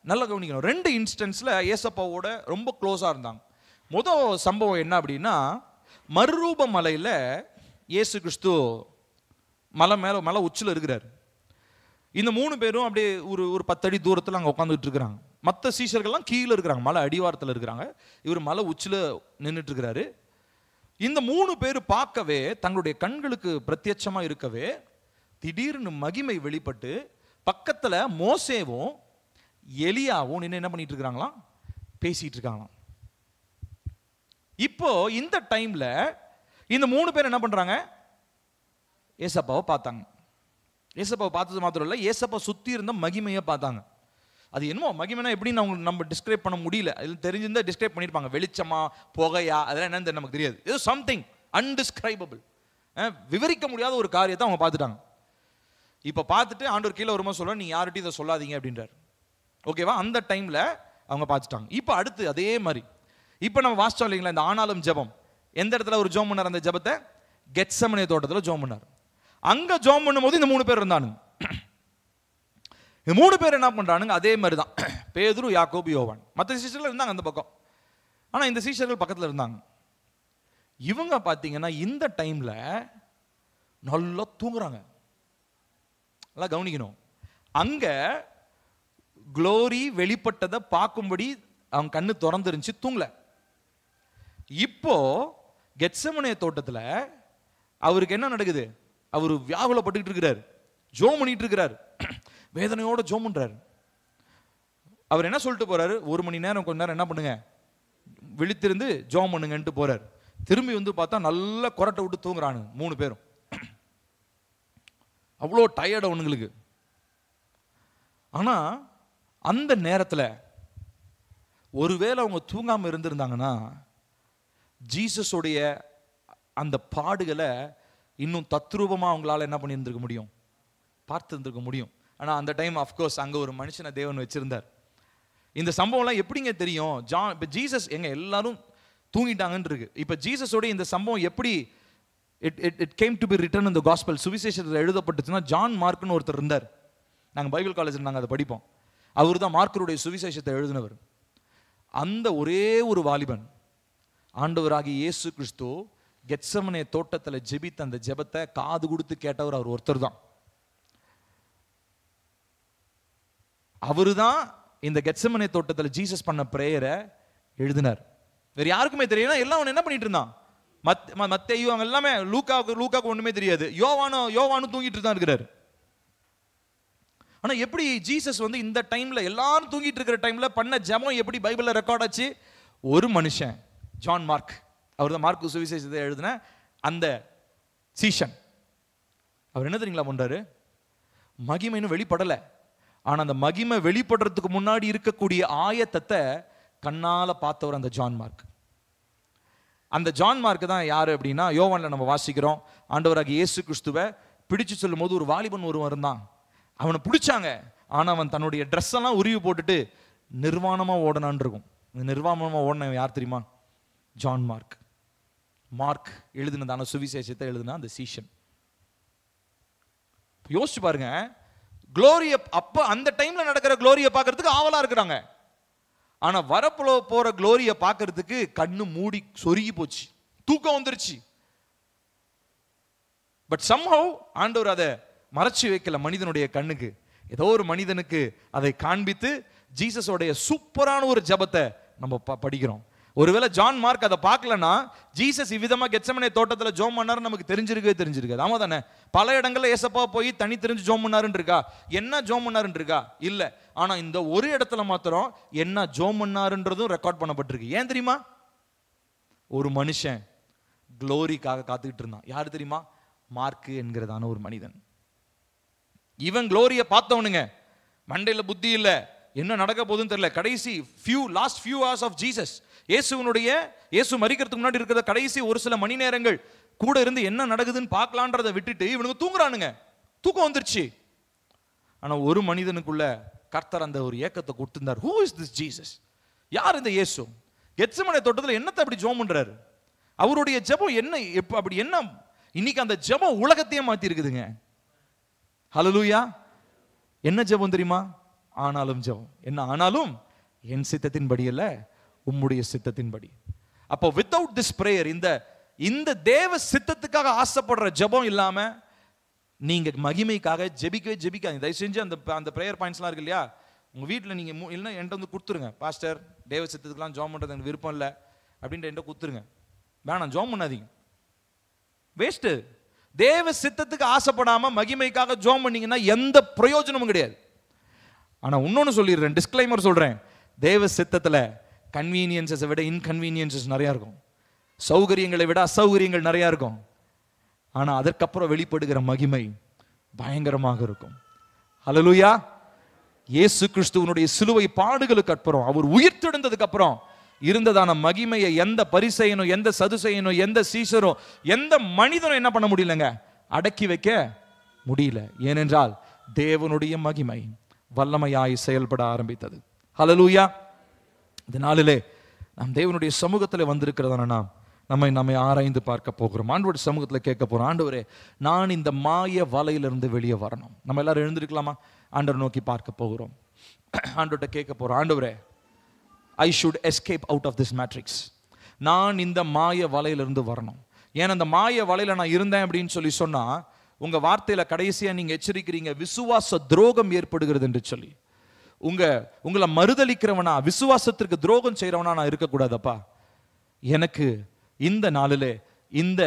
நல்லா கவனிக்கணும். 2 இன்ஸ்டன்ஸ்ல ஏசப்பாவோட ரொம்ப க்ளோஸா இருந்தாங்க. முதல் சம்பவம் என்ன அப்படின்னா, மறுரூப மலையில இயேசு கிறிஸ்து மலை உச்சில இருக்கிறார். இந்த 3 பேரும் அப்படியே ஒரு 10 அடி தூரத்தில் அங்கே உட்காந்துட்டு இருக்கிறாங்க. மற்ற சீஷர்கள்லாம் கீழே இருக்கிறாங்க, மலை அடிவாரத்தில் இருக்கிறாங்க. இவர் மலை உச்சில நின்றுட்டு இருக்கிறாரு. இந்த 3 பேர் பார்க்கவே, தங்களுடைய கண்களுக்கு பிரத்யட்சமா இருக்கவே, திடீர்னு மகிமை வெளிப்பட்டு பக்கத்துல மோசேவும் எலியாவும் நின்று என்ன பண்ணிட்டு இருக்காங்களாம்? பேசிட்டு இருக்காங்களாம். இப்போ இந்த டைம்ல இந்த 3 பேர் என்ன பண்றாங்க? ஏசப்பாவை பார்த்தாங்க. ஏசப்பாவை பார்த்தது மாத்திரம் இல்லை, ஏசப்பா சுத்தி இருந்த மகிமையை பார்த்தாங்க. அது என்னமோ மகிமைனா எப்படின்னு நம்ம டிஸ்கிரைப் பண்ண முடியல. இது தெரிஞ்சிருந்தா டிஸ்கிரைப் பண்ணியிருப்பாங்க. வெளிச்சமா, புகையா, அதெல்லாம் என்னன்னு நமக்கு தெரியாது. இது சம்திங் அன்டிஸ்கிரைபபிள், விவரிக்க முடியாத ஒரு காரியத்தை அவங்க பார்த்துட்டாங்க. இப்போ பார்த்துட்டு ஆண்டவர் கீழே வரும்போது சொல்ல, நீ யார்கிட்டையும் இதை சொல்லாதீங்க அப்படின்றார். ஓகேவா? அந்த டைம்ல அவங்க பார்த்துட்டாங்க. இப்போ அடுத்து அதே மாதிரி இப்போ நம்ம வாசிச்சோம் இல்லைங்களா, இந்த ஆனாலும் ஜெபம். எந்த இடத்துல ஒரு ஜெபம் பண்ணார்? அந்த ஜெபத்தை கெத்செமனே தோட்டத்தில் ஜெபம் பண்ணார். அங்க ஜெபம் பண்ணும்போது இந்த 3 பேர் இருந்தானுங்க. இந்த 3 பேர் என்ன பண்றானுங்க? அதே மாதிரி தான், பேதுரு, யாக்கோபு, யோவான். மற்ற சீஷர்கள் இருந்தாங்க அந்த பக்கம், ஆனா இந்த சீஷர்கள் பக்கத்துல இருந்தாங்க. இவங்க பாத்தீங்கன்னா இந்த டைம்ல நல்லா தூங்குறாங்க. நல்லா கவனிக்கணும். அங்க க்ளோரி வெளிப்பட்டதை பார்க்கும்படி அவங்க கண்ணு திறந்துருந்துச்சு, தூங்கல. இப்போ கெத்செமனே தோட்டத்துல அவருக்கு என்ன நடக்குது? அவர் வியாகுலப்பட்டு இருக்கிறார், ஜோம் பண்ணிட்டு இருக்கிறார், வேதனையோட ஜோம் பண்றாரு. அவர் என்ன சொல்லிட்டு போறாரு? 1 மணி நேரம் கொஞ்ச நேரம் என்ன பண்ணுங்க, விழித்திருந்து ஜோம் பண்ணுங்கன்ட்டு போறாரு. திரும்பி வந்து பார்த்தா நல்லா கொரட்டை விட்டு தூங்குறானு 3 பேரும். அவ்வளோ டயர்டு அவனுங்களுக்கு. ஆனா அந்த நேரத்துல ஒருவேளை அவங்க தூங்காம இருந்திருந்தாங்கன்னா ஜீசஸோடைய அந்த பாடுகளை இன்னும் தத்ரூபமா அவங்களால என்ன பண்ணியிருந்திருக்க முடியும்? பார்த்துருந்துருக்க முடியும். ஆனா அந்த டைம் அஃப்கோர்ஸ் அங்க ஒரு மனுஷனை தேவன் வச்சிருந்தார். இந்த சம்பவம்லாம் எப்படிங்க தெரியும்? இப்போ ஜீசஸ் எங்க எல்லாரும் தூங்கிட்டாங்கன்னு இருக்கு. இப்போ ஜீசஸோட இந்த சம்பவம் எப்படி it came to be written in the gospel, சுவிசேஷத்தில் எழுதப்பட்டுச்சுன்னா, ஜான் மார்க்னு ஒருத்தர் இருந்தார். நாங்கள் பைபிள் காலேஜில் நாங்கள் அதை படிப்போம். அவர் தான் மார்க்கருடைய சுவிசேஷத்தை எழுதினவர். அந்த ஒரே ஒரு வாலிபன் ஆண்டவராகிய இயேசு கிறிஸ்து கெத்செமனே தோட்டத்தில் ஜெபித்த அந்த ஜெபத்தை காது கொடுத்து கேட்டவர் அவர் ஒருத்தர் தான். அவரு தான் இந்த கெத்செமனே தோட்டத்தில் ஜீசஸ் பண்ண பிரேயரை எழுதினார். வேற யாருக்குமே தெரியும். எல்லாம் என்ன பண்ணிட்டு இருந்தான்? மத்தேயு அவங்க எல்லாமே, லூக்காவுக்கு ஒண்ணுமே தெரியாது. யோவானும் தூங்கிட்டு தான் இருக்கிறாரு. ஆனா எப்படி ஜீசஸ் வந்து இந்த டைம்ல எல்லாரும் தூங்கிட்டு இருக்கிற டைம்ல பண்ண ஜெபம் எப்படி பைபிள்ல ரெக்கார்ட் ஆச்சு? ஒரு மனுஷன், ஜான் மார்க், அவர் தான் மார்க்கு சுவிசேஷத்தை எழுதின அந்த சீஷன். அவர் என்ன தெரியுங்களா பண்றாரு? மகிமைன்னு வெளிப்படல, ஆனா அந்த மகிமை வெளிப்படுறதுக்கு முன்னாடி இருக்கக்கூடிய ஆயத்தத்தை கண்ணால பார்த்தவர் அந்த ஜான் மார்க். அந்த ஜான் மார்க் தான் யாரு அப்படின்னா, யோவான்ல நம்ம வாசிக்கிறோம், ஆண்டவராகிய இயேசு கிறிஸ்துவை பிடிச்சு சொல்லும் போது ஒரு வாலிபன் ஒருவன் இருந்தான். அவனை பிடிச்சாங்க, ஆனா அவன் தன்னுடைய ட்ரெஸ் எல்லாம் உருவி போட்டுட்டு நிர்வாணமா ஓடனான் இருக்கும். நிர்வாணமா ஓடினவன் யார் தெரியுமா? John mark. மார்க் எழுதினதான சுவிசேஷத்தை எழுதின அந்த சீஷன். யோசிச்சு பாருங்க, குளோரியை அப்ப அந்த டைம்ல நடக்கிற குளோரியை பார்க்கறதுக்கு ஆவலா இருக்கிறாங்க. ஆனா வரப்போ போற குளோரியை பார்க்கறதுக்கு கண்ணு மூடி சொருகி போச்சு, தூக்கம் வந்துருச்சு. பட் சம்ஹவ் ஆண்டவர் அதை மறைச்சு வைக்கல மனிதனுடைய கண்ணுக்கு. ஏதோ ஒரு மனிதனுக்கு அதை காண்பித்து ஜீசஸோடைய சூப்பரான ஒரு ஜெபத்தை நம்ம படிக்கிறோம். ஒருவேளை ஜான் மார்க் அதை பார்க்கலன்னா, ஜீசஸ் இவ்விதமா கெத்செமனே தோட்டத்தில் ஜோம் பண்ணாரு நமக்கு தெரிஞ்சிருக்காது. ஆமா தானே? பல இடங்கள்ல ஏசப்பா போய் தனி தெரிஞ்சு ஜோம் பண்ணாருன்னு இருக்கா? என்ன ஜோம் பண்ணாருன்னு இருக்கா? இல்ல. ஆனா இந்த ஒரு இடத்துல மாத்திரம் என்ன ஜோம் பண்ணாருன்றதும் ரெக்கார்ட் பண்ணப்பட்டிருக்கு. ஏன் தெரியுமா? ஒரு மனுஷன் குளோரிக்காக காத்துக்கிட்டு இருந்தான். யாரு தெரியுமா? மார்க்கு என்கிறதான ஒரு மனிதன். இவன் குளோரியை பார்த்தவனுங்க, மண்டையில புத்தி இல்ல, என்ன நடக்க போகுதுன்னு தெரியல. கடைசி last few hours of Jesus, இயேசு மரிக்கிறதுக்கு முன்னாடி இருக்கிற கடைசி ஒரு சில மணி நேரங்கள் கூட இருந்து என்ன நடக்குதுன்னு பார்க்கலான்றதை விட்டுட்டு இவனுக்கு தூங்குறானுங்க. தூக்கம் வந்துருச்சு. ஆனா ஒரு மனிதனுக்குள்ள கர்த்தர் அந்த ஒரு ஏக்கத்தை கொடுத்திருந்தார். Who is this Jesus? யார் இந்த இயேசு? கெத்செமனே தோட்டத்தில் என்னத்தை அப்படி ஜெபம் பண்றாரு? அவருடைய ஜெபம் என்ன? அப்படி என்ன? இன்னைக்கு அந்த ஜெபம் உலகத்தையே மாத்தி இருக்குதுங்க. ஹல்லேலூயா. என்ன ஜெபம் தெரியுமா? ஆனாலும் ஜெபம். என்ன ஆனாலும்? என் சித்தத்தின்படி அல்ல, உம்முடைய சித்தத்தின்படி. அப்போ வித்தவுட் திஸ் பிரேயர், இந்த தேவ சித்தத்துக்காக ஆசைப்படுற ஜெபம் இல்லாம நீங்க மகிமைக்காக ஜெபிக்காதீங்க. தயவு செஞ்சு அந்த பிரேயர் பாயிண்ட்ஸ்லாம் இருக்கு இல்லையா, உங்க வீட்டில் நீங்க இல்லைன்னா என்கிட்ட வந்து கொடுத்துருங்க. பாஸ்டர், தேவ சித்தத்துக்குலாம் ஜெபம் பண்றது எனக்கு விருப்பம் இல்லை அப்படின்ட்டு என்கிட்ட கொடுத்துருங்க. வேணாம், ஜெபம் பண்ணாதீங்க, வேஸ்ட். தேவ சித்தத்துக்கு ஆசைப்படாம மகிமைக்காக ஜெபம் பண்ணீங்கன்னா எந்த பிரயோஜனமும் கிடையாது. ஆனா இன்னொன்னு சொல்லிடுறேன், டிஸ்க்ளைமர் சொல்றேன். தேவ சித்தத்துல கன்வீனியன்ஸை விட இன்கன்வீனியன்சஸ் நிறைய இருக்கும், சௌகரியங்களை விட அசௌகரியங்கள் நிறைய இருக்கும். ஆனா அதற்கப்புறம் வெளிப்படுகிற மகிமை பயங்கரமாக இருக்கும். ஹல்லேலூயா. இயேசு கிறிஸ்துவனுடைய சிலுவை பாடுகளுக்கு அப்புறம், அவர் உயிர்த்தெழுந்ததுக்கு அப்புறம் இருந்ததான மகிமையை எந்த பரிசேயனோ, எந்த சதுசேயனோ, எந்த சீஷரோ, எந்த மனிதனும் என்ன பண்ண முடியலங்க, அடக்கி வைக்க முடியல. ஏனென்றால் தேவனுடைய மகிமை வல்லமையாய் செயல்பட ஆரம்பித்தது. ஹல்லேலூயா. இந்த நாளிலே நாம் தேவனுடைய சமூகத்தில் வந்திருக்கிறதான நம்மை ஆராய்ந்து பார்க்க போகிறோம். ஆண்டவருடைய சமூகத்தில் கேட்க போறோம், ஆண்டவரே, நான் இந்த மாய வலையிலிருந்து வெளியே வரணும். நம்ம எல்லாரும் எழுந்திருக்கலாமா? ஆண்டவர் நோக்கி பார்க்க போகிறோம். ஆண்டவர்கிட்ட கேட்க போறோம், ஆண்டவரே, I should escape out of this matrix. நான் இந்த மாய வலையிலிருந்து வரணும். ஏன்னா அந்த மாய வலையில நான் இருந்தேன் அப்படின்னு சொன்னா, உங்க வார்த்தையில கடைசியா நீங்க எச்சரிக்கிறீங்க, விசுவாச துரோகம் ஏற்படுகிறது என்று சொல்லி. உங்களை மறுதலிக்கிறவனா, விசுவாசத்திற்கு துரோகம் செய்யறவனா நான் இருக்கக்கூடாதப்பா. எனக்கு இந்த நாளிலே இந்த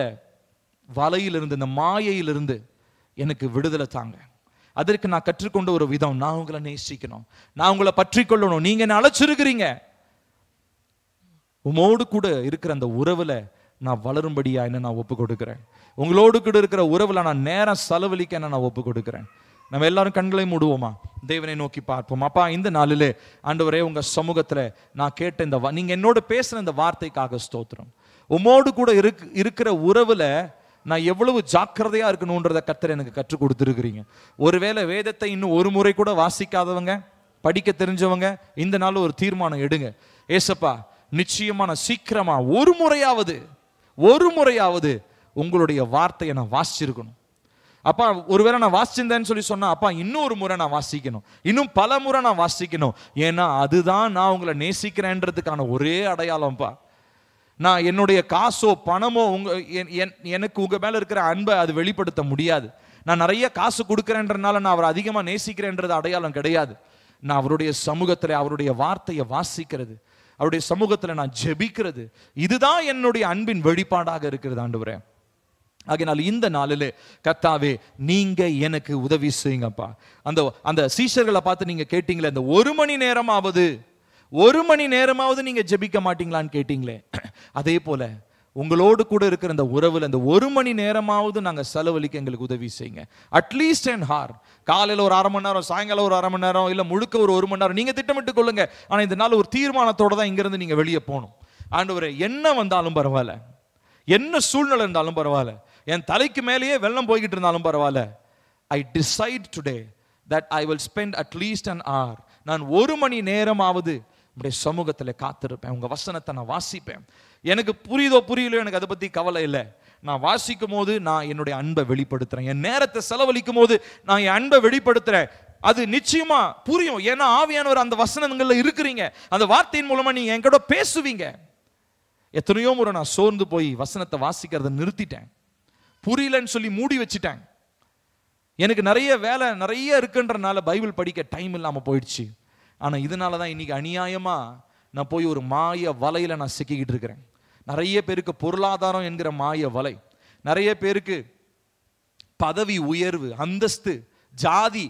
வலையிலிருந்து, இந்த மாயையிலிருந்து எனக்கு விடுதலை தாங்க. அதற்கு நான் கற்றுக்கொண்ட ஒரு விதம், நான் உங்களை நேசிக்கணும், நான் உங்களை பற்றி கொள்ளணும். நீங்க என்ன அழைச்சிருக்கிறீங்க, உமோடு கூட இருக்கிற அந்த உறவுல நான் வளரும்படியா என்ன நான் ஒப்பு கொடுக்கிறேன். உங்களோடு கூட இருக்கிற உறவுல நான் நேரம் செலவழிக்க என்ன நான் ஒப்பு கொடுக்கிறேன். நம்ம எல்லாரும் கண்களை மூடுவோமா? தேவனை நோக்கி பார்ப்போம். அப்பா, இந்த நாளிலே ஆண்டவரே, உங்க சமூகத்துல நான் கேட்ட இந்த நீங்க என்னோட பேசுற இந்த வார்த்தைக்காக ஸ்தோத்திரம். உமோடு கூட இருக்கிற உறவுல நான் எவ்வளவு ஜாக்கிரதையா இருக்கணும்ன்றத கர்த்தர் எனக்கு கற்றுக் கொடுத்துருக்கிறீங்க. ஒருவேளை வேதத்தை இன்னும் ஒரு முறை கூட வாசிக்காதவங்க, படிக்க தெரிஞ்சவங்க, இந்த நாள் ஒரு தீர்மானம் எடுங்க. ஏசப்பா, நிச்சயமான சீக்கிரமா ஒரு முறையாவது உங்களுடைய வார்த்தையை நான் வாசிச்சிருக்கணும். அப்பா, ஒருவேளை நான் வாசிச்சிருந்தேன்னு சொன்னா, அப்பா இன்னொரு முறை நான் வாசிக்கணும், இன்னும் பல முறை நான் வாசிக்கணும். ஏன்னா அதுதான் நான் உங்களை நேசிக்கிறேன்றதுக்கான ஒரே அடையாளம்ப்பா. நான் என்னுடைய காசோ பணமோ எனக்கு உங்க மேல இருக்கிற அன்பை அது வெளிப்படுத்த முடியாது. நான் நிறைய காசு கொடுக்கிறேன்றனால நான் அவரை அதிகமா நேசிக்கிறேன்றது அடையாளம் கிடையாது. நான் அவருடைய சமூகத்துல அவருடைய வார்த்தையை வாசிக்கிறது, அவருடைய சமூகத்துல நான் ஜெபிக்கிறது, இதுதான் என்னுடைய அன்பின் வெளிப்பாடாக இருக்கிறது ஆண்டவரே. ஆகையினால் இந்த நாளிலே கர்த்தாவே, நீங்க எனக்கு உதவி செய்யுங்கப்பா. அந்த சீஷர்களை பார்த்து நீங்க கேட்டீங்களே, அந்த ஒரு மணி நேரமாவது நீங்க ஜெபிக்க மாட்டீங்களான்னு கேட்டீங்களே, அதே போல உங்களோடு கூட இருக்கிற அந்த உறவுல அந்த ஒரு மணி நேரமாவது நாங்க செலவழிக்க எங்களுக்கு உதவி செய்யுங்க. அட்லீஸ்ட் an hour, காலையில ஒரு 1/2 மணி நேரம், சாயங்காலம் ஒரு 1/2 மணி நேரம், இல்ல முழுக்க ஒரு 1 மணி நேரம் நீங்க திட்டமிட்டு கொள்ளுங்க. ஆனா இந்த நாள் ஒரு தீர்மானத்தோட தான் இங்க இருந்து நீங்க வெளியே போகணும். ஆண்டவரே, என்ன வந்தாலும் பரவாயில்ல, என்ன சூழ்நிலை இருந்தாலும் பரவாயில்ல, என் தலைக்கு மேலேயே வெள்ளம் போய்கிட்டு இருந்தாலும் பரவாயில்ல, I decide today that I will spend at least an hour. நான் ஒரு மணி நேரமாவது உங்களுடைய சமூகத்தில் காத்திருப்பேன். உங்க வசனத்தை நான் வாசிப்பேன். எனக்கு புரியுதோ புரியலையோ எனக்கு அதை பத்தி கவலை இல்லை. நான் வாசிக்கும் போது நான் என்னுடைய அன்பை வெளிப்படுத்துறேன். என் நேரத்தை செலவழிக்கும் போது நான் என் அன்பை வெளிப்படுத்துறேன். அது நிச்சயமா புரியும். ஏன்னா ஆவியானவர் அந்த வசனங்கள்ல இருக்கிறீங்க. அந்த வார்த்தையின் மூலமா நீங்க என் கூட பேசுவீங்க. எத்தனையோ முறை நான் சோர்ந்து போய் வசனத்தை வாசிக்கிறத நிறுத்திட்டேன். புரியலன்னு சொல்லி மூடி வச்சுட்டேன். எனக்கு நிறைய வேலை நிறைய இருக்குன்றனால பைபிள் படிக்க டைம் இல்லாமல் போயிடுச்சு. ஆனால் இதனால தான் இன்னைக்கு அநியாயமா நான் போய் ஒரு மாய வலையில நான் சிக்கிக்கிட்டு இருக்கிறேன். நிறைய பேருக்கு பொருளாதாரம் என்கிற மாய வலை, நிறைய பேருக்கு பதவி உயர்வு, அந்தஸ்து, ஜாதி,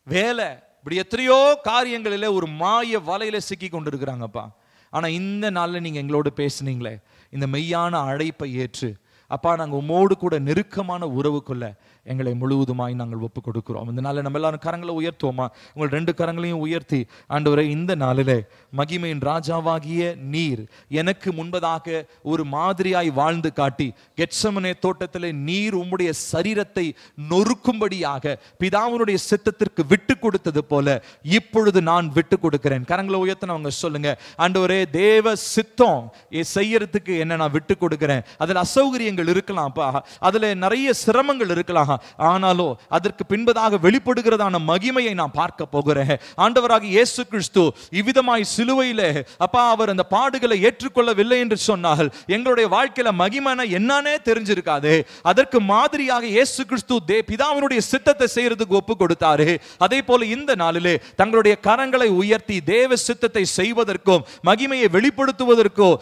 வேலை, இப்படி எத்தனையோ காரியங்களில் ஒரு மாய வலையில சிக்கி கொண்டு இருக்கிறாங்கப்பா. ஆனா இந்த நாள்ல நீங்க எங்களோடு பேசுனீங்களே, இந்த மெய்யான அழைப்பை ஏற்று அப்பா நாங்கள் உம்மோடு கூட நெருக்கமான உறவுக்குள்ள எங்களை முழுவதுமாய் நாங்கள் ஒப்பு கொடுக்கிறோம். இந்த நாளில் நம்ம எல்லாரும் கரங்களை உயர்த்துவோமா? உங்கள் 2 கரங்களையும் உயர்த்தி, ஆண்டவரே இந்த நாளிலே மகிமையின் ராஜாவாகிய நீர் எனக்கு முன்பதாக ஒரு மாதிரியாய் வாழ்ந்து காட்டி கெத்செமனே தோட்டத்திலே நீர் உம்முடைய சரீரத்தை நொறுக்கும்படியாக பிதாவினுடைய சித்தத்திற்கு விட்டு கொடுத்தது போல இப்பொழுது நான் விட்டு கொடுக்கிறேன். கரங்களை உயர்த்தினவங்க சொல்லுங்க, ஆண்டவரே தேவ சித்தம் செய்யறதுக்கு என்ன நான் விட்டு கொடுக்கிறேன். அதில் அசௌகரியங்கள் இருக்கலாம்ப்பா, அதுல நிறைய சிரமங்கள் இருக்கலாம், ஆனாலும் அதற்கு பின்பதாக வெளிப்படுகிறதான மகிமையை நான் பார்க்க போகிறேன். ஆண்டவராக இயேசு கிறிஸ்து இவ்விதமாய் சிலுவையிலே அப்பா அவர் அந்த பாடுகளை ஏற்றுக்கொள்ளவில்லை என்று சொன்னால் எங்களுடைய வாழ்க்கையில மகிமைனா என்னன்னே தெரிஞ்சிருக்காது. அதற்கு மாதிரியாக இயேசு கிறிஸ்து பிதாவினுடைய சித்தத்தை செய்யறதுக்கு ஒப்பு கொடுத்தாரு. அதே போல இந்த நாளிலே தங்களுடைய கரங்களை உயர்த்தி தேவ சித்தத்தை செய்வதற்கும் மகிமையை வெளிப்படுத்துவதற்கும்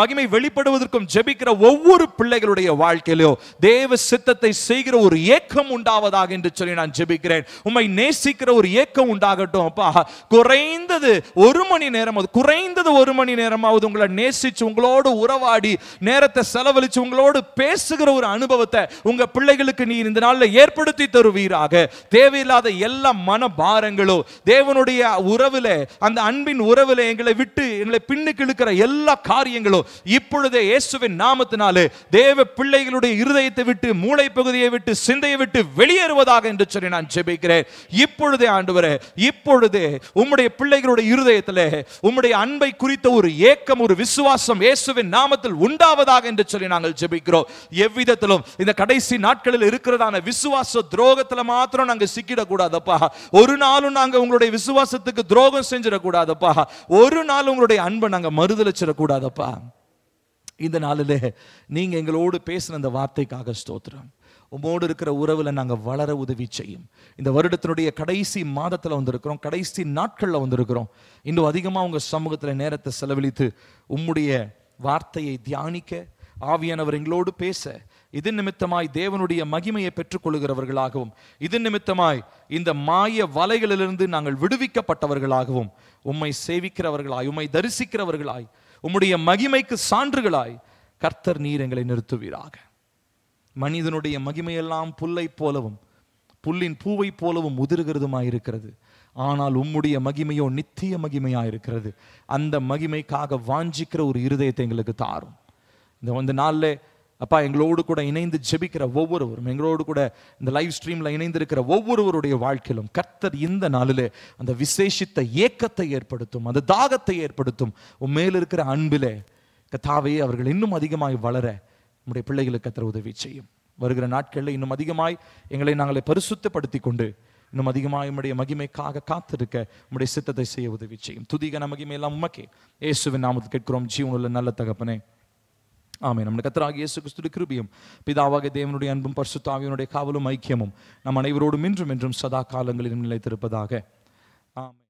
மகிமை வெளிப்படுவதற்கும் ஜெபிக்கிற ஒவ்வொரு பிள்ளைகளுடைய வாழ்க்கையிலோ தேவ சித்தத்தை செய்கிற ஒரு ஏக்கம் உண்டாவதாக என்று சொல்லி நான் ஜெபிக்கிறேன். உம்மை நேசிக்கிற ஒரு ஏக்கம் உண்டாகட்டும் அப்பா. குறைந்தது 1 மணி நேரம், குறைந்தது 1 மணி நேரமாவது உங்களை நேசிச்சு உங்களோடு உறவாடி நேரத்தை செலவழிச்சு உங்களோடு பேசுகிற ஒரு அனுபவத்தை உங்க பிள்ளைகளுக்கு நீ இந்த நாளில் ஏற்படுத்தி தருவீராக. தேவையில்லாத எல்லா மன பாரங்களோ தேவனுடைய உறவிலே, அந்த அன்பின் உறவிலே எங்களை விட்டு எங்களை பின்னுக்கு இழுக்கிற எல்லா காரியங்களோ இப்பொழுதே இயேசுவின் நாமத்தினாலே தேவ பிள்ளைகளுடைய இருதயத்தை விட்டு, மூளை பகுதியை விட்டு, சிந்தையை விட்டு வெளியேறுவதாக என்று சொல்லி நான் ஜெபிக்கிறேன். இப்பொழுதே ஆண்டவரே, இப்பொழுதே உம்முடைய பிள்ளைகளுடைய இருதயத்திலே உம்முடைய அன்பை குறித்த ஒரு ஏக்கம், ஒரு விசுவாசம் இயேசுவின் நாமத்தில் உண்டாவதாக என்று சொல்லி நாங்கள் ஜெபிக்கிறோம். எவ்விதத்திலும் இந்த கடைசி நாட்களில் இருக்கிறதான விசுவாச துரோகத்துல மாத்திரம் நாங்கள் சிக்கிடக்கூடாதப்பா. ஒரு நாளும் நாங்கள் உங்களுடைய விசுவாசத்துக்கு துரோகம் செஞ்சிடக்கூடாதப்பா. ஒரு நாள் உங்களுடைய அன்பை நாங்கள் மறுதலிச்சிடக்கூடாதப்பா. இந்த நாளிலே நீங்க எங்களோடு பேசின அந்த வார்த்தைக்காக ஸ்தோத்திரம். உம்மோடு இருக்கிற உறவுல நாங்கள் வளர உதவி செய்யும். இந்த வருடத்தினுடைய கடைசி மாதத்தில் வந்திருக்கிறோம், கடைசி நாட்களில் வந்திருக்கிறோம். இன்னும் அதிகமாக உங்க சமூகத்தில் நேரத்தை செலவழித்து உம்முடைய வார்த்தையை தியானிக்க ஆவியானவர் எங்களோடு பேச, இது நிமித்தமாய் தேவனுடைய மகிமையை பெற்றுக் கொள்ளுகிறவர்களாகவும், இது நிமித்தமாய் இந்த மாய வலைகளிலிருந்து நாங்கள் விடுவிக்கப்பட்டவர்களாகவும், உம்மை சேவிக்கிறவர்களாய், உம்மை தரிசிக்கிறவர்களாய், உம்முடைய மகிமைக்கு சான்றுகளாய் கர்த்தர் நீர் எங்களை நிறுத்துவீராக. மனிதனுடைய மகிமையெல்லாம் புல்லை போலவும் புல்லின் பூவை போலவும் உதிர்கிறதுமாயிருக்கிறது. ஆனால் உம்முடைய மகிமையோ நித்திய மகிமையாயிருக்கிறது. அந்த மகிமைக்காக வாஞ்சிக்கிற ஒரு இருதயத்தை எங்களுக்கு தாரும். இந்த நாளில் அப்பா எங்களோடு கூட இணைந்து ஜெபிக்கிற ஒவ்வொருவரும், எங்களோடு கூட இந்த லைவ் ஸ்ட்ரீம்ல இணைந்திருக்கிற ஒவ்வொருவருடைய வாழ்க்கையிலும் கர்த்தர் இந்த நாளிலே அந்த விசேஷித்த ஏக்கத்தை ஏற்படுத்தும், அந்த தாகத்தை ஏற்படுத்தும். உம்மேல் இருக்கிற அன்பிலே கர்த்தாவே அவர்கள் இன்னும் அதிகமாய் வளர நம்முடைய பிள்ளைகளுக்கு கர்த்தர் உதவி செய்யும். வருகிற நாட்களில் இன்னும் அதிகமாய் எங்களை நாங்களே பரிசுத்தப்படுத்தி கொண்டு இன்னும் அதிகமாய் உம்முடைய மகிமைக்காக காத்திருக்க உம்முடைய சித்தத்தை செய்ய உதவி செய்யும். துதிகன மகிமை எல்லாம் உமக்கே இயேசுவின் நாமத்தில் கேட்கிறோம் ஜீவனுள்ள நல்ல தகப்பனே, ஆமென். நம்முடைய கர்த்தராகிய இயேசு கிறிஸ்துவின் கிருபையும் பிதாவாகிய தேவனுடைய அன்பும் பரிசுத்த ஆவியினுடைய காவலும் ஐக்கியமும் நம் அனைவரோடும் இன்றும் என்றும் சதா காலங்களிலும் நிலைத்திருப்பதாக. ஆமென்.